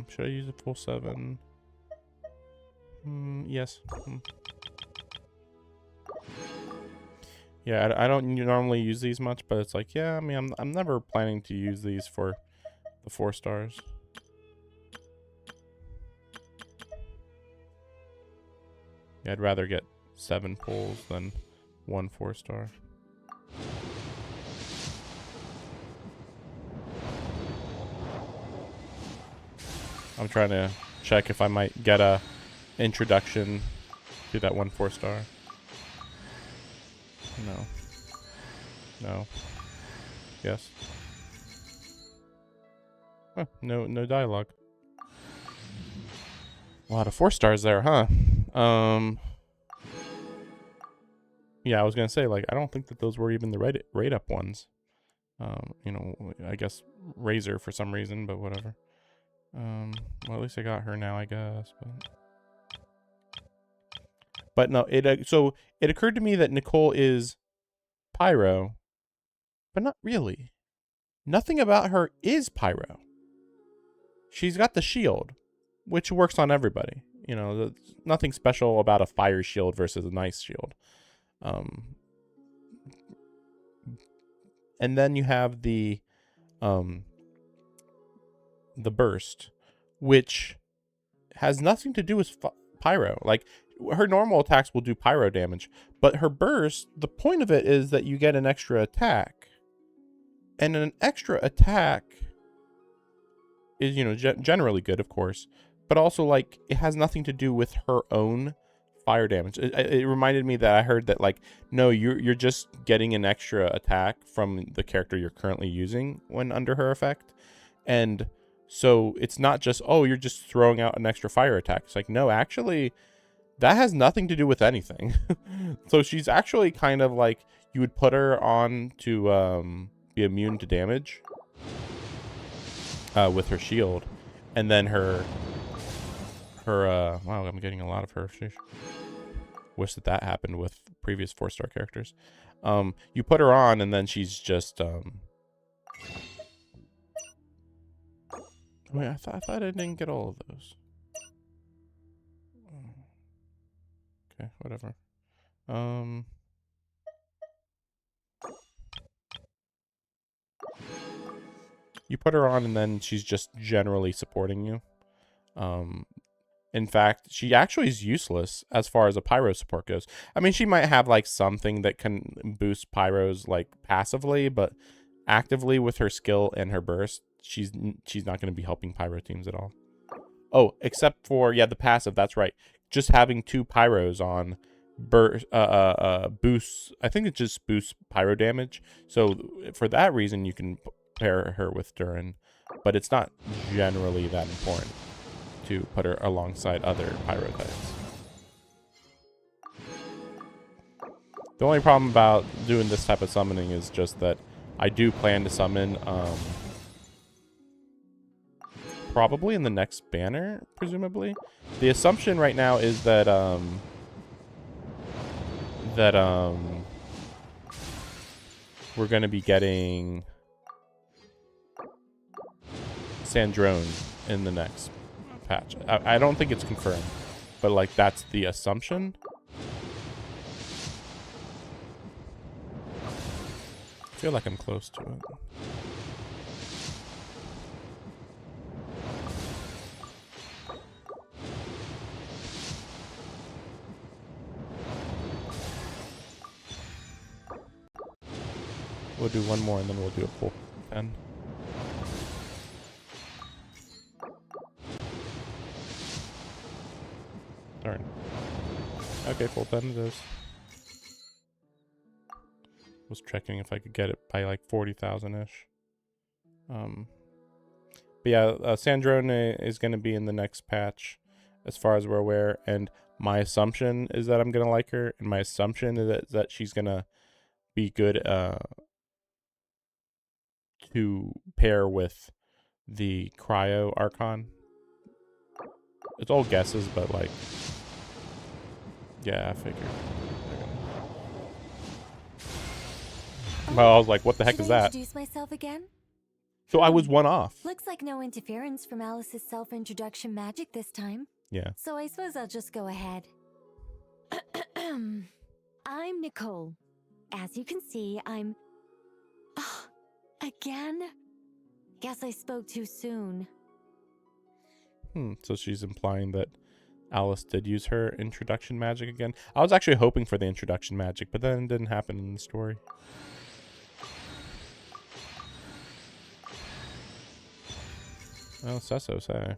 Should I use a full 7? Yes. Yeah, I don't normally use these much, but it's like, yeah, I mean, I'm never planning to use these for the 4 stars. Yeah, I'd rather get 7 pulls than 1 4-star. I'm trying to check if I might get a introduction to that 1 4-star. No. No. Yes. Huh, no dialogue. A lot of 4 stars there, huh? Yeah, I was gonna say, like, I don't think that those were even the rate up ones. You know, I guess Razor for some reason, but whatever. Well, at least I got her now, I guess. But no, so it occurred to me that Nicole is Pyro, but not really. Nothing about her is Pyro. She's got the shield, which works on everybody. You know, there's nothing special about a fire shield versus a nice shield. And then you have the burst, which has nothing to do with pyro. Like, her normal attacks will do pyro damage, but her burst, the point of it is that you get an extra attack, and an extra attack is, you know, generally good, of course, but also, like, it has nothing to do with her own fire damage. It reminded me that I heard that, like, no, you're just getting an extra attack from the character you're currently using when under her effect. And so it's not just, oh, you're just throwing out an extra fire attack. It's like, no, actually, that has nothing to do with anything. So she's actually kind of like, you would put her on to be immune to damage with her shield, and then her wow, I'm getting a lot of her. Sheesh. Wish that happened with previous 4-star characters. You put her on, and then she's just wait, I thought I didn't get all of those. Okay, whatever. You put her on, and then she's just generally supporting you. In fact, she actually is useless as far as a pyro support goes. I mean, she might have like something that can boost pyros like passively, but actively with her skill and her burst, she's not going to be helping pyro teams at all. Oh, except for, yeah, the passive, that's right. Just having 2 pyros on boosts, I think it just boosts pyro damage. So for that reason, you can pair her with Durin, but it's not generally that important to put her alongside other pyro types. The only problem about doing this type of summoning is just that I do plan to summon probably in the next banner, presumably. The assumption right now is that we're going to be getting Sandrone in the next patch. I don't think it's confirmed, but like that's the assumption. I feel like I'm close to it. We'll do one more and then we'll do a full 10. Darn. Okay, full 10 it is. Was checking if I could get it by like 40,000-ish. But yeah, Sandrone is going to be in the next patch as far as we're aware, and my assumption is that I'm going to like her, and my assumption is that she's going to be good to pair with the Cryo Archon. It's all guesses, but like, yeah, I figured. Well, I was like, what the heck is that? Introduce myself again? So I was one off. Looks like no interference from Alice's self-introduction magic this time. Yeah. So I suppose I'll just go ahead. I'm Nicole. As you can see, I'm... Oh, again? Guess I spoke too soon. So she's implying that Alice did use her introduction magic again. I was actually hoping for the introduction magic, but then it didn't happen in the story. Well, Sesso say.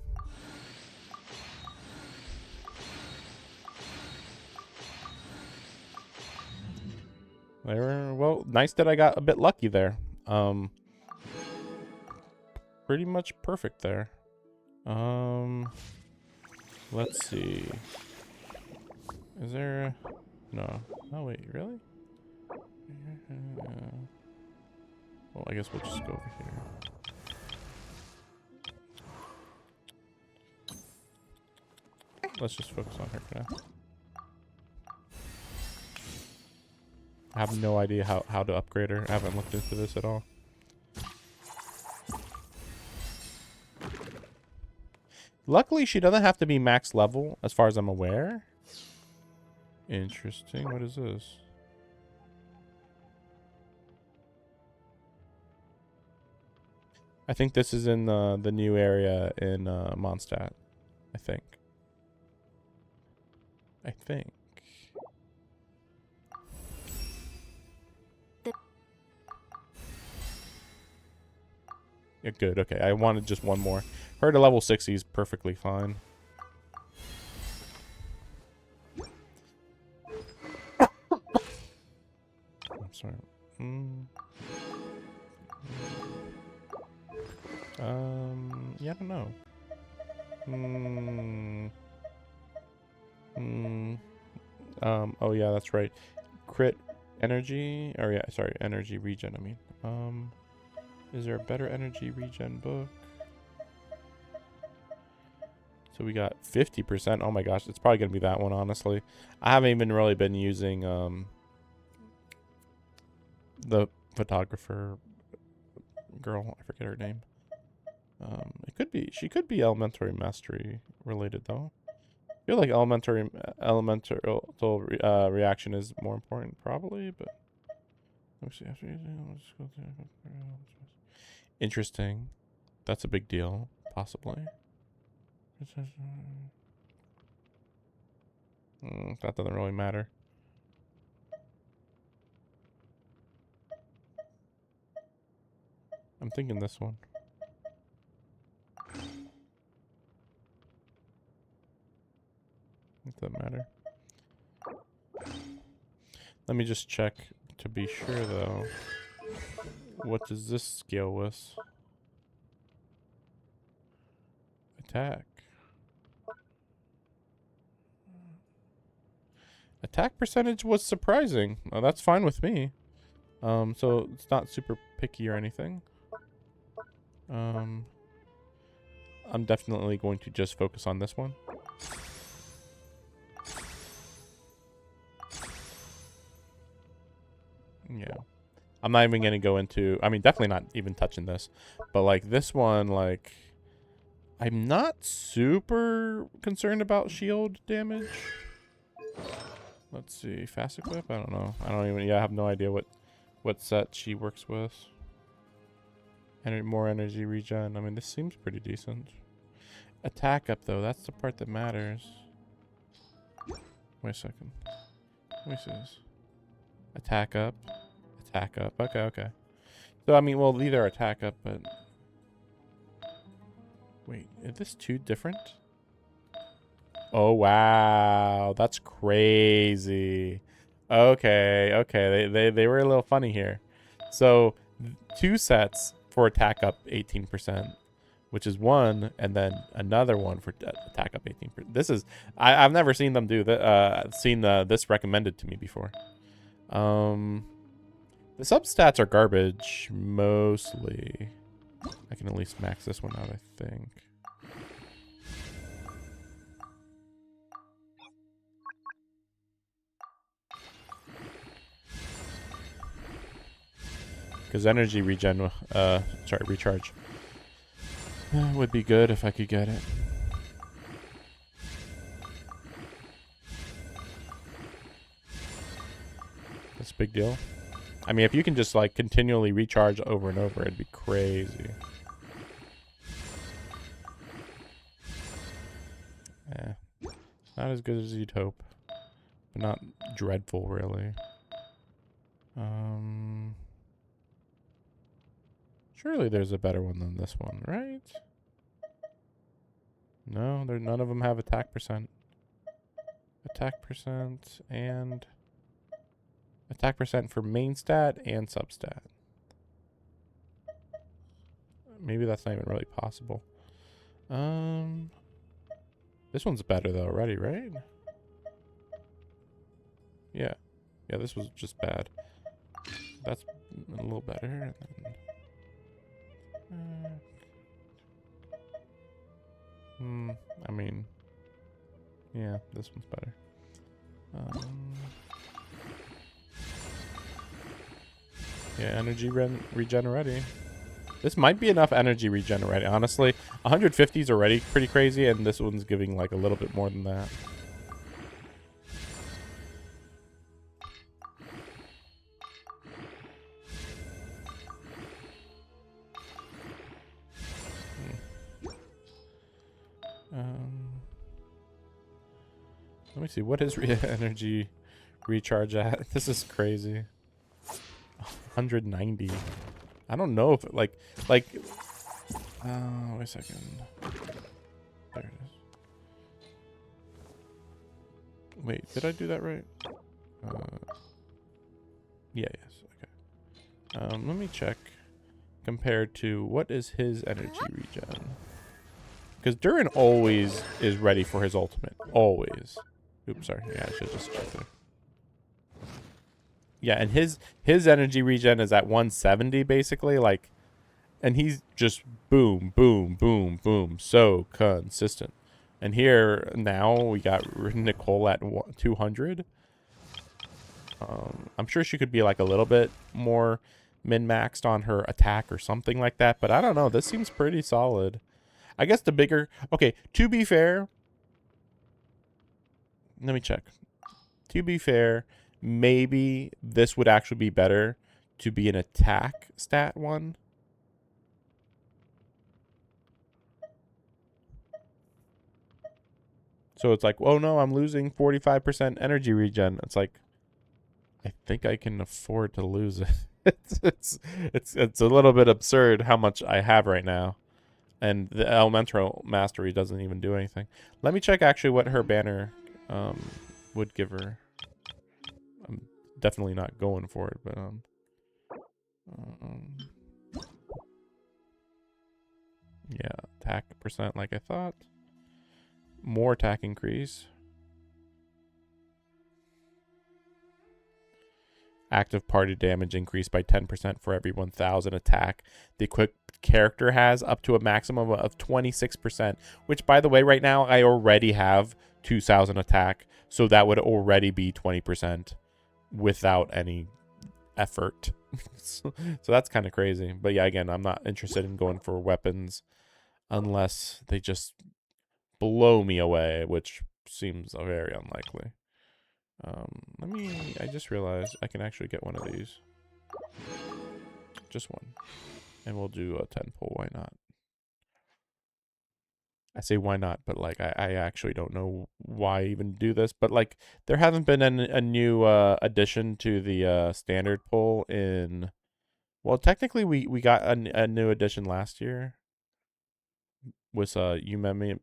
Well, nice that I got a bit lucky there. Pretty much perfect there. Let's see. Is there a... No. Oh, wait, really? Well, I guess we'll just go over here. Let's just focus on her for now. I have no idea how to upgrade her. I haven't looked into this at all. Luckily, she doesn't have to be max level, as far as I'm aware. Interesting. What is this? I think this is in the new area in Mondstadt. I think. Yeah, good. Okay, I wanted just one more. Her to level 60 is perfectly fine. I'm sorry. Yeah, I don't know. Oh yeah, that's right. Crit energy, or yeah, sorry, energy regen, I mean. Is there a better energy regen book? So we got 50%. Oh my gosh, it's probably gonna be that one, honestly. I haven't even really been using the photographer girl, I forget her name. It could be, she could be elementary mastery related though. I feel like elemental reaction is more important probably, but let me see. Interesting. That's a big deal, possibly. That doesn't really matter. I'm thinking this one. Does that matter? Let me just check to be sure though. What does this scale with? Attack. Attack percentage was surprising. Oh, that's fine with me. So it's not super picky or anything. I'm definitely going to just focus on this one. Yeah. I'm not even going to go into... I mean, definitely not even touching this. But, like, this one, like... I'm not super concerned about shield damage. Let's see. Fast equip? I don't know. I don't even... Yeah, I have no idea what set she works with. More energy regen. I mean, this seems pretty decent. Attack up, though. That's the part that matters. Wait a second. Let me see this. Attack up. Attack up. Okay, okay. So, I mean, well, these are attack up, but... Wait, is this two different? Oh, wow. That's crazy. Okay, okay. They were a little funny here. So, two sets for attack up 18%, which is one, and then another one for attack up 18%. This is... I've never seen them do that. This recommended to me before. The substats are garbage, mostly. I can at least max this one out, I think. Because energy regen, sorry, recharge. Would be good if I could get it. That's a big deal. I mean, if you can just, like, continually recharge over and over, it'd be crazy. Not as good as you'd hope. But not dreadful, really. Surely there's a better one than this one, right? No, none of them have attack percent. Attack percent and attack percent for main stat and substat. Maybe that's not even really possible. This one's better though already, right? Yeah. Yeah, this was just bad. That's a little better. I mean, yeah, this one's better. Yeah, energy regen already. This might be enough energy regen already. Honestly, 150 is already pretty crazy, and this one's giving like a little bit more than that. Let me see. What is energy recharge at? This is crazy. 190. I don't know if it, like. Wait a second. There it is. Wait, did I do that right? Yeah, yes. Okay. Let me check. Compared to what is his energy regen? Because Durin always is ready for his ultimate. Always. Oops, sorry. Yeah, I should just check there. Yeah, and his energy regen is at 170 basically, like, and he's just boom, boom, boom, boom, so consistent. And here now we got Nicole at 200. I'm sure she could be like a little bit more min-maxed on her attack or something like that, but I don't know. This seems pretty solid. I guess the bigger... Okay, to be fair... Let me check. To be fair, maybe this would actually be better to be an attack stat one. So it's like, oh no, I'm losing 45% energy regen. It's like, I think I can afford to lose it. it's a little bit absurd how much I have right now. And the elemental mastery doesn't even do anything. Let me check actually what her banner would give her. I'm definitely not going for it, but yeah, attack percent like I thought. More attack increase. Active party damage increased by 10% for every 1,000 attack the equipped character has, up to a maximum of 26%, which, by the way, right now I already have 2,000 attack, so that would already be 20% without any effort. So that's kind of crazy. But yeah, again, I'm not interested in going for weapons unless they just blow me away, which seems very unlikely. I just realized I can actually get one of these. Just one. And we'll do a 10 pull, why not? I say why not, but like I actually don't know why even do this, but like there hasn't been a new addition to the standard pull in, well, technically we got a new addition last year with Yume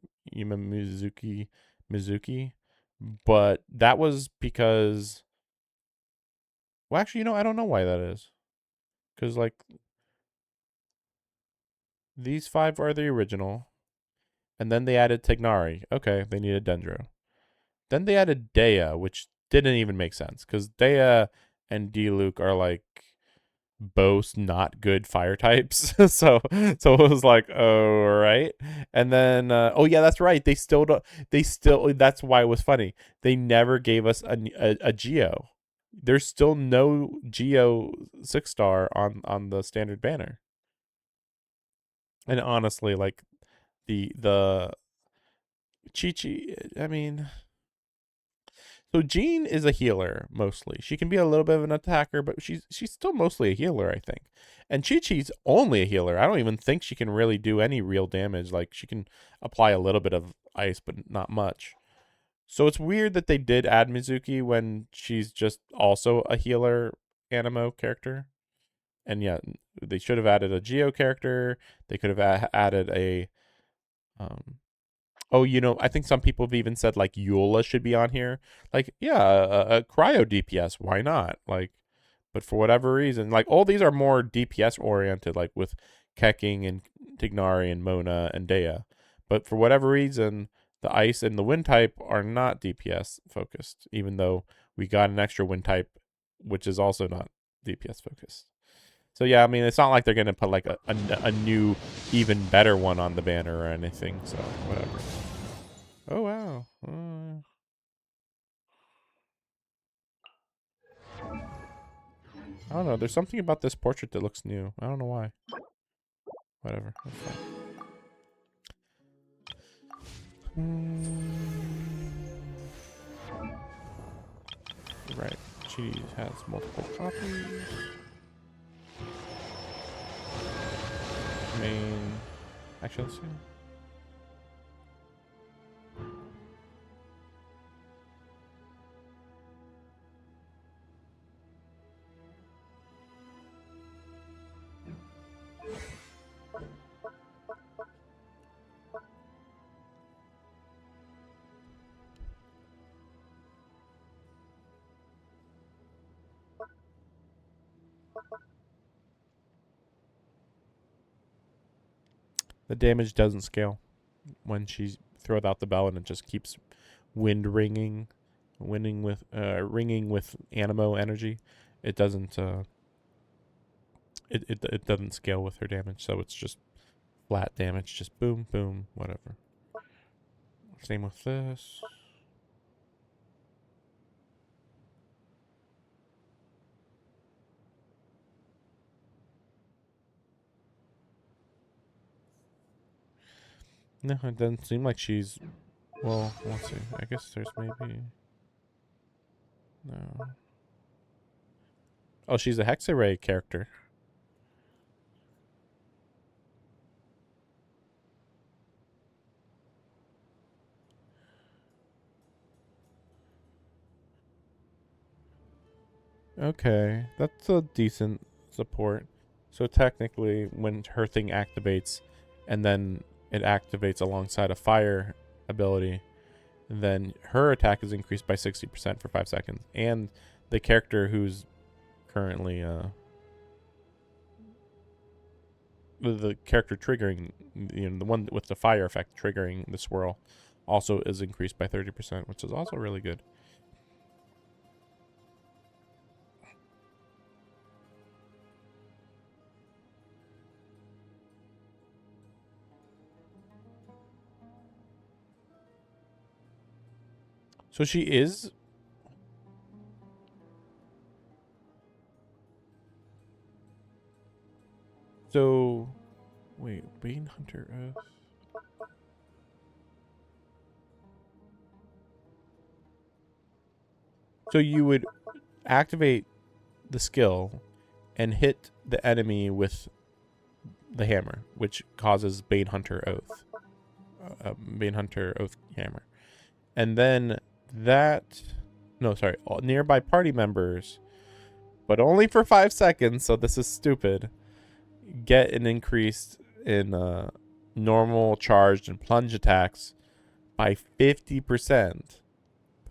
Mizuki, but that was because, well, actually, I don't know why that is. Because, like, these 5 are the original. And then they added Tignari. Okay, they needed Dendro. Then they added Dea, which didn't even make sense. Because Dea and Diluc are, like, both not good fire types. so it was like, oh, right. And then, oh, yeah, that's right. That's why it was funny. They never gave us a Geo. There's still no Geo 6-star on the standard banner. And honestly, like the Chi-Chi, I mean, so Jean is a healer mostly. She can be a little bit of an attacker, but she's still mostly a healer, I think. And Chi-Chi's only a healer. I don't even think she can really do any real damage. Like, she can apply a little bit of ice, but not much. So it's weird that they did add Mizuki when she's just also a healer Animo character. And yeah, they should have added a Geo character. They could have added a oh, you know, I think some people have even said like Eula should be on here. Like, yeah, a cryo DPS, why not? Like, but for whatever reason, like all these are more DPS oriented, like with Keking and Tignari and Mona and Dea. But for whatever reason, the ice and the wind type are not DPS focused, even though we got an extra wind type, which is also not DPS focused. So yeah, I mean, it's not like they're gonna put like a new, even better one on the banner or anything. So whatever. Oh wow. I don't know. There's something about this portrait that looks new. I don't know why. Whatever. That's fine. Right. She has multiple copies. Main. Actually, let's see. The damage doesn't scale when she throws out the bell, and it just keeps ringing with Animo energy. It doesn't it doesn't scale with her damage, so it's just flat damage, just boom, boom, whatever. Same with this. No, it doesn't seem like she's... Well, let's see. I guess there's maybe... No. Oh, she's a Hexarray character. Okay, that's a decent support. So technically, when her thing activates, and then it activates alongside a fire ability, then her attack is increased by 60% for 5 seconds. And the character who's currently the character triggering, you know, the one with the fire effect triggering the swirl, also is increased by 30%, which is also really good. So she is... So... Wait, Bane Hunter Oath... So you would activate the skill and hit the enemy with the hammer, which causes Bane Hunter Oath. Bane Hunter Oath hammer. And then that... No, sorry. All nearby party members, but only for 5 seconds, so this is stupid, get an increase in normal, charged, and plunge attacks by 50%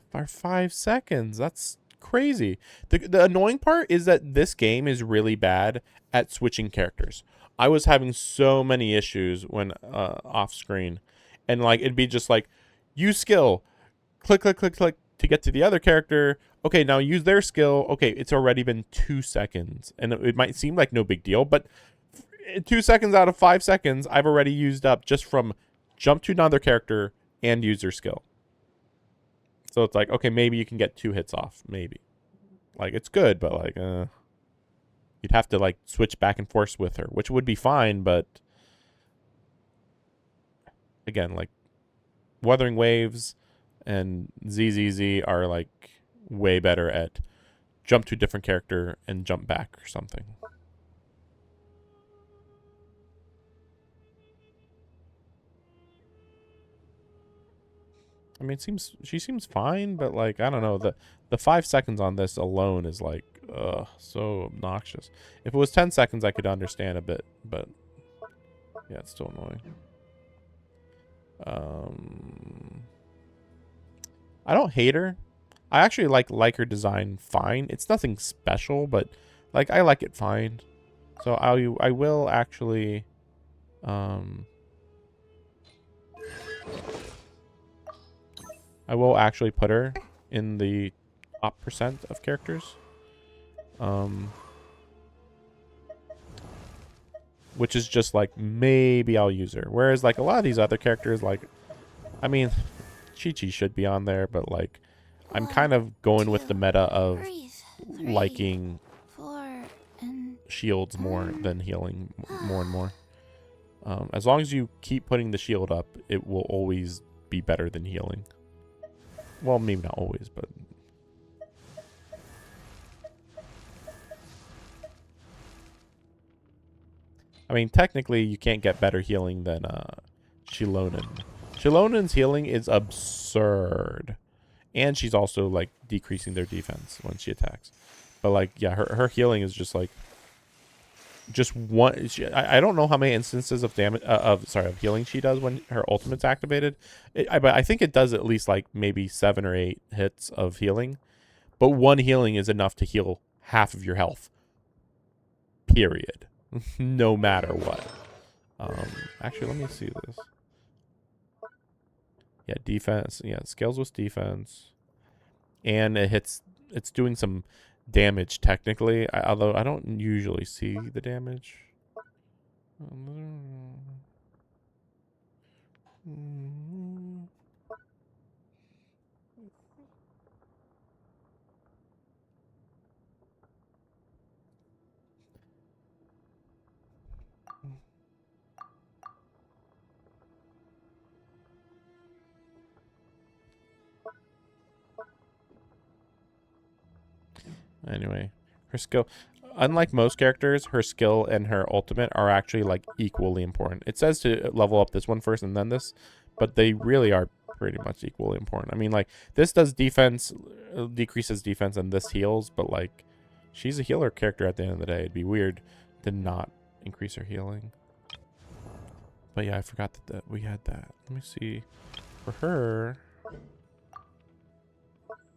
for 5 seconds. That's crazy. The annoying part is that this game is really bad at switching characters. I was having so many issues when off screen, and like it'd be just like, use skill, click, click, click, click to get to the other character. Okay, now use their skill. Okay, it's already been 2 seconds, and it might seem like no big deal, but 2 seconds out of 5 seconds, I've already used up just from jump to another character and use their skill. So it's like, okay, maybe you can get 2 hits off, maybe. Like, it's good, but like, you'd have to like switch back and forth with her, which would be fine, but again, like, Wuthering Waves and ZZZ are like way better at jump to a different character and jump back or something. I mean, she seems fine, but like I don't know, the 5 seconds on this alone is like so obnoxious. If it was 10 seconds, I could understand a bit, but yeah, it's still annoying. I don't hate her. I actually like her design fine. It's nothing special, but like I like it fine. So I will actually put her in the top percent of characters. Which is just like maybe I'll use her. Whereas like a lot of these other characters, like I mean Chi-Chi should be on there, but like I'm kind of going with the meta of liking shields more than healing more and more. As long as you keep putting the shield up, it will always be better than healing. Well, maybe not always, but I mean, technically, you can't get better healing than Shilonen. Shilonen's healing is absurd. And she's also, like, decreasing their defense when she attacks. But, like, yeah, her healing is just, like, just one. I don't know how many instances of damage, of healing she does when her ultimate's activated. But I think it does at least, like, maybe 7 or 8 hits of healing. But one healing is enough to heal half of your health. Period. No matter what. Actually, let me see this. Yeah, defense. Yeah, it scales with defense. And it's doing some damage technically, although I don't usually see the damage. Anyway, her skill, unlike most characters, her skill and her ultimate are actually like equally important. It says to level up this one first and then this, but they really are pretty much equally important. I mean, like this does defense, decreases defense, and this heals, but like she's a healer character at the end of the day. It'd be weird to not increase her healing. But yeah, I forgot that we had that. Let me see. For her,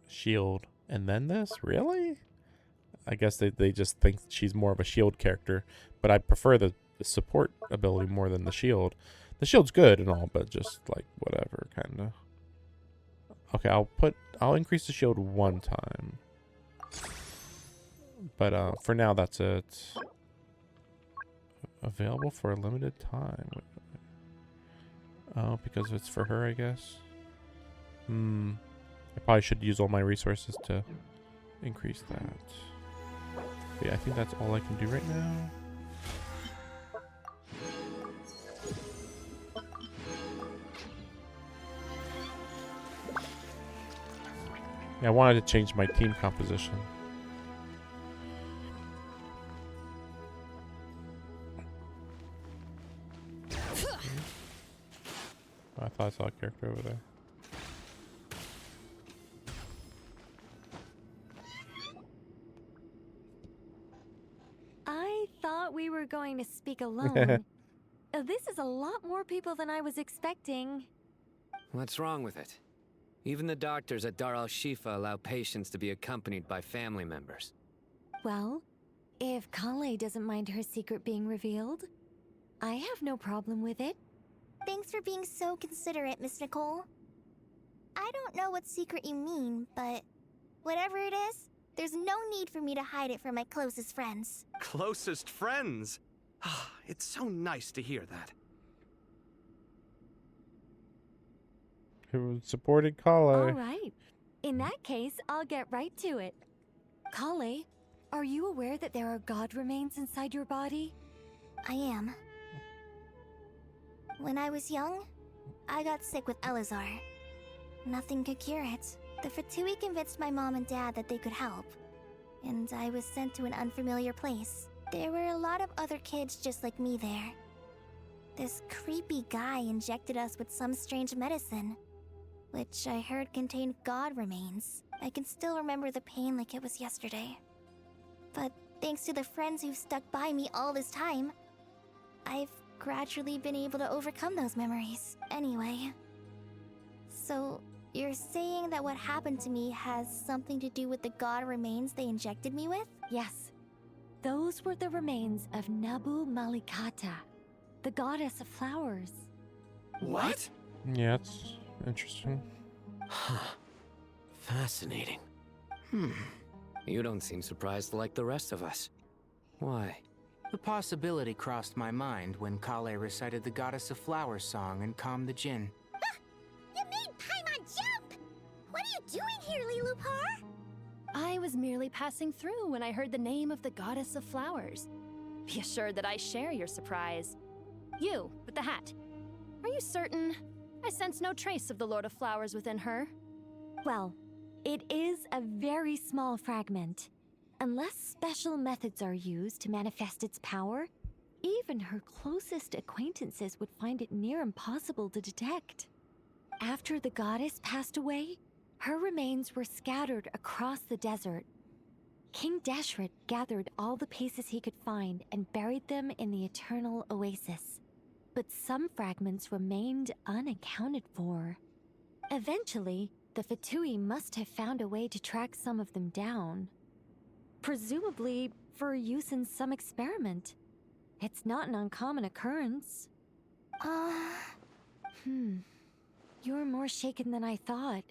shield and then this, really? I guess they just think she's more of a shield character, but I prefer the support ability more than the shield. The shield's good and all, but just like whatever, kind of. Okay, I'll increase the shield one time, but for now that's it. Available for a limited time. Oh, because it's for her, I guess. I probably should use all my resources to increase that. But yeah, I think that's all I can do right now. Yeah, I wanted to change my team composition. I thought I saw a character over there. I thought we were going to speak alone. This is a lot more people than I was expecting. What's wrong with it? Even the doctors at Dar al-Shifa allow patients to be accompanied by family members. Well, if Kale doesn't mind her secret being revealed, I have no problem with it. Thanks for being so considerate, Miss Nicole. I don't know what secret you mean, but whatever it is, there's no need for me to hide it from my closest friends. Closest friends? It's so nice to hear that. Who supported Kale? All right. In that case, I'll get right to it. Kale, are you aware that there are god remains inside your body? I am. When I was young, I got sick with Elazar. Nothing could cure it. The Fatui convinced my mom and dad that they could help, and I was sent to an unfamiliar place. There were a lot of other kids just like me there. This creepy guy injected us with some strange medicine. which I heard contained god remains. I can still remember the pain like it was yesterday. But thanks to the friends who've stuck by me all this time, I've gradually been able to overcome those memories. Anyway, so you're saying that what happened to me has something to do with the god remains they injected me with? Yes. Those were the remains of Nabu Malikata, the goddess of flowers. What? Yeah, it's interesting. Huh. Fascinating. You don't seem surprised like the rest of us. Why? The possibility crossed my mind when Kale recited the Goddess of Flowers song and calmed the Jinn. You made Paimon jump! What are you doing here, Lilupar? I was merely passing through when I heard the name of the Goddess of Flowers. Be assured that I share your surprise. You, with the hat. Are you certain? I sense no trace of the Lord of Flowers within her. Well, it is a very small fragment. Unless special methods are used to manifest its power, even her closest acquaintances would find it near impossible to detect. After the goddess passed away, her remains were scattered across the desert. King Deshret gathered all the pieces he could find and buried them in the Eternal Oasis. But some fragments remained unaccounted for. Eventually, the Fatui must have found a way to track some of them down. Presumably for use in some experiment. It's not an uncommon occurrence. You're more shaken than I thought.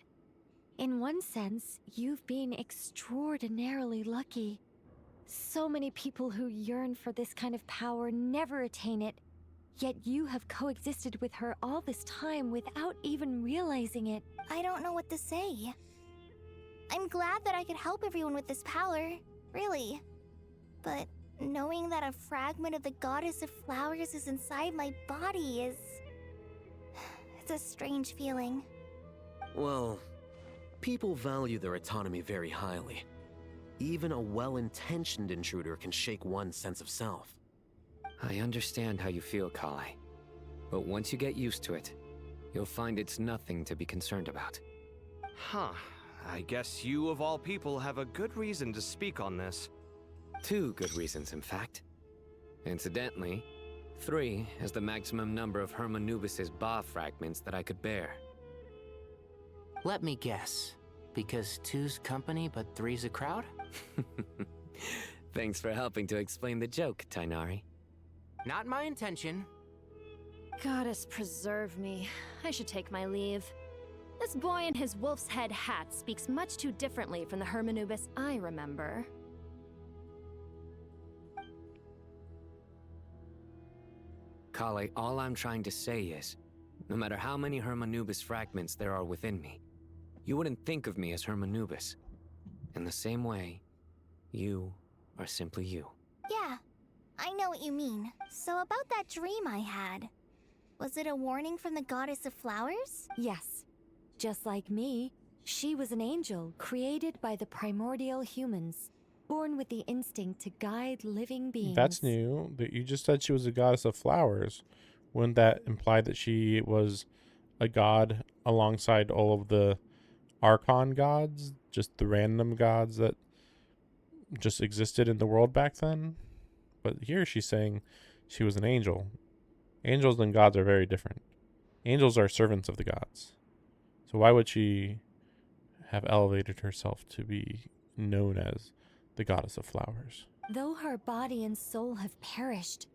In one sense, you've been extraordinarily lucky. So many people who yearn for this kind of power never attain it, yet you have coexisted with her all this time without even realizing it. I don't know what to say. I'm glad that I could help everyone with this power, really. But knowing that a fragment of the Goddess of Flowers is inside my body is... it's a strange feeling. Well, people value their autonomy very highly. Even a well-intentioned intruder can shake one's sense of self. I understand how you feel, Kale. But once you get used to it, you'll find it's nothing to be concerned about. Huh. I guess you, of all people, have a good reason to speak on this. 2 good reasons, in fact. Incidentally, 3 is the maximum number of Hermanubis' Ba fragments that I could bear. Let me guess. Because 2's company, but 3's a crowd? Thanks for helping to explain the joke, Tainari. Not my intention. Goddess preserve me. I should take my leave. This boy in his wolf's head hat speaks much too differently from the Hermanubis I remember. Kale, all I'm trying to say is, no matter how many Hermanubis fragments there are within me, you wouldn't think of me as Hermanubis. In the same way, you are simply you. Yeah, I know what you mean. So about that dream I had, was it a warning from the Goddess of Flowers? Yes. Just like me, she was an angel created by the primordial humans, born with the instinct to guide living beings. That's new. That you just said she was a goddess of flowers. Wouldn't that imply that she was a god alongside all of the Archon gods? Just the random gods that just existed in the world back then? But here she's saying she was an angel. Angels and gods are very different. Angels are servants of the gods. So why would she have elevated herself to be known as the goddess of flowers? Though her body and soul have perished,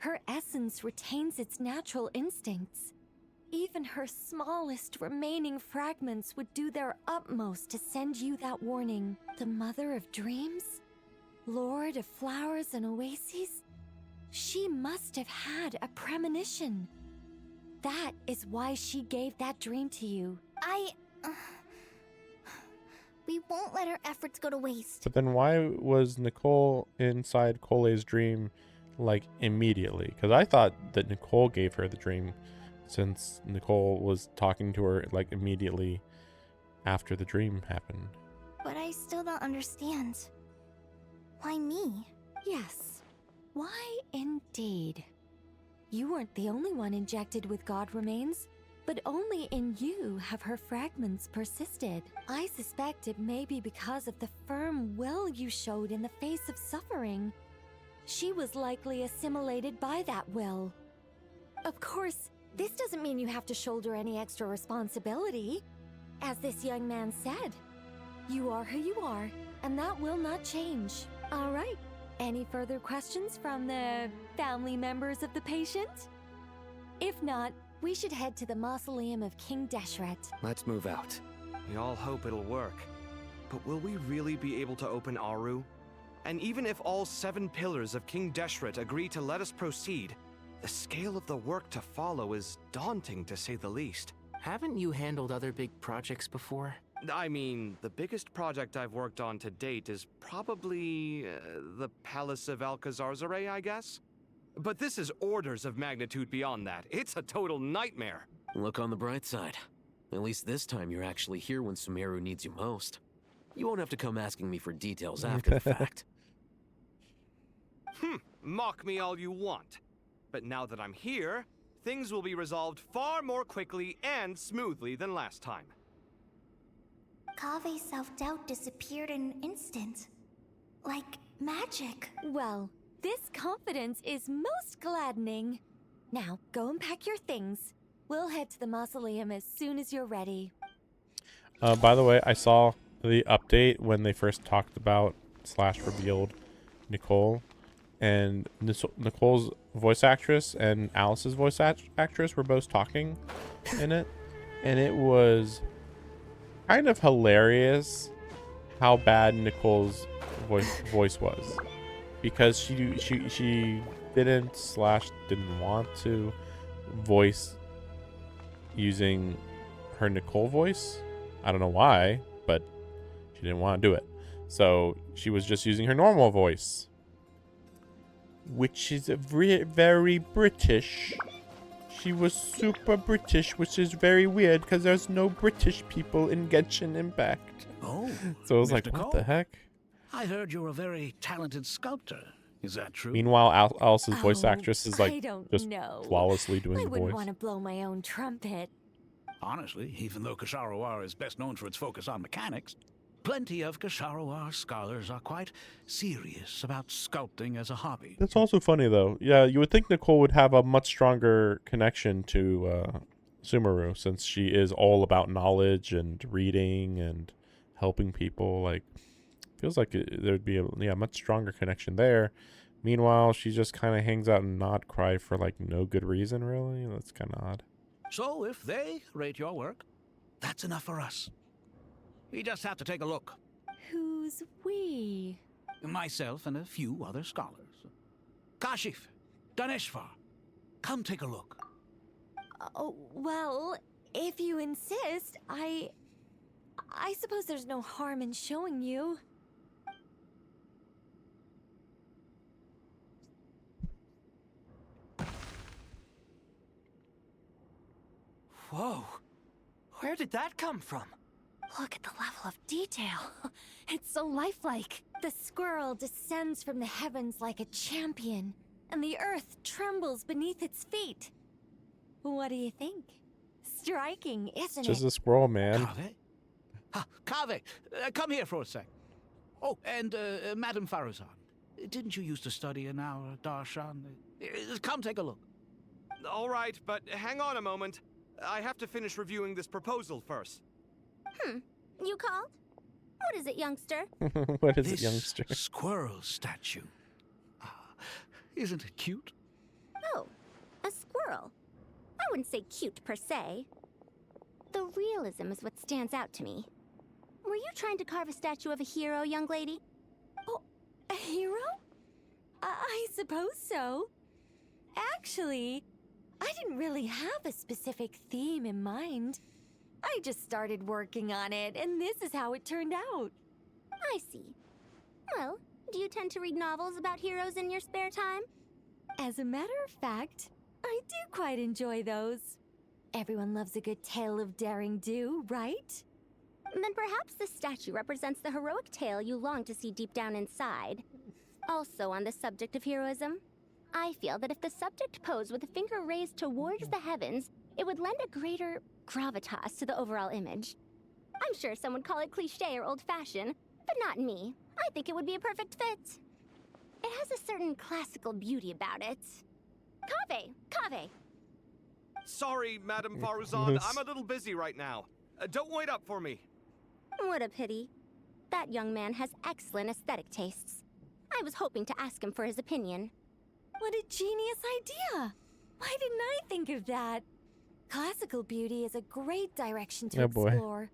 her essence retains its natural instincts. Even her smallest remaining fragments would do their utmost to send you that warning. The Mother of Dreams? Lord of Flowers and Oases? She must have had a premonition. That is why she gave that dream to you. We won't let our efforts go to waste. But then why was Nicole inside Cole's dream, like, immediately? Because I thought that Nicole gave her the dream, since Nicole was talking to her, like, immediately after the dream happened. But I still don't understand. Why me? Yes. Why indeed? You weren't the only one injected with god remains. but only in you have her fragments persisted. I suspect it may be because of the firm will you showed in the face of suffering. She was likely assimilated by that will. Of course, this doesn't mean you have to shoulder any extra responsibility. As this young man said, you are who you are, and that will not change. All right. Any further questions from the family members of the patient? If not, we should head to the mausoleum of King Deshret. Let's move out. We all hope it'll work. But will we really be able to open Aru? And even if all 7 pillars of King Deshret agree to let us proceed, the scale of the work to follow is daunting, to say the least. Haven't you handled other big projects before? I mean, the biggest project I've worked on to date is probably the Palace of Alcazarzaray, I guess? But this is orders of magnitude beyond that. It's a total nightmare. Look on the bright side. At least this time you're actually here when Sumeru needs you most. You won't have to come asking me for details after the fact. Mock me all you want. But now that I'm here, things will be resolved far more quickly and smoothly than last time. Kave's self-doubt disappeared in an instant. Like magic. Well, this confidence is most gladdening. Now, go and pack your things. We'll head to the mausoleum as soon as you're ready. By the way, I saw the update when they first talked about / revealed Nicole. And Nicole's voice actress and Alice's voice actress were both talking in it. And it was kind of hilarious how bad Nicole's voice was. Because she didn't want to voice using her Nicole voice. I don't know why, but she didn't want to do it. So she was just using her normal voice, which is very British. She was super British, which is very weird because there's no British people in Genshin Impact. Oh, so I was Mr. like, what the Cole? heck? I heard you're a very talented sculptor. Is that true? Meanwhile, Alice's voice actress is I like don't just know. flawlessly doing I the wouldn't voice. want to blow my own trumpet. Honestly, even though Kasharawar is best known for its focus on mechanics, plenty of Kasharawar scholars are quite serious about sculpting as a hobby. That's also funny though. Yeah, you would think Nicole would have a much stronger connection to Sumeru, since she is all about knowledge and reading and helping people. Like, feels like there'd be a much stronger connection there. Meanwhile, she just kind of hangs out and nod cry for like no good reason, really. That's kind of odd. So if they rate your work, that's enough for us. We just have to take a look. Who's we? Myself and a few other scholars. Kashif, Daneshvar, come take a look. Oh, well, if you insist, I suppose there's no harm in showing you. Whoa. Where did that come from? Look at the level of detail. It's so lifelike. The squirrel descends from the heavens like a champion, and the earth trembles beneath its feet. What do you think? Striking, isn't Just it? a squirrel, man. Kave, come here for a sec. Oh, and Madam Farazan, didn't you used to study in our darshan? Come take a look. All right, but hang on a moment. I have to finish reviewing this proposal first. You called? What is it, youngster? What is This it, youngster? squirrel statue. Isn't it cute? Oh, a squirrel. I wouldn't say cute per se. The realism is what stands out to me. Were you trying to carve a statue of a hero, young lady? Oh, a hero? I suppose so. Actually, I didn't really have a specific theme in mind. I just started working on it, and this is how it turned out. I see. Well, do you tend to read novels about heroes in your spare time? As a matter of fact, I do quite enjoy those. Everyone loves a good tale of daring do, right? Then perhaps this statue represents the heroic tale you long to see deep down inside. Also on the subject of heroism, I feel that if the subject posed with a finger raised towards the heavens, it would lend a greater gravitas to the overall image. I'm sure some would call it cliché or old-fashioned, but not me. I think it would be a perfect fit. It has a certain classical beauty about it. Kaveh! Sorry, Madame Faruzan, I'm a little busy right now. Don't wait up for me. What a pity. That young man has excellent aesthetic tastes. I was hoping to ask him for his opinion. What a genius idea! Why didn't I think of that? Classical beauty is a great direction to explore.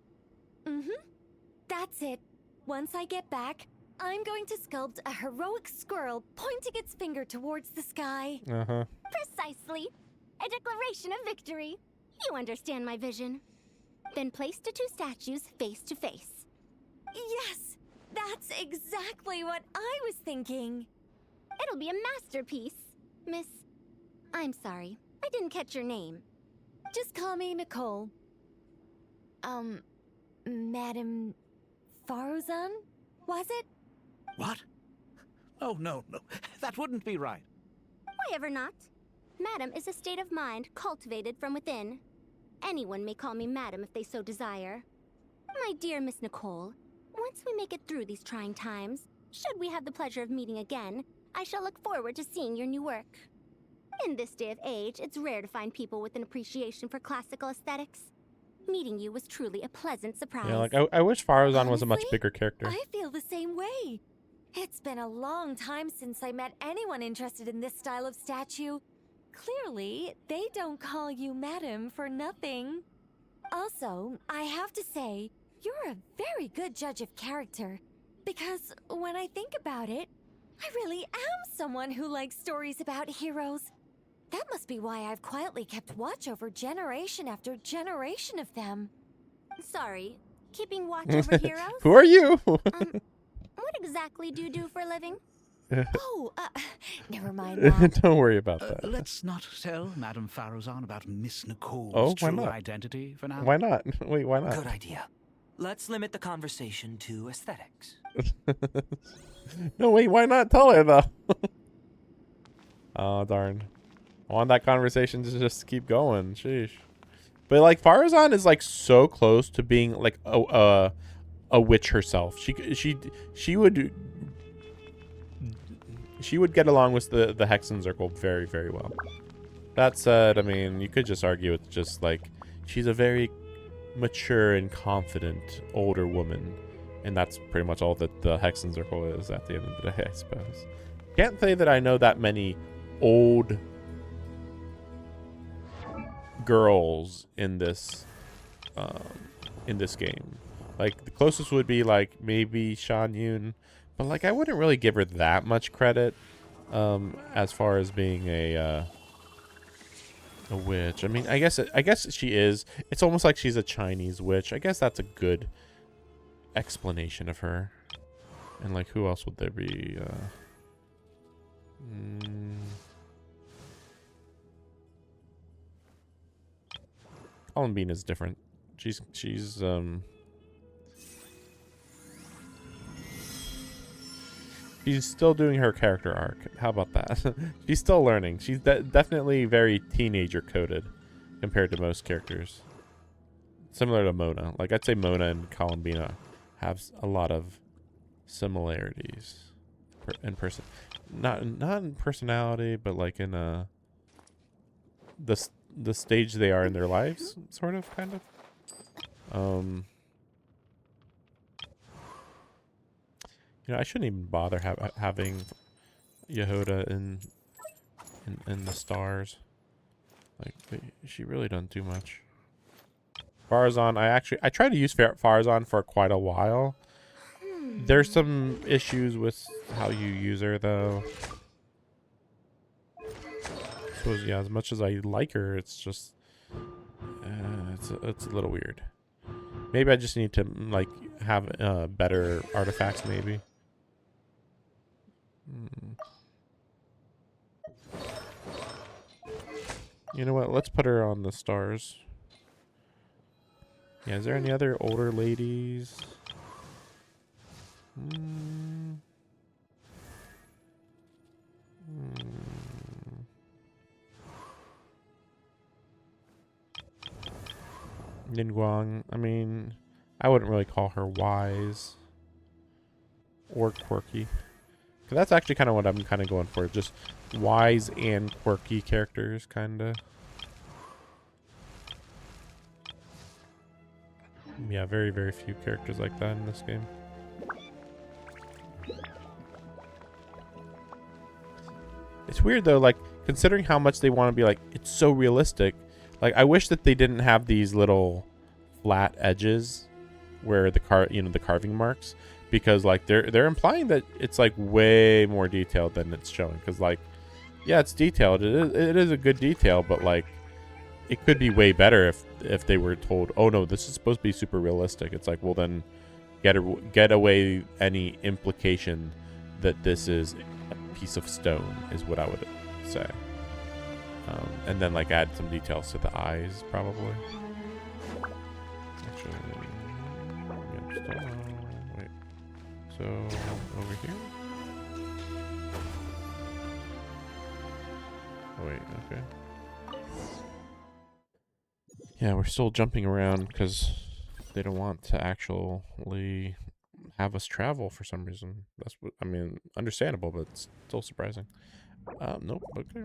That's it. Once I get back, I'm going to sculpt a heroic squirrel pointing its finger towards the sky. Precisely. A declaration of victory. You understand my vision. Then place the two statues face to face. Yes! That's exactly what I was thinking. It'll be a masterpiece. Miss... I'm sorry. I didn't catch your name. Just call me Nicole. Madame Faruzan? Was it? What? Oh, no. That wouldn't be right. Why ever not? Madam is a state of mind cultivated from within. Anyone may call me Madam if they so desire. My dear Miss Nicole, once we make it through these trying times, should we have the pleasure of meeting again, I shall look forward to seeing your new work. In this day of age, it's rare to find people with an appreciation for classical aesthetics. Meeting you was truly a pleasant surprise. Yeah, like I wish Faruzan was a much bigger character. I feel the same way. It's been a long time since I met anyone interested in this style of statue. Clearly, they don't call you Madam for nothing. Also, I have to say, you're a very good judge of character. Because when I think about it, I really am someone who likes stories about heroes. That must be why I've quietly kept watch over generation after generation of them. Sorry, keeping watch over heroes? Who are you? What exactly do you do for a living? Never mind that. Don't worry about that. Let's not tell Madame Faruzan about Miss Nicole's why true not? identity for now. Why not? Wait, why not? Good idea. Let's limit the conversation to aesthetics. No, wait, why not tell her though? Oh, darn. I want that conversation to just keep going. Sheesh. But like Faruzan is like so close to being like a witch herself. She would get along with the Hexen Circle very, very well. That said, I mean, you could just argue it's just like she's a very mature and confident older woman. And that's pretty much all that the Hexen Circle is at the end of the day, I suppose. Can't say that I know that many old girls in this game. Like the closest would be like maybe Shan Yun, but like I wouldn't really give her that much credit as far as being a witch. I mean, I guess she is. It's almost like she's a Chinese witch. I guess that's a good explanation of her. And like who else would there be? Colin Bean is different. She's still doing her character arc. How about that? She's still learning. She's definitely very teenager coded compared to most characters. Similar to Mona. Like I'd say Mona and Colin Bean have a lot of similarities in person, not in personality, but like in the stage they are in their lives, sort of, kind of. You know, I shouldn't even bother having Yehuda in the stars. Like she really doesn't do much. Faruzan, I tried to use Faruzan for quite a while. There's some issues with how you use her, though. I suppose, yeah, as much as I like her, it's just it's a little weird. Maybe I just need to like have better artifacts, maybe. You know what? Let's put her on the stars. Yeah, is there any other older ladies? Ningguang, I mean, I wouldn't really call her wise or quirky. 'Cause that's actually kind of what I'm kind of going for. Just wise and quirky characters, kind of. Yeah, very, very few characters like that in this game. It's weird though, like, considering how much they want to be like, it's so realistic. Like, I wish that they didn't have these little flat edges where the the carving marks, because like they're implying that it's like way more detailed than it's showing. Because like, yeah, it's detailed. It is a good detail, but like, it could be way better if they were told, oh no, this is supposed to be super realistic. It's like, well then, get away any implication that this is a piece of stone is what I would say. And then like add some details to the eyes, probably. Actually, yeah, still, wait. So over here. Oh wait, okay. Yeah, we're still jumping around because they don't want to actually have us travel for some reason. That's what I mean. Understandable, but it's still surprising. Nope. Okay.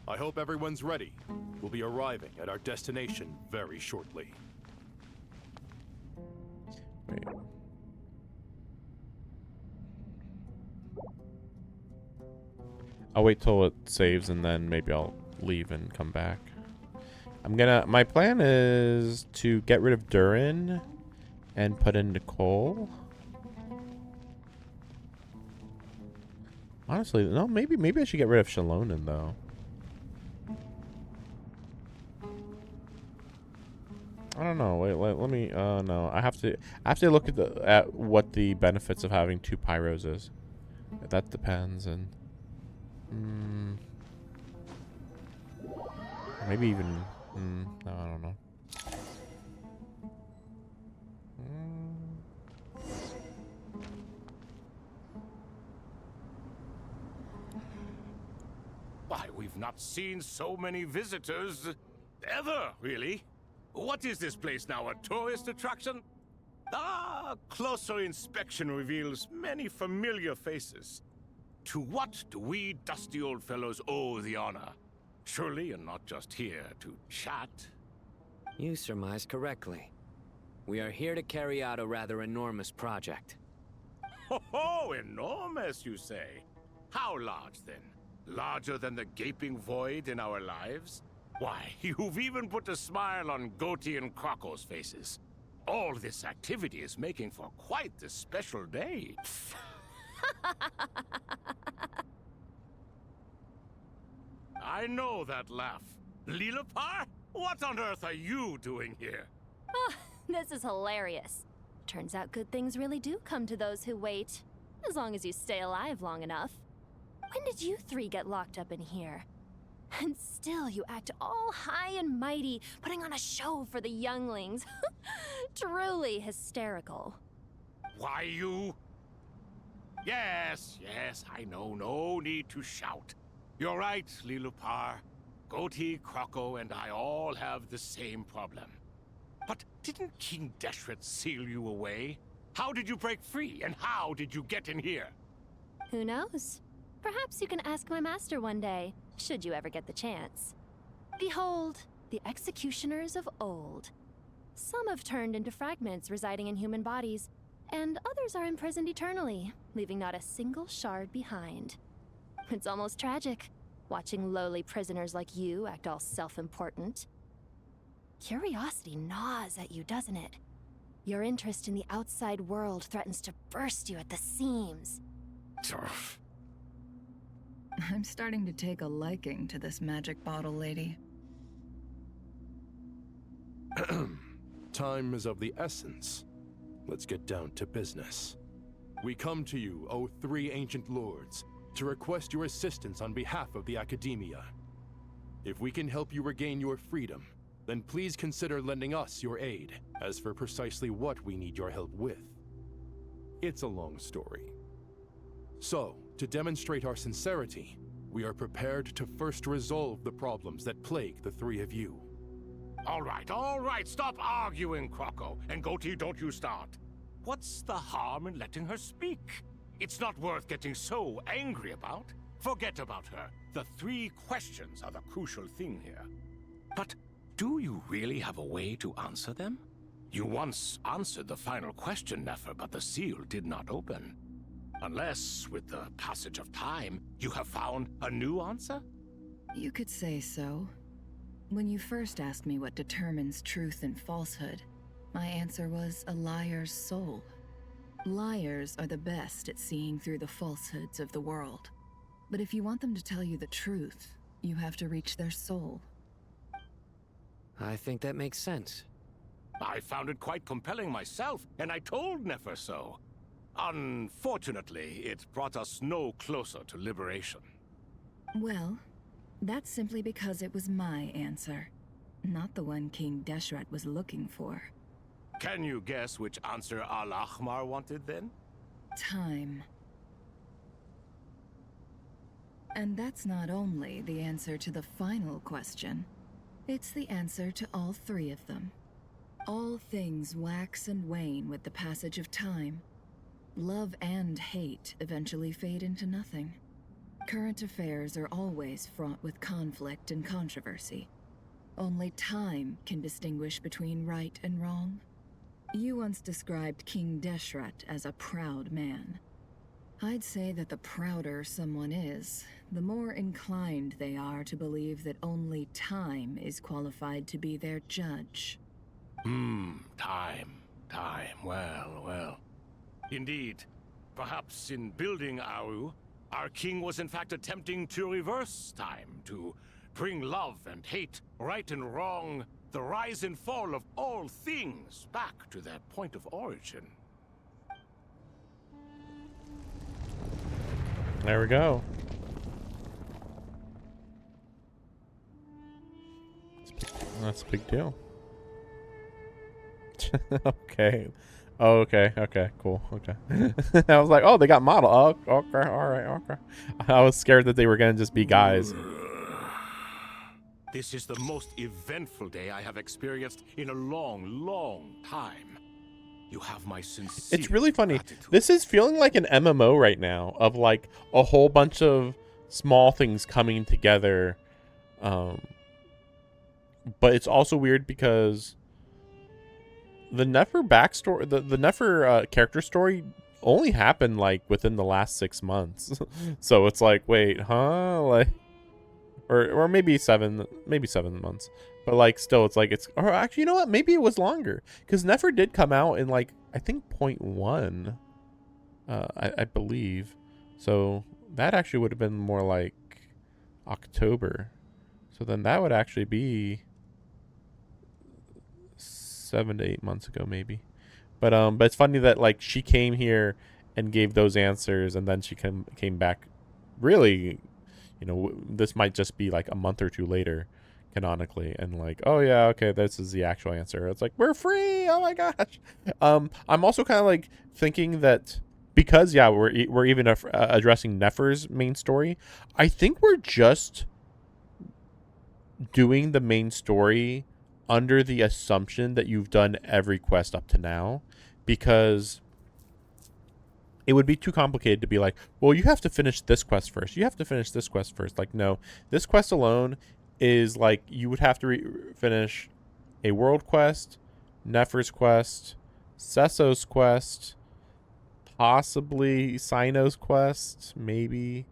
I hope everyone's ready. We'll be arriving at our destination very shortly. Wait. I'll wait till it saves and then maybe I'll leave and come back. My plan is to get rid of Durin and put in Nicole. Honestly, no, maybe I should get rid of Shalonen though. I don't know. Wait, let me. No, I have to look at what the benefits of having 2 pyros is. That depends, and maybe even. No, I don't know. Why, we've not seen so many visitors ever, really. What is this place now, a tourist attraction? Ah, closer inspection reveals many familiar faces. To what do we dusty old fellows owe the honor? Surely you're not just here to chat. You surmise correctly. We are here to carry out a rather enormous project. Ho, enormous, you say? How large, then? Larger than the gaping void in our lives? Why, you've even put a smile on Goatee and Crocco's faces. All this activity is making for quite the special day. I know that laugh. Lilipar? What on earth are you doing here? Oh, this is hilarious. Turns out good things really do come to those who wait. As long as you stay alive long enough. When did you 3 get locked up in here? And still you act all high and mighty, putting on a show for the younglings. Truly hysterical. Why, you... Yes, I know. No need to shout. You're right, Lilipar. Goatee, Crocco, and I all have the same problem. But didn't King Deshret seal you away? How did you break free, and how did you get in here? Who knows? Perhaps you can ask my master one day, should you ever get the chance. Behold, the executioners of old. Some have turned into fragments residing in human bodies, and others are imprisoned eternally, leaving not a single shard behind. It's almost tragic, watching lowly prisoners like you act all self-important. Curiosity gnaws at you, doesn't it? Your interest in the outside world threatens to burst you at the seams. I'm starting to take a liking to this magic bottle lady. Time is of the essence. Let's get down to business. We come to you, O 3 ancient lords, to request your assistance on behalf of the Academia. If we can help you regain your freedom, then please consider lending us your aid. As for precisely what we need your help with, it's a long story. So, to demonstrate our sincerity, we are prepared to first resolve the problems that plague the 3 of you. All right, stop arguing, Croco. And Goatee, don't you start. What's the harm in letting her speak? It's not worth getting so angry about. Forget about her. The 3 questions are the crucial thing here. But do you really have a way to answer them? You once answered the final question, Nefer, but the seal did not open. Unless, with the passage of time, you have found a new answer? You could say so. When you first asked me what determines truth and falsehood, my answer was a liar's soul. Liars are the best at seeing through the falsehoods of the world. But if you want them to tell you the truth, you have to reach their soul. I think that makes sense. I found it quite compelling myself, and I told Nefer so. Unfortunately, it brought us no closer to liberation. Well, that's simply because it was my answer, not the one King Deshret was looking for. Can you guess which answer Al-Ahmar wanted then? Time. And that's not only the answer to the final question, it's the answer to all 3 of them. All things wax and wane with the passage of time. Love and hate eventually fade into nothing. Current affairs are always fraught with conflict and controversy. Only time can distinguish between right and wrong. You once described King Deshret as a proud man. I'd say that the prouder someone is, the more inclined they are to believe that only time is qualified to be their judge. Time. Well. Indeed. Perhaps in building Aru, our king was in fact attempting to reverse time, to bring love and hate, right and wrong, the rise and fall of all things back to their point of origin. There we go. That's a big deal. Okay. Oh, okay, cool. Okay. I was like, oh, they got model. Oh, okay, all right, okay. I was scared that they were gonna just be guys. This is the most eventful day I have experienced in a long time. You have my sincere It's really funny. gratitude. This is feeling like an MMO right now, of like a whole bunch of small things coming together. But it's also weird because the Nefer backstory, the Nefer character story only happened like within the last 6 months. So it's like, wait, huh? Like, or maybe 7 months. But like, still, it's like, or actually, you know what? Maybe it was longer, because Nefer did come out in like, I think 0.1, I believe. So that actually would have been more like October. So then that would actually be 7 to 8 months ago, maybe. But it's funny that like she came here and gave those answers, and then she came back. Really, you know, this might just be like a month or 2 later, canonically, and like, oh yeah, okay, this is the actual answer. It's like, we're free. Oh my gosh. I'm also kind of like thinking that because we're even addressing Nefer's main story, I think we're just doing the main story under the assumption that you've done every quest up to now, because it would be too complicated to be like, well, you have to finish this quest first. You have to finish this quest first. Like, no, this quest alone is like, you would have to finish a world quest, Nefer's quest, Sesso's quest, possibly Sino's quest, maybe.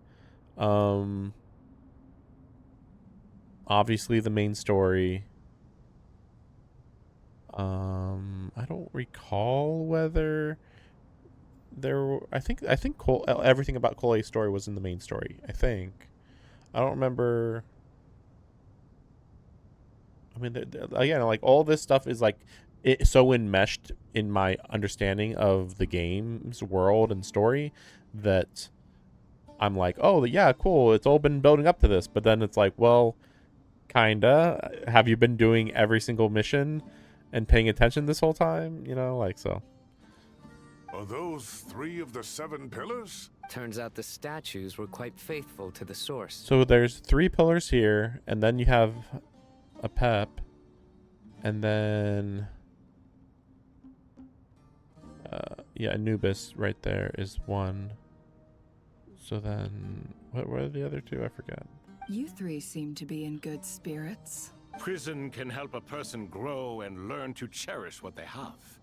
Obviously the main story. I don't recall whether there. I think everything about Cole's story was in the main story. I think. I don't remember. I mean, again, like all this stuff is like so enmeshed in my understanding of the game's world and story that I'm like, oh yeah, cool. It's all been building up to this, but then it's like, well, kinda. Have you been doing every single mission and paying attention this whole time? You know, like, so. Are those 3 of the 7 pillars? Turns out the statues were quite faithful to the source. So there's 3 pillars here, and then you have a pep. And then, yeah, Anubis right there is one. So then, what were the other two? I forgot. You three seem to be in good spirits. Prison can help a person grow and learn to cherish what they have.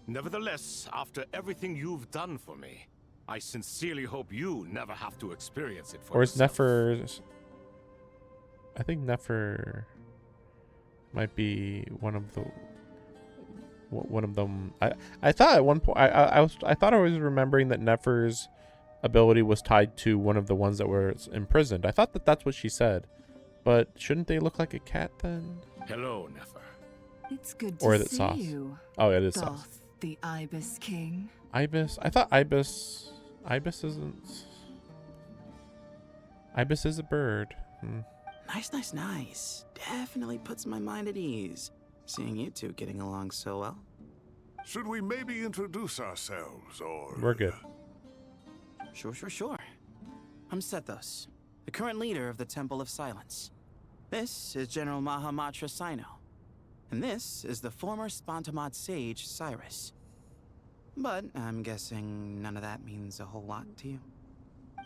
Nevertheless, after everything you've done for me, I sincerely hope you never have to experience it for Or is yourself. Nefer's... I think Nefer might be one of them. I thought at one point I thought I was remembering that Nefer's ability was tied to one of the ones that were imprisoned. I thought that that's what she said, but shouldn't they look like a cat then? Hello, Nefer. It's good Or to is it see Sauce? you. Oh, it is Thoth, Sauce. the Ibis King. Ibis. I thought Ibis isn't. Ibis is a bird. Nice. Definitely puts my mind at ease, seeing you two getting along so well. Should we maybe introduce ourselves, or... We're good. Sure. I'm Sethos, the current leader of the Temple of Silence. This is General Mahamatra Sino, and this is the former Spantamad sage, Cyrus. But I'm guessing none of that means a whole lot to you.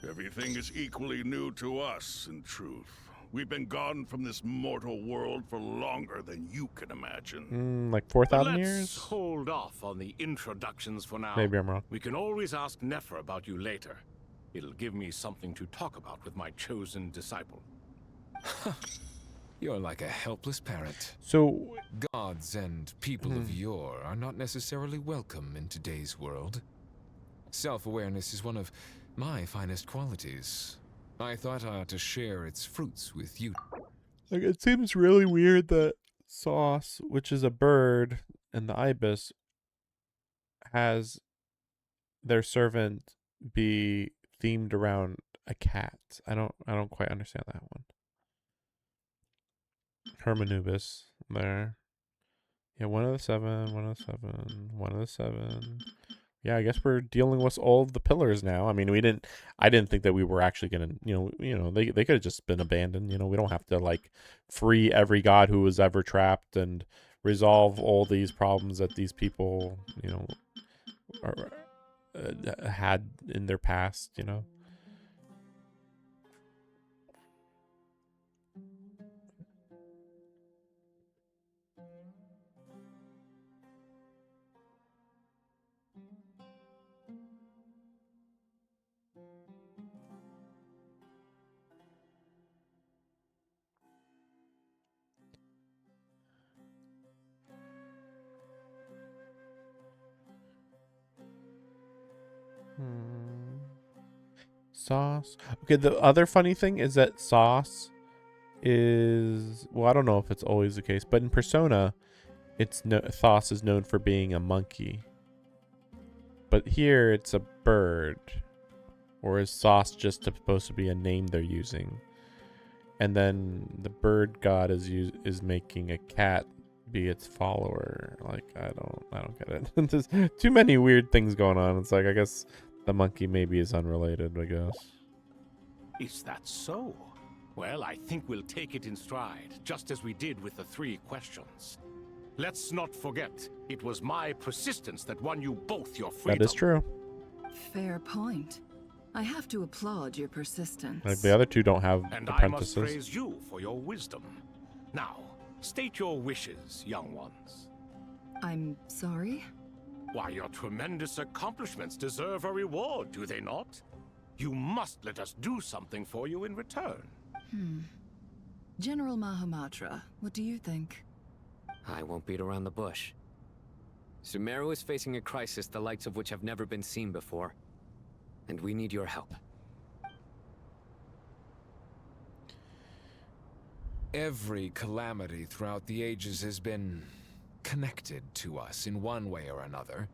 Everything is equally new to us, in truth. We've been gone from this mortal world for longer than you can imagine. Like 4,000 Let's years? hold off on the introductions for now. Maybe I'm wrong. We can always ask Nefer about you later. It'll give me something to talk about with my chosen disciple. You're like a helpless parrot. So... Gods and people of yore are not necessarily welcome in today's world. Self-awareness is one of my finest qualities. I thought I ought to share its fruits with you. Like, it seems really weird that Sauce, which is a bird, and the Ibis has their servant be themed around a cat. I don't quite understand that one. Hermanubis there. Yeah, one of the seven. Yeah, I guess we're dealing with all of the pillars now. I mean, I didn't think that we were actually gonna, they could have just been abandoned. We don't have to like free every god who was ever trapped and resolve all these problems that these people, had in their past. Sauce. Okay, the other funny thing is that Sauce is... Well, I don't know if it's always the case, but in Persona, Sauce is known for being a monkey. But here, it's a bird. Or is Sauce just supposed to be a name they're using? And then the bird god is making a cat be its follower. Like, I don't get it. There's too many weird things going on. It's like, I guess the monkey maybe is unrelated, I guess. Is that so? Well, I think we'll take it in stride, just as we did with the 3 questions. Let's not forget, it was my persistence that won you both your freedom. That is true. Fair point. I have to applaud your persistence. Like, the other two don't have And apprentices. I must praise you for your wisdom. Now, state your wishes, young ones. I'm sorry? Why, your tremendous accomplishments deserve a reward, do they not? You must let us do something for you in return. General Mahamatra, what do you think? I won't beat around the bush. Sumeru is facing a crisis the likes of which have never been seen before. And we need your help. Every calamity throughout the ages has been connected to us in one way or another,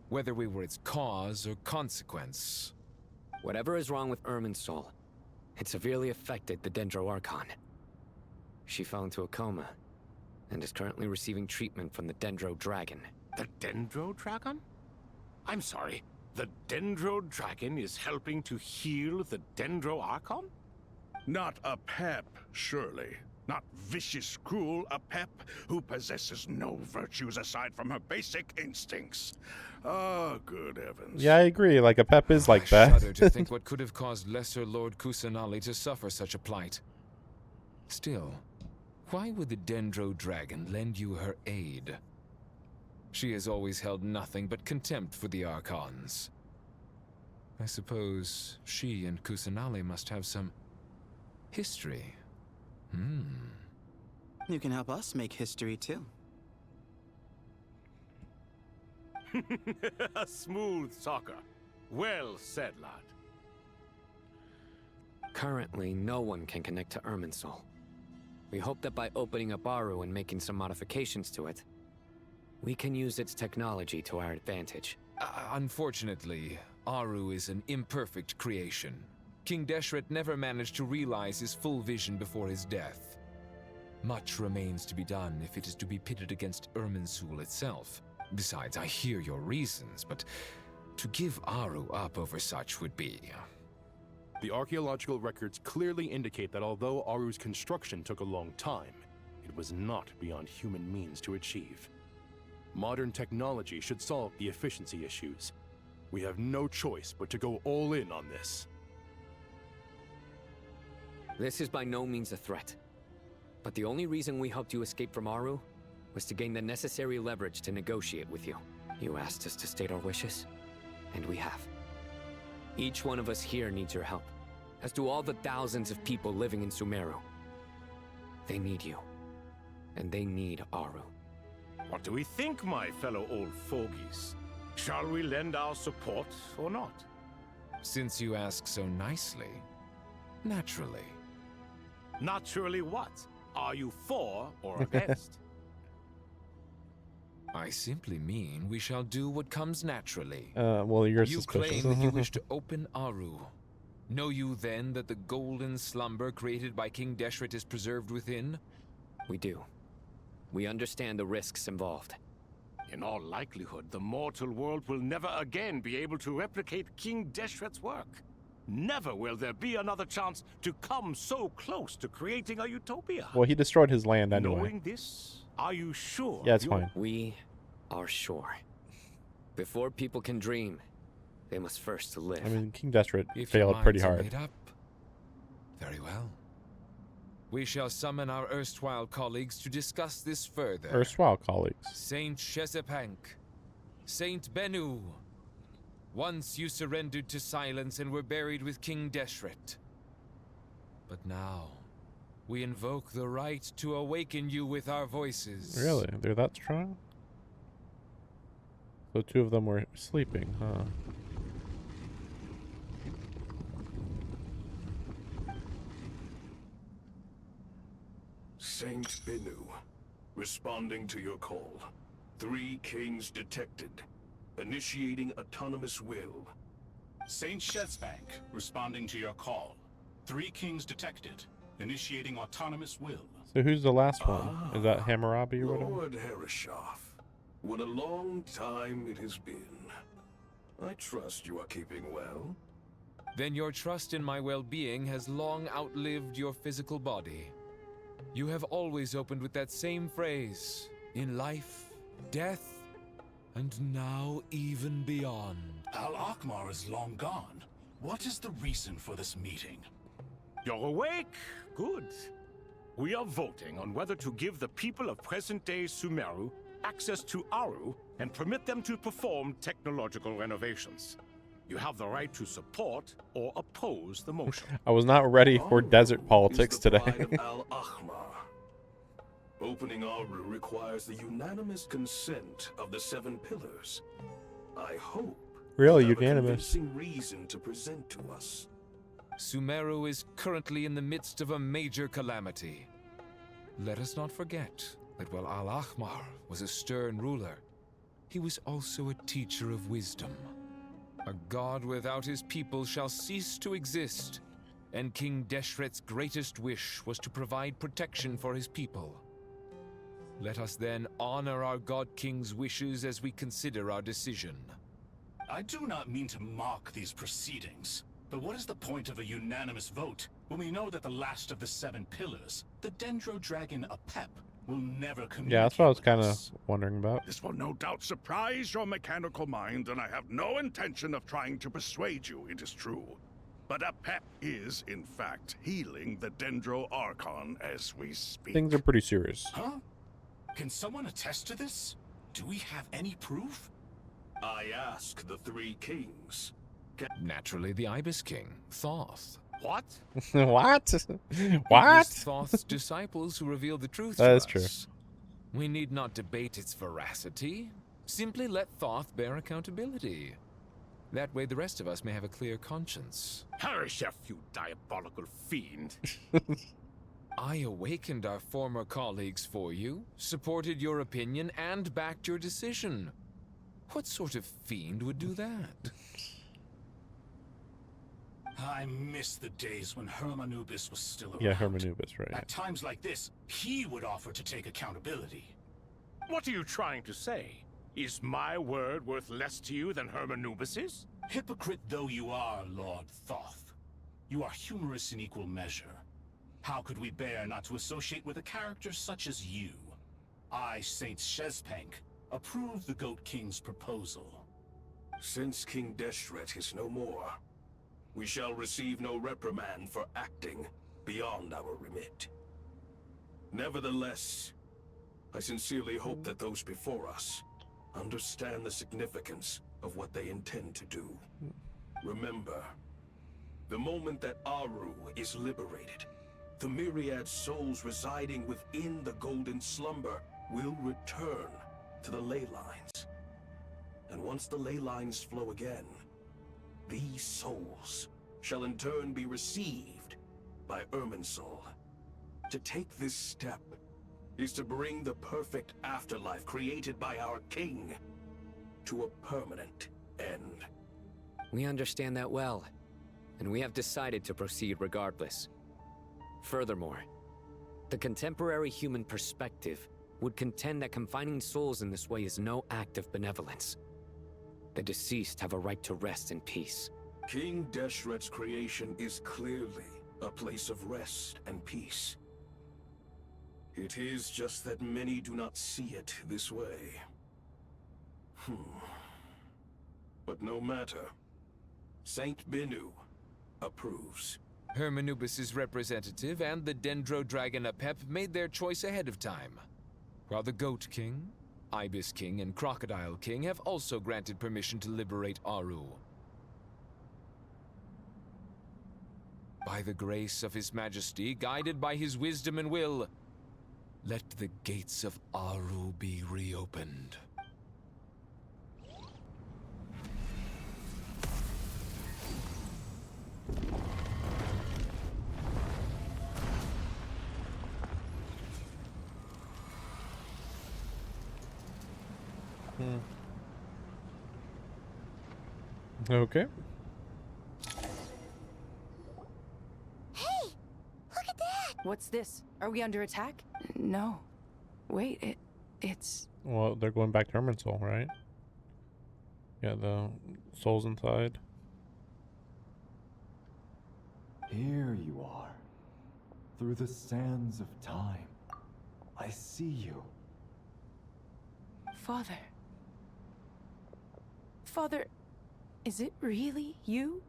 whether we were its cause or consequence. Whatever is wrong with Irminsul, it severely affected the Dendro Archon. She fell into a coma and is currently receiving treatment from the Dendro Dragon. The Dendro Dragon? I'm sorry, the Dendro Dragon is helping to heal the Dendro Archon? Not a pep, surely. Not vicious, cruel, a pep who possesses no virtues aside from her basic instincts. Oh, good heavens. Yeah, I agree. Like, a pep is like I that. shudder to think what could have caused Lesser Lord Kusanali to suffer such a plight. Still, why would the Dendro Dragon lend you her aid? She has always held nothing but contempt for the Archons. I suppose she and Kusanali must have some history. You can help us make history too. Smooth talker. Well said, lad. Currently, no one can connect to Irminsul. We hope that by opening up Aru and making some modifications to it, we can use its technology to our advantage. Unfortunately, Aru is an imperfect creation. King Deshret never managed to realize his full vision before his death. Much remains to be done if it is to be pitted against Irminsul itself. Besides, I hear your reasons, but to give Aru up over such would be... The archaeological records clearly indicate that although Aru's construction took a long time, it was not beyond human means to achieve. Modern technology should solve the efficiency issues. We have no choice but to go all in on this. This is by no means a threat. But the only reason we helped you escape from Aru was to gain the necessary leverage to negotiate with you. You asked us to state our wishes, and we have. Each one of us here needs your help, as do all the thousands of people living in Sumeru. They need you, and they need Aru. What do we think, my fellow old fogies? Shall we lend our support or not? Since you ask so nicely, naturally. Naturally what? Are you for or against? I simply mean we shall do what comes naturally. Well, you're You suspicious. claim that you wish to open Aru. Know you then that the golden slumber created by King Deshret is preserved within? We do. We understand the risks involved. In all likelihood, the mortal world will never again be able to replicate King Deshret's work. Never will there be another chance to come so close to creating a utopia. Well, he destroyed his land anyway. Knowing this, are you sure? Yeah, it's fine. We are sure. Before people can dream, they must first live. I mean, King Deshret If your failed pretty minds are hard. made up, very well. We shall summon our erstwhile colleagues to discuss this further. Erstwhile colleagues. Saint Shezepank, Saint Bennu. Once you surrendered to silence and were buried with King Deshret. But now, we invoke the right to awaken you with our voices. Really? They're that strong? So two of them were sleeping, huh? Saint Bennu, responding to your call. 3 kings detected. Initiating autonomous will. Saint Shezbank, responding to your call. 3 kings detected. Initiating autonomous will. So who's the last one? Is that Hammurabi or whatever? Lord Hereshov, what a long time it has been. I trust you are keeping well. Then your trust in my well-being has long outlived your physical body. You have always opened with that same phrase, in life, death, and now even beyond. Al-Akmar is long gone. What is the reason for this meeting? You're awake? Good. We are voting on whether to give the people of present-day Sumeru access to Aru and permit them to perform technological renovations. You have the right to support or oppose the motion. I was not ready for desert politics Is the today. pride of Al-Ahmar. Opening Aru requires the unanimous consent of the 7 pillars. I hope Really you have unanimous. a convincing reason to present to us. Sumeru is currently in the midst of a major calamity. Let us not forget that while Al-Ahmar was a stern ruler, he was also a teacher of wisdom. A god without his people shall cease to exist, and King Deshret's greatest wish was to provide protection for his people. Let us then honor our God King's wishes as we consider our decision. I do not mean to mock these proceedings, but what is the point of a unanimous vote When we know that the last of the 7 pillars, the Dendro Dragon Apep, will never communicate. Yeah, that's what I was with kind of us. wondering about. This will no doubt surprise your mechanical mind, and I have no intention of trying to persuade you it is true. But Apep is, in fact, healing the Dendro Archon as we speak. Things are pretty serious. Huh? Can someone attest to this? Do we have any proof? I ask the 3 kings. Naturally, the Ibis King, Thoth. What? What? It What? was Thoth's disciples who revealed the truth to That us. is true. We need not debate its veracity. Simply let Thoth bear accountability. That way the rest of us may have a clear conscience. Perish, you diabolical fiend. I awakened our former colleagues for you, supported your opinion, and backed your decision. What sort of fiend would do that? I miss the days when Hermanubis was still around. Yeah, Hermanubis, right. At times like this, he would offer to take accountability. What are you trying to say? Is my word worth less to you than Hermanubis's? Hypocrite though you are, Lord Thoth, you are humorous in equal measure. How could we bear not to associate with a character such as you? I, Saint Shezpank, approve the Goat King's proposal. Since King Deshret is no more, we shall receive no reprimand for acting beyond our remit. Nevertheless, I sincerely hope that those before us understand the significance of what they intend to do. Remember, the moment that Aru is liberated, the myriad souls residing within the Golden Slumber will return to the ley lines. And once the ley lines flow again, these souls shall in turn be received by Irminsul. To take this step is to bring the perfect afterlife created by our king to a permanent end. We understand that well, and we have decided to proceed regardless. Furthermore, the contemporary human perspective would contend that confining souls in this way is no act of benevolence. The deceased have a right to rest in peace. King Deshret's creation is clearly a place of rest and peace. It is just that many do not see it this way. But no matter. Saint Binu approves. Hermanubis' representative and the Dendro Dragon Apep made their choice ahead of time, while the Goat King, Ibis King, and Crocodile King have also granted permission to liberate Aru. By the grace of His Majesty, guided by his wisdom and will, let the gates of Aru be reopened. Okay. Hey! Look at that! What's this? Are we under attack? No. Wait, it's... Well, they're going back to Irminsul, right? Yeah, the souls inside. Here you are. Through the sands of time. I see you. Father. Father, is it really you?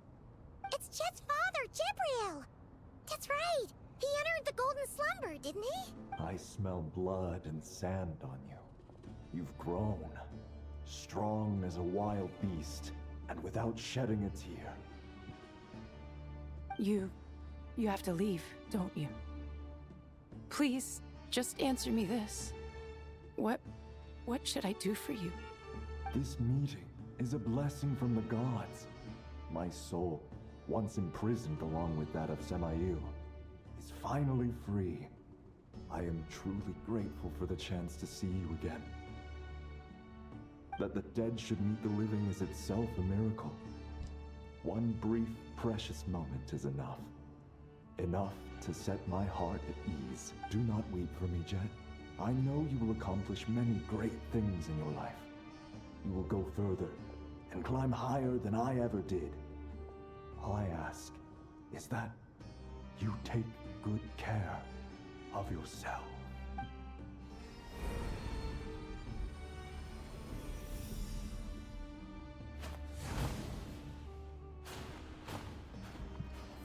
It's Chet's father, Jibril! That's right! He entered the Golden Slumber, didn't he? I smell blood and sand on you. You've grown. Strong as a wild beast, and without shedding a tear. You have to leave, don't you? Please, just answer me this. What should I do for you? This meeting is a blessing from the gods. My soul, once imprisoned along with that of Semayu, is finally free. I am truly grateful for the chance to see you again. That the dead should meet the living is itself a miracle. One brief, precious moment is enough. Enough to set my heart at ease. Do not weep for me, Jet. I know you will accomplish many great things in your life. You will go further and climb higher than I ever did. All I ask is that you take good care of yourself.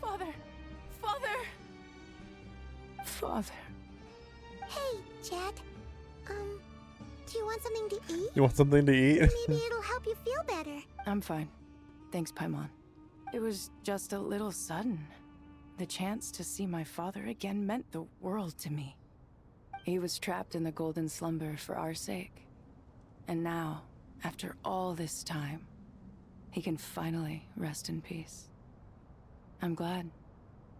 Father! Father! Father. Hey, Jet. Do you want something to eat? You want something to eat? Maybe it'll help you feel better. I'm fine. Thanks, Paimon. It was just a little sudden. The chance to see my father again meant the world to me. He was trapped in the golden slumber for our sake. And now, after all this time, he can finally rest in peace. I'm glad.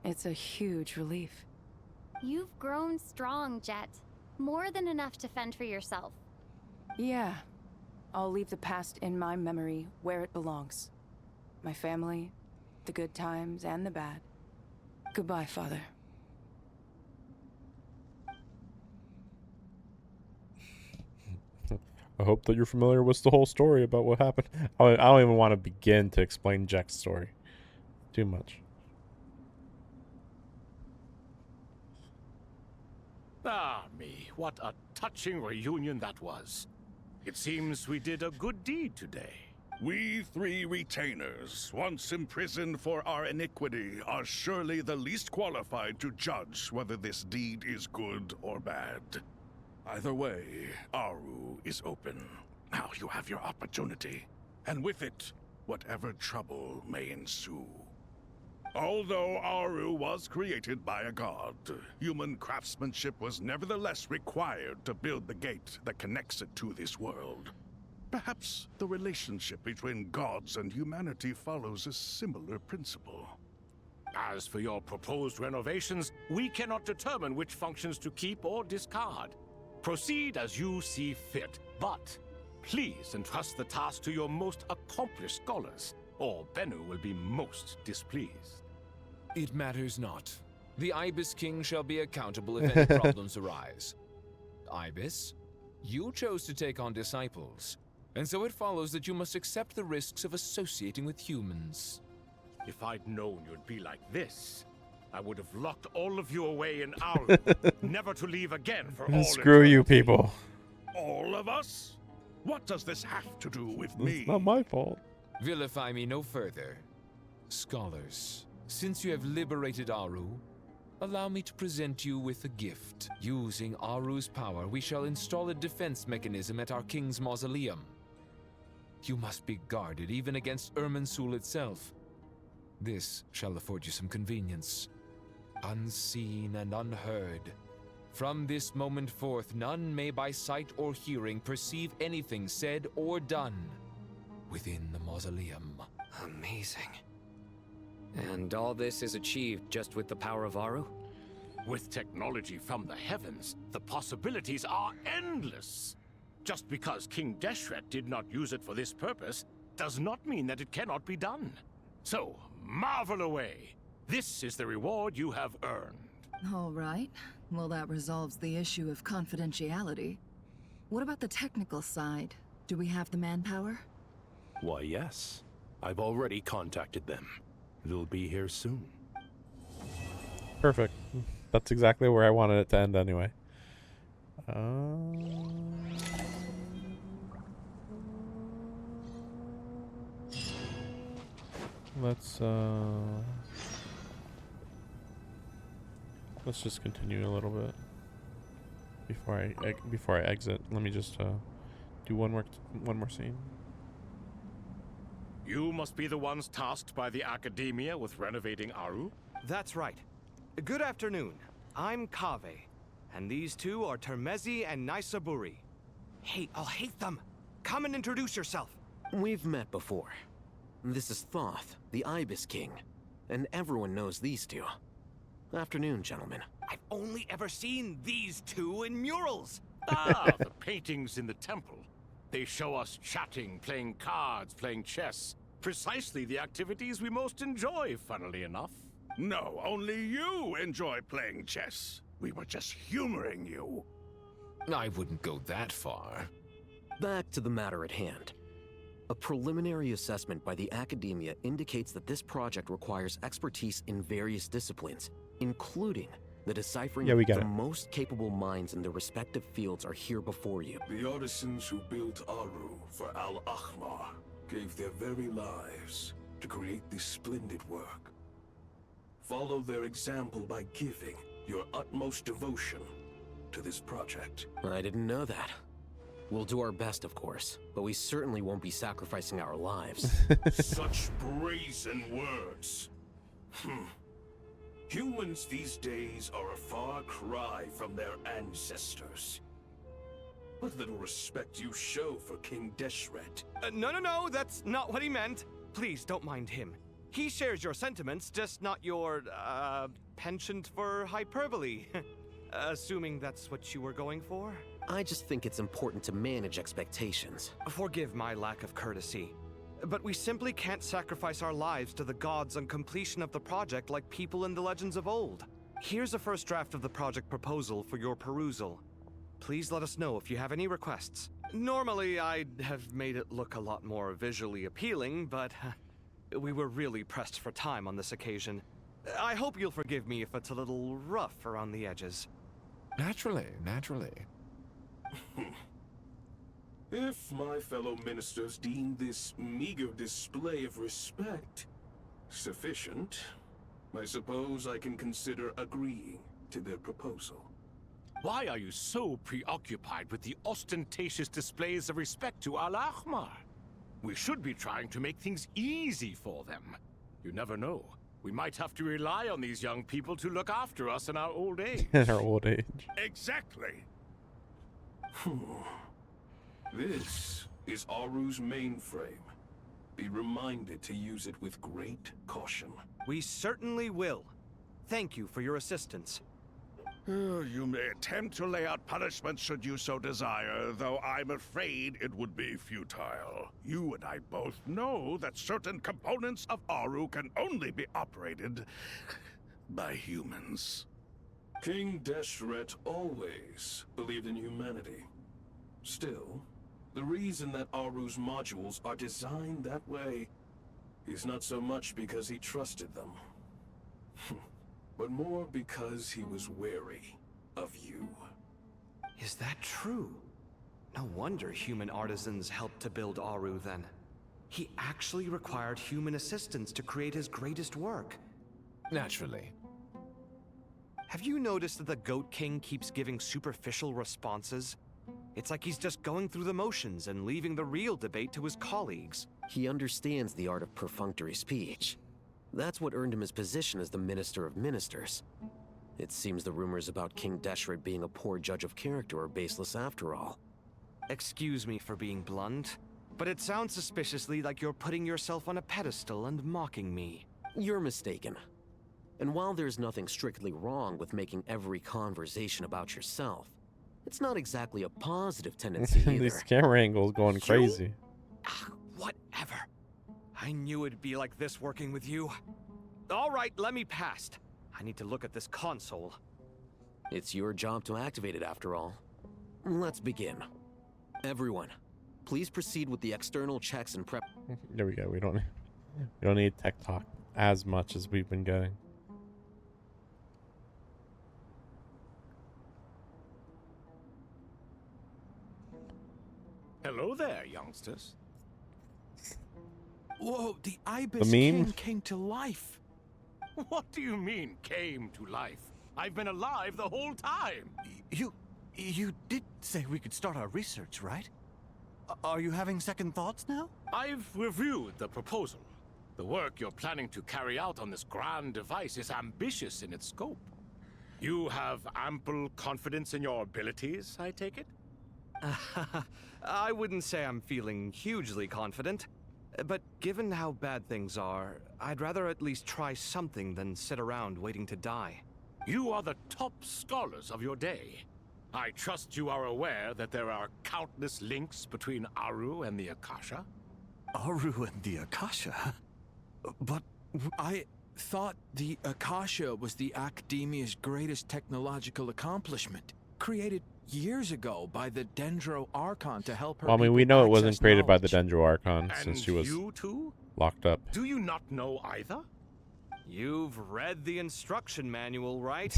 It's a huge relief. You've grown strong, Jet. More than enough to fend for yourself. Yeah. I'll leave the past in my memory where it belongs. My family, the good times and the bad. Goodbye, Father. I hope that you're familiar with the whole story about what happened. I don't even want to begin to explain Jack's story. Too much. Ah, me, what a touching reunion that was. It seems we did a good deed today. We three retainers, once imprisoned for our iniquity, are surely the least qualified to judge whether this deed is good or bad. Either way, Aru is open. Now you have your opportunity, and with it, whatever trouble may ensue. Although Aru was created by a god, human craftsmanship was nevertheless required to build the gate that connects it to this world. Perhaps the relationship between gods and humanity follows a similar principle. As for your proposed renovations, we cannot determine which functions to keep or discard. Proceed as you see fit, but please entrust the task to your most accomplished scholars, or Bennu will be most displeased. It matters not. The Ibis King shall be accountable if any problems arise. Ibis, you chose to take on disciples, and so it follows that you must accept the risks of associating with humans. If I'd known you'd be like this, I would have locked all of you away in Aru, never to leave again for all Screw you eternity. people. All of us? What does this have to do with me? It's not my fault. Vilify me no further. Scholars, since you have liberated Aru, allow me to present you with a gift. Using Aru's power, we shall install a defense mechanism at our king's mausoleum. You must be guarded even against Irminsul itself. This shall afford you some convenience. Unseen and unheard. From this moment forth, none may by sight or hearing perceive anything said or done within the mausoleum. Amazing. And all this is achieved just with the power of Aru? With technology from the heavens, the possibilities are endless. Just because King Deshret did not use it for this purpose does not mean that it cannot be done. So, marvel away. This is the reward you have earned. All right. Well, that resolves the issue of confidentiality. What about the technical side? Do we have the manpower? Why, yes. I've already contacted them. They'll be here soon. Perfect. That's exactly where I wanted it to end anyway. Let's just continue a little bit before I exit. Let me just do one more scene. You must be the ones tasked by the Academia with renovating Aru? That's right. Good afternoon. I'm Kaveh, and these two are Termezi and Naisaburi. Hey, I'll hate them. Come and introduce yourself. We've met before. This is Thoth, the Ibis King, and everyone knows these two. Afternoon, gentlemen. I've only ever seen these two in murals. Ah, the paintings in the temple. They show us chatting, playing cards, playing chess. Precisely the activities we most enjoy, funnily enough. No, only you enjoy playing chess. We were just humoring you. I wouldn't go that far. Back to the matter at hand. A preliminary assessment by the academia indicates that this project requires expertise in various disciplines, including the deciphering Yeah, we of got the it. most capable minds in their respective fields are here before you. The artisans who built Aru for Al-Ahmar gave their very lives to create this splendid work. Follow their example by giving your utmost devotion to this project. I didn't know that. We'll do our best, of course, but we certainly won't be sacrificing our lives. Such brazen words. Humans these days are a far cry from their ancestors. What little respect you show for King Deshret. No, that's not what he meant. Please, don't mind him. He shares your sentiments, just not your, penchant for hyperbole. Assuming that's what you were going for? I just think it's important to manage expectations. Forgive my lack of courtesy, but we simply can't sacrifice our lives to the gods on completion of the project like people in the legends of old. Here's a first draft of the project proposal for your perusal. Please let us know if you have any requests. Normally, I'd have made it look a lot more visually appealing, but we were really pressed for time on this occasion. I hope you'll forgive me if it's a little rough around the edges. Naturally. If my fellow ministers deem this meager display of respect sufficient, I suppose I can consider agreeing to their proposal. Why are you so preoccupied with the ostentatious displays of respect to Al-Ahmar? We should be trying to make things easy for them. You never know. We might have to rely on these young people to look after us in our old age. In our old age. Exactly. This is Aru's mainframe. Be reminded to use it with great caution. We certainly will. Thank you for your assistance. You may attempt to lay out punishment should you so desire, though I'm afraid it would be futile. You and I both know that certain components of Aru can only be operated by humans. King Deshret always believed in humanity. Still, the reason that Aru's modules are designed that way is not so much because he trusted them, but more because he was wary of you. Is that true? No wonder human artisans helped to build Aru then. He actually required human assistance to create his greatest work. Naturally. Have you noticed that the Goat King keeps giving superficial responses? It's like he's just going through the motions and leaving the real debate to his colleagues. He understands the art of perfunctory speech. That's what earned him his position as the Minister of Ministers. It seems the rumors about King Deshret being a poor judge of character are baseless after all. Excuse me for being blunt, but it sounds suspiciously like you're putting yourself on a pedestal and mocking me. You're mistaken. And while there's nothing strictly wrong with making every conversation about yourself, it's not exactly a positive tendency either. These camera angles going crazy. Whatever. I knew it'd be like this working with you. All right, let me past. I need to look at this console. It's your job to activate it after all. Let's begin. Everyone, please proceed with the external checks and prep. There we go. We don't need tech talk as much as we've been getting. Hello there, youngsters. Whoa, the Ibis The meme? King came to life. What do you mean, came to life? I've been alive the whole time. You did say we could start our research, right? Are you having second thoughts now? I've reviewed the proposal. The work you're planning to carry out on this grand device is ambitious in its scope. You have ample confidence in your abilities, I take it? I wouldn't say I'm feeling hugely confident, but given how bad things are, I'd rather at least try something than sit around waiting to die. You are the top scholars of your day. I trust you are aware that there are countless links between Aru and the Akasha? Aru and the Akasha? But I thought the Akasha was the Academia's greatest technological accomplishment, created years ago by the Dendro Archon to help her. Well, I mean, we know it wasn't created by the Dendro Archon since she was you too? locked up. Do you not know either? You've read the instruction manual, right?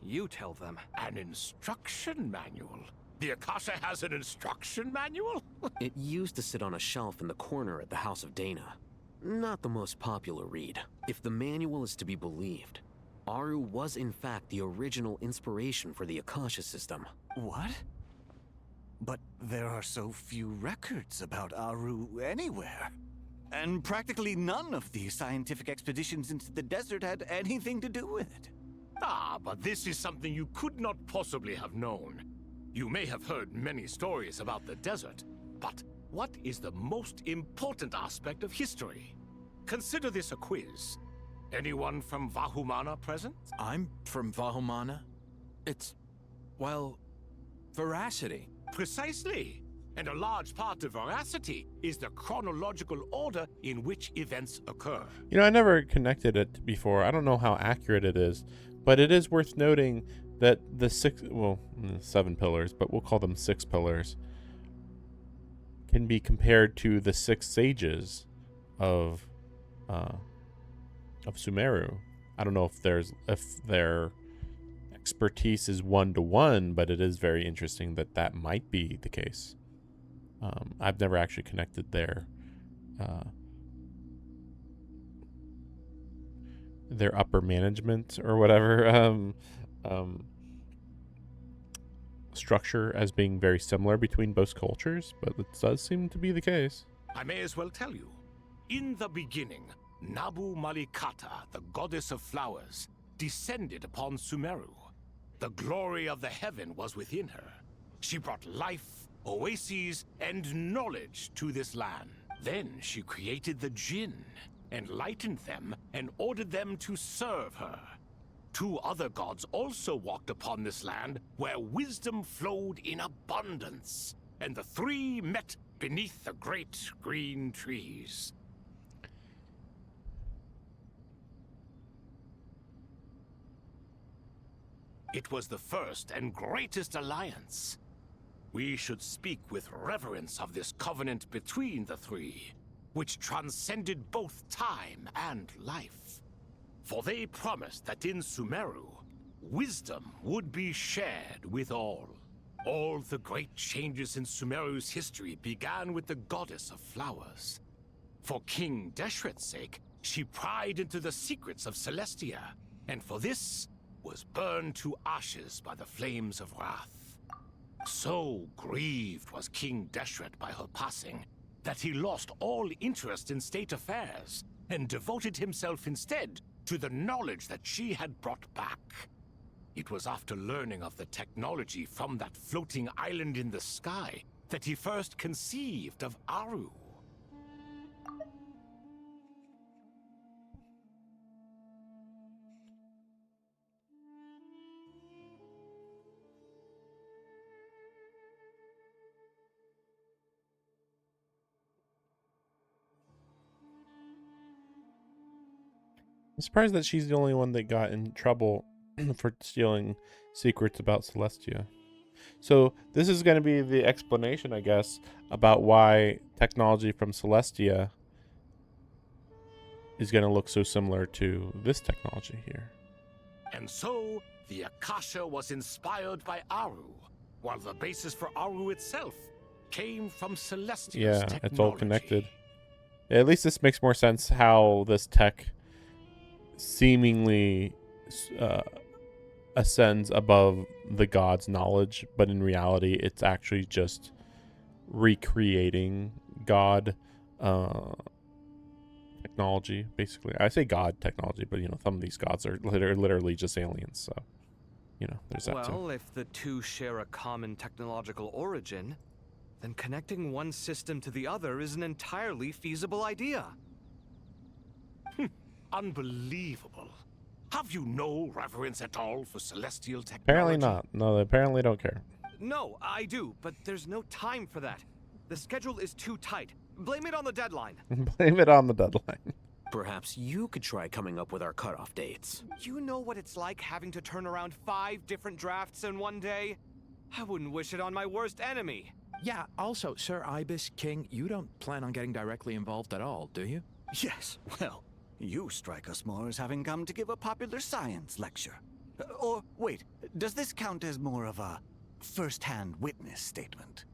You tell them. An instruction manual? The Akasha has an instruction manual? It used to sit on a shelf in the corner at the House of Dana. Not the most popular read. If the manual is to be believed, Aru was in fact the original inspiration for the Akasha system. What? But there are so few records about Aru anywhere. And practically none of the scientific expeditions into the desert had anything to do with it. Ah, but this is something you could not possibly have known. You may have heard many stories about the desert, but what is the most important aspect of history? Consider this a quiz. Anyone from Vahumana present? I'm from Vahumana. It's, well, veracity. Precisely. And a large part of veracity is the chronological order in which events occur. You know, I never connected it before. I don't know how accurate it is, but it is worth noting that the 7 pillars, but we'll call them 6 pillars, can be compared to the 6 sages of Sumeru. I don't know if their expertise is 1-to-1, but it is very interesting that might be the case. I've never actually connected their upper management or whatever structure as being very similar between both cultures, but it does seem to be the case. I may as well tell you. In the beginning, Nabu Malikata, the goddess of flowers, descended upon Sumeru. The glory of the heaven was within her. She brought life, oases, and knowledge to this land. Then she created the Jinn, enlightened them, and ordered them to serve her. 2 other gods also walked upon this land where wisdom flowed in abundance, and the 3 met beneath the great green trees. It was the first and greatest alliance. We should speak with reverence of this covenant between the 3, which transcended both time and life. For they promised that in Sumeru, wisdom would be shared with all. All the great changes in Sumeru's history began with the goddess of flowers. For King Deshret's sake, she pried into the secrets of Celestia, and for this, was burned to ashes by the flames of wrath. So grieved was King Deshret by her passing, that he lost all interest in state affairs, and devoted himself instead to the knowledge that she had brought back. It was after learning of the technology from that floating island in the sky that he first conceived of Aru. I'm surprised that she's the only one that got in trouble for stealing secrets about Celestia. So this is going to be the explanation, I guess, about why technology from Celestia is going to look so similar to this technology here. And so, the Akasha was inspired by Aru, while the basis for Aru itself came from Celestia's technology. It's all connected. Yeah, at least this makes more sense how this tech seemingly ascends above the god's knowledge, but in reality it's actually just recreating god technology, basically. I say god technology, but you know, some of these gods are literally just aliens, so you know, there's that too. Well, if the 2 share a common technological origin, then connecting one system to the other is an entirely feasible idea. Unbelievable. Have you no reverence at all for celestial technology? Apparently not. No, they apparently don't care. No, I do, but there's no time for that. The schedule is too tight. Blame it on the deadline. Blame it on the deadline. Perhaps you could try coming up with our cutoff dates. You know what it's like having to turn around 5 different drafts in one day? I wouldn't wish it on my worst enemy. Yeah, also, Sir Ibis, King, you don't plan on getting directly involved at all, do you? Yes, well, you strike us more as having come to give a popular science lecture. Or, wait, does this count as more of a first-hand witness statement?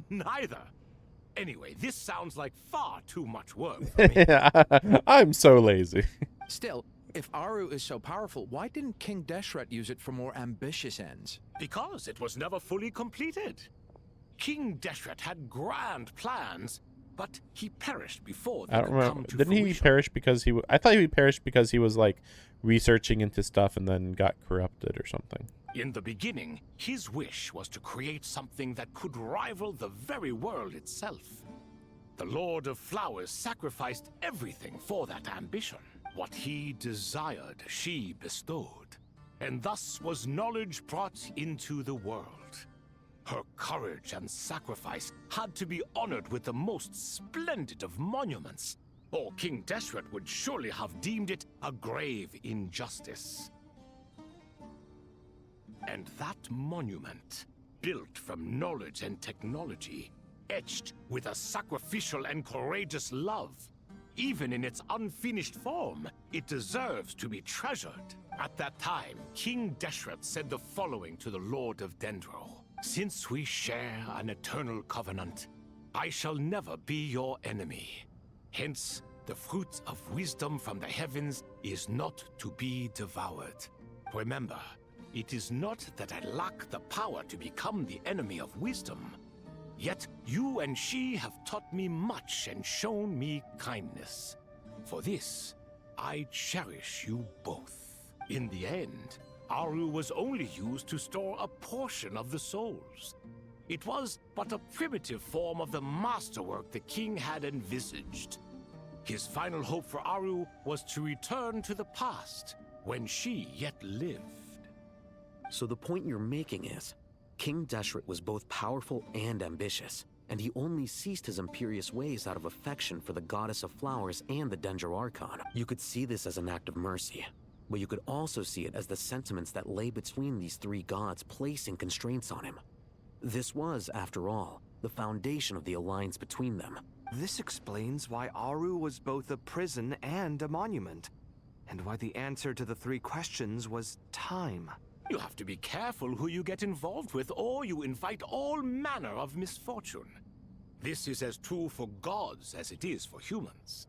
Neither. Anyway, this sounds like far too much work for me. I'm so lazy. Still, if Aru is so powerful, why didn't King Deshret use it for more ambitious ends? Because it was never fully completed. King Deshret had grand plans, but he perished before they I don't could remember. come to Didn't he fruition. perish because he? I thought he perished because he was like researching into stuff and then got corrupted or something. In the beginning, his wish was to create something that could rival the very world itself. The Lord of Flowers sacrificed everything for that ambition. What he desired, she bestowed. And thus was knowledge brought into the world. Her courage and sacrifice had to be honored with the most splendid of monuments, or King Deshret would surely have deemed it a grave injustice. And that monument, built from knowledge and technology, etched with a sacrificial and courageous love, even in its unfinished form, it deserves to be treasured. At that time, King Deshret said the following to the Lord of Dendro. Since we share an eternal covenant, I shall never be your enemy. Hence, the fruit of wisdom from the heavens is not to be devoured. Remember, it is not that I lack the power to become the enemy of wisdom. Yet you and she have taught me much and shown me kindness. For this, I cherish you both. In the end, Aru was only used to store a portion of the souls. It was but a primitive form of the masterwork the king had envisaged. His final hope for Aru was to return to the past, when she yet lived. So the point you're making is, King Deshret was both powerful and ambitious, and he only ceased his imperious ways out of affection for the Goddess of Flowers and the Dendro Archon. You could see this as an act of mercy, but you could also see it as the sentiments that lay between these three gods placing constraints on him. This was, after all, the foundation of the alliance between them. This explains why Aru was both a prison and a monument, and why the answer to the three questions was time. You have to be careful who you get involved with, or you invite all manner of misfortune. This is as true for gods as it is for humans.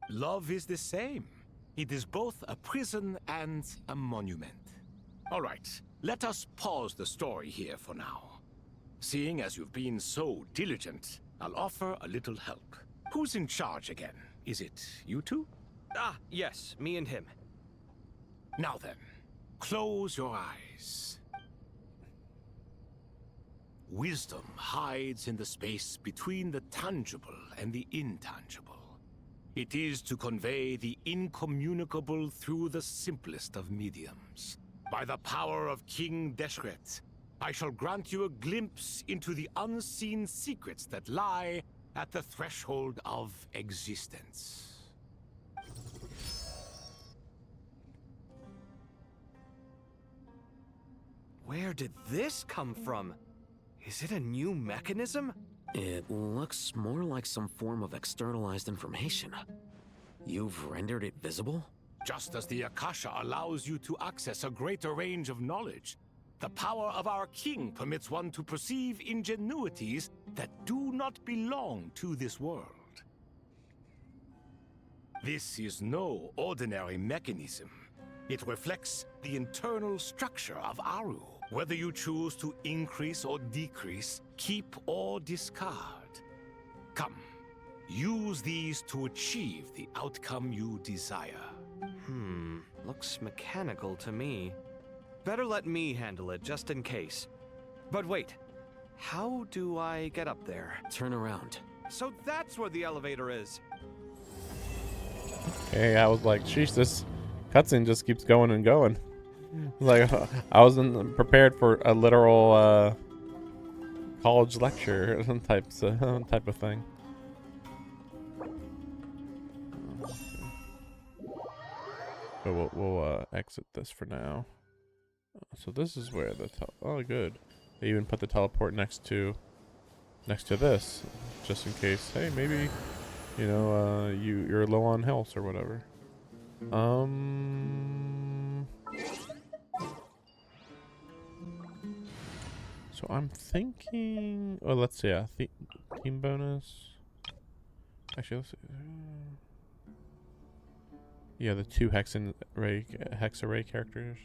Love is the same. It is both a prison and a monument. All right, let us pause the story here for now. Seeing as you've been so diligent, I'll offer a little help. Who's in charge again? Is it you two? Ah, yes, me and him. Now then, close your eyes. Wisdom hides in the space between the tangible and the intangible. It is to convey the incommunicable through the simplest of mediums. By the power of King Deshret, I shall grant you a glimpse into the unseen secrets that lie at the threshold of existence. Where did this come from? Is it a new mechanism? It looks more like some form of externalized information. You've rendered it visible? Just as the Akasha allows you to access a greater range of knowledge, the power of our king permits one to perceive ingenuities that do not belong to this world. This is no ordinary mechanism. It reflects the internal structure of Aru. Whether you choose to increase or decrease, keep or discard. Come, use these to achieve the outcome you desire. Looks mechanical to me. Better let me handle it, just in case. But wait, how do I get up there? Turn around. So that's where the elevator is. Okay, I was like, sheesh, this cutscene just keeps going and going. Like, I wasn't prepared for a literal college lecture type of thing. But we'll exit this for now. So this is where the oh good. They even put the teleport next to this, just in case. Hey, maybe you know you're low on health or whatever. So I'm thinking. Oh, let's see. Team bonus. Actually, let's see. Yeah, the 2 Hexarray characters.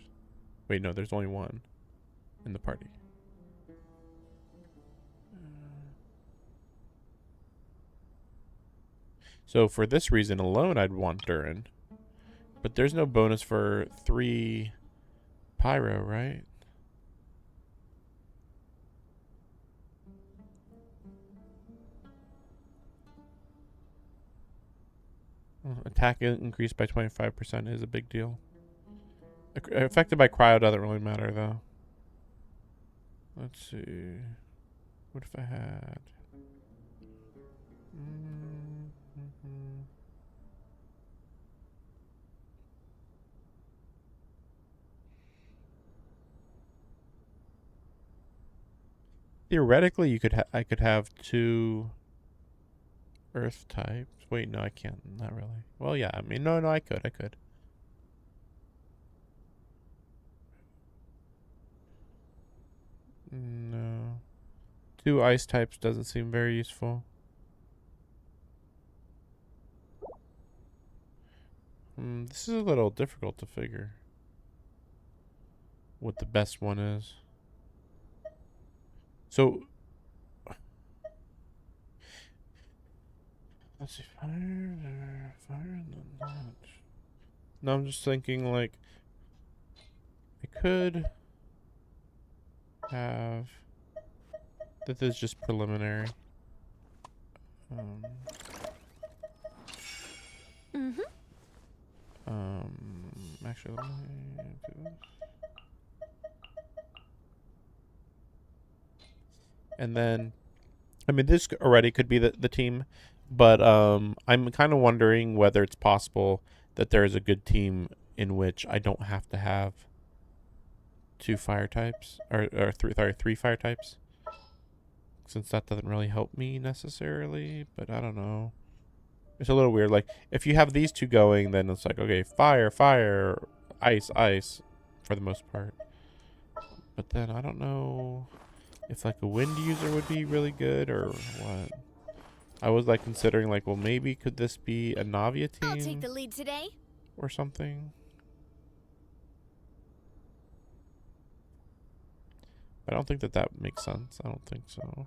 Wait, no, there's only one in the party. So for this reason alone, I'd want Durin. But there's no bonus for 3 Pyro, right? Attack increased by 25% is a big deal. Affected by cryo doesn't really matter, though. Let's see. What if I had... Theoretically, I could have 2 Earth types. Wait, no, I can't. Not really. Well, yeah. I mean, no, I could. No. 2 ice types doesn't seem very useful. This is a little difficult to figure what the best one is. So, let's see, fire and then that. No, I'm just thinking like I could have. This is just preliminary. Actually, let me do this. And then, I mean, this already could be the team, but I'm kind of wondering whether it's possible that there is a good team in which I don't have to have 2 fire types, or 3 fire types, since that doesn't really help me necessarily, but I don't know. It's a little weird. Like, if you have these 2 going, then it's like, okay, fire, fire, ice, ice, for the most part. But then I don't know if like a wind user would be really good or what. I was like considering like, well, maybe could this be a Navia team? I'll take the lead today. Or something. I don't think that makes sense. I don't think so.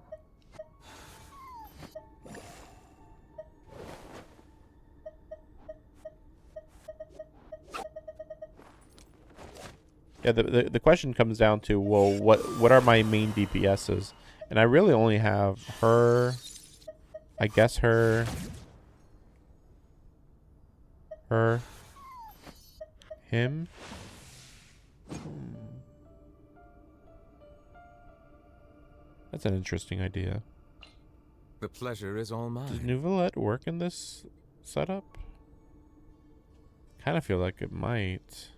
Yeah, the question comes down to, well, what are my main DPSs? And I really only have her, I guess her, him. That's an interesting idea. The pleasure is all mine. Does Nouvelette work in this setup? Kind of feel like it might.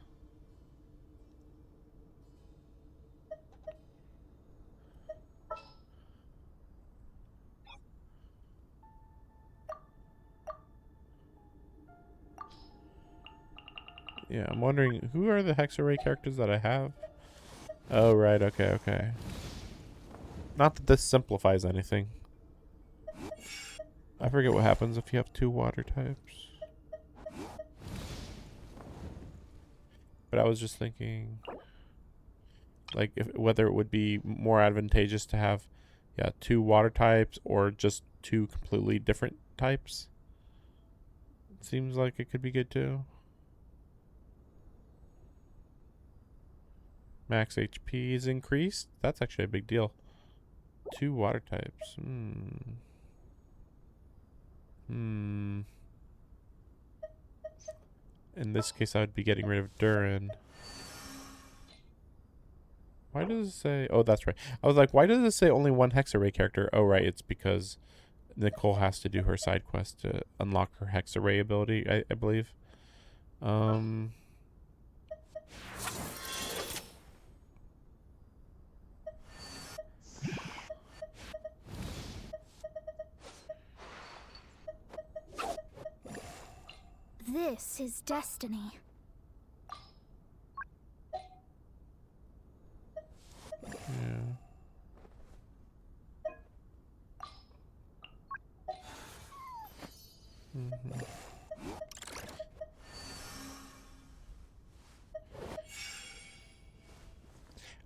Yeah, I'm wondering, who are the Hexarray characters that I have? Oh, right, okay. Not that this simplifies anything. I forget what happens if you have 2 water types. But I was just thinking, like, whether it would be more advantageous to have, 2 water types or just 2 completely different types. It seems like it could be good too. Max HP is increased. That's actually a big deal. 2 water types. In this case, I would be getting rid of Durin. Why does it say... Oh, that's right. I was like, why does it say only 1 Hexarray character? Oh, right. It's because Nicole has to do her side quest to unlock her Hexarray ability, I believe. This is destiny. Yeah.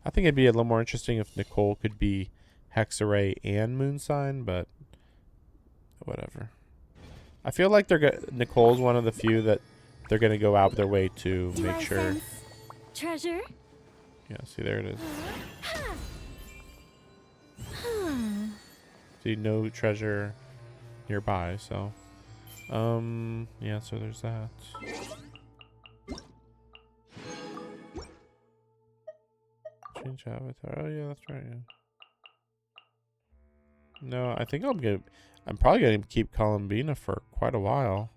I think it'd be a little more interesting if Nicole could be Hexarray and Moonsign, but whatever. I feel like Nicole's one of the few that they're gonna go out their way to Do make I sure. sense treasure? Yeah, see, there it is. See, no treasure nearby, so yeah, so there's that. Change avatar. Oh yeah, that's right. Yeah. No, I think I'm probably gonna keep Columbina for quite a while.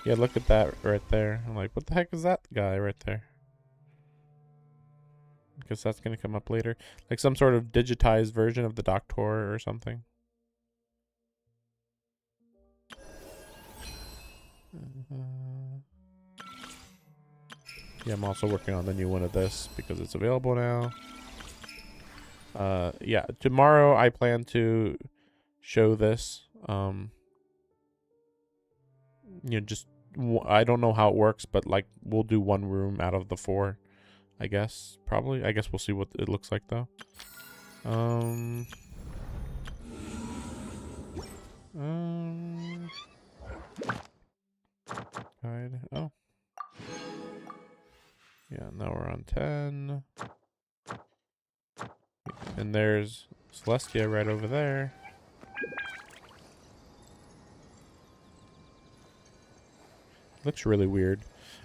Yeah, look at that right there. I'm like, what the heck is that guy right there? Because that's going to come up later. Like some sort of digitized version of the Doctor or something. Yeah, I'm also working on the new one of this because it's available now. Yeah, tomorrow I plan to show this. You know, just I don't know how it works, but like we'll do one room out of the 4, I guess. Probably. I guess we'll see what it looks like though. Guide. Oh. Yeah, now we're on 10. And there's Celestia right over there. Looks really weird.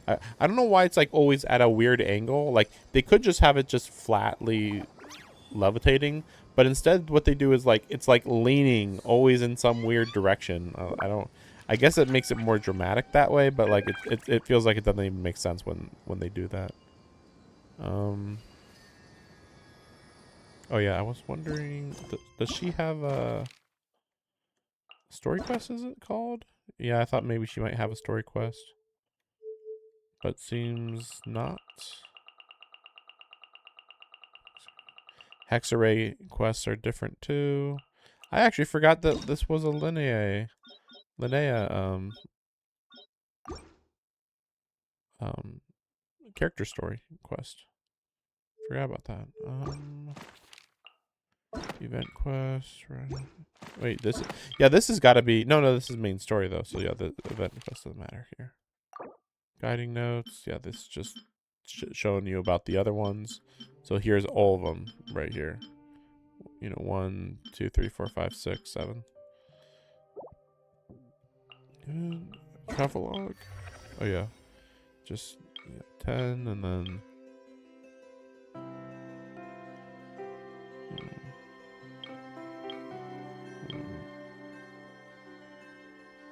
I don't know why it's like always at a weird angle. Like they could just have it just flatly levitating, but instead what they do is like it's like leaning always in some weird direction. I guess it makes it more dramatic that way, but like it feels like it doesn't even make sense when they do that. Oh yeah, I was wondering, does she have a story quest? Is it called? Yeah, I thought maybe she might have a story quest, but seems not. Hexarray quests are different too. I actually forgot that this was a Linnea character story quest. Forgot about that. Event quest, right? Wait, this has got to be this is main story though. So yeah, the event quest doesn't matter here. Guiding notes, yeah, this is just showing you about the other ones. So here's all of them right here. You know, 1, 2, 3, 4, 5, 6, 7. And travelogue. Oh yeah, just 10 and then.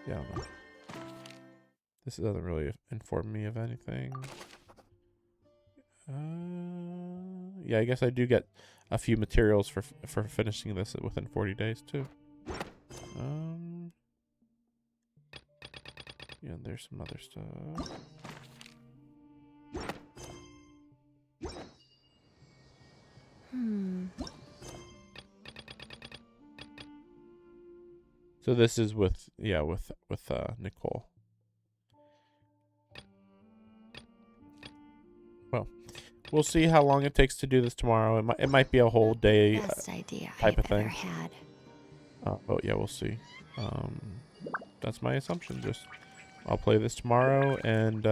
Yeah, I don't know. This doesn't really inform me of anything. Yeah, I guess I do get a few materials for finishing this within 40 days too. Yeah, there's some other stuff. So this is with Nicole. Well, we'll see how long it takes to do this tomorrow. It might be a whole day type of thing. Oh yeah, we'll see. That's my assumption. Just I'll play this tomorrow, and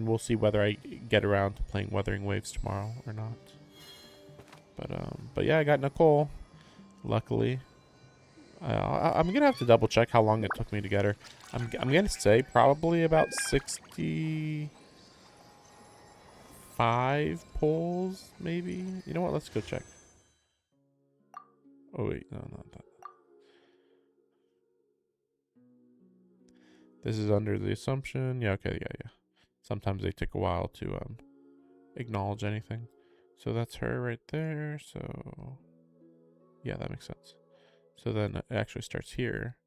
we'll see whether I get around to playing Wuthering Waves tomorrow or not. But yeah, I got Nicole, luckily. I'm gonna have to double check how long it took me to get her. I'm gonna say probably about 65 pulls, maybe. You know what? Let's go check. Oh wait, no, not that. This is under the assumption. Yeah, okay, yeah. Sometimes they take a while to acknowledge anything. So that's her right there. So yeah, that makes sense. So then it actually starts here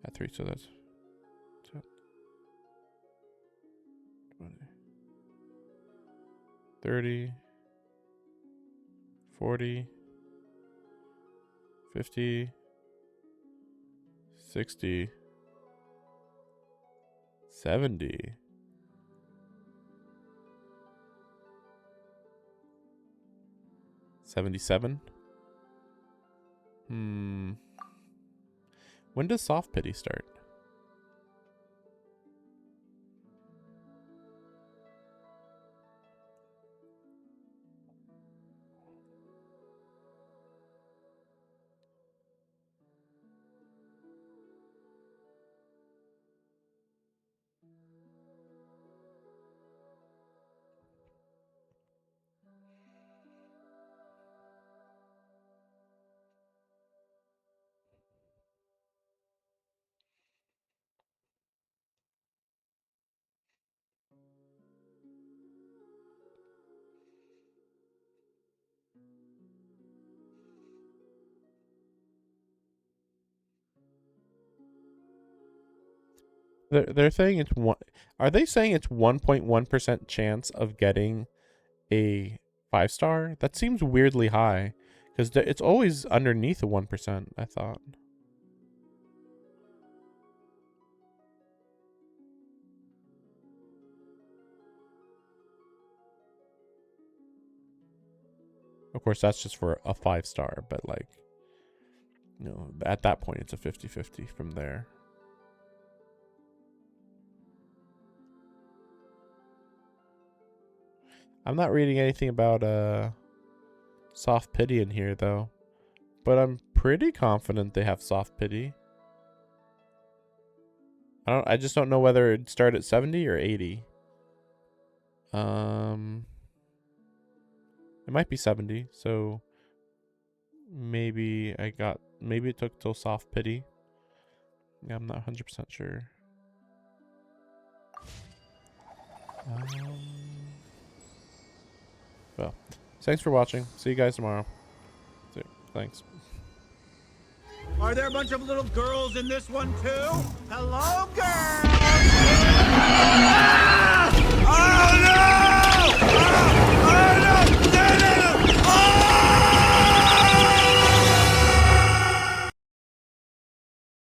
at 3. So that's 20, 30, 40, 50, 60, 70. 77. When does soft pity start? They're saying it's one. Are they saying it's 1.1% chance of getting a 5-star? That seems weirdly high, because it's always underneath a 1%. I thought. Of course, that's just for a 5-star, but like, you know, at that point, it's a 50-50 from there. I'm not reading anything about soft pity in here though, but I'm pretty confident they have soft pity. I just don't know whether it'd start at 70 or 80. It might be 70, so maybe it took till soft pity. Yeah, I'm not 100% sure. Well, thanks for watching. See you guys tomorrow. Thanks. Are there a bunch of little girls in this one too? Hello, girls! Oh, no!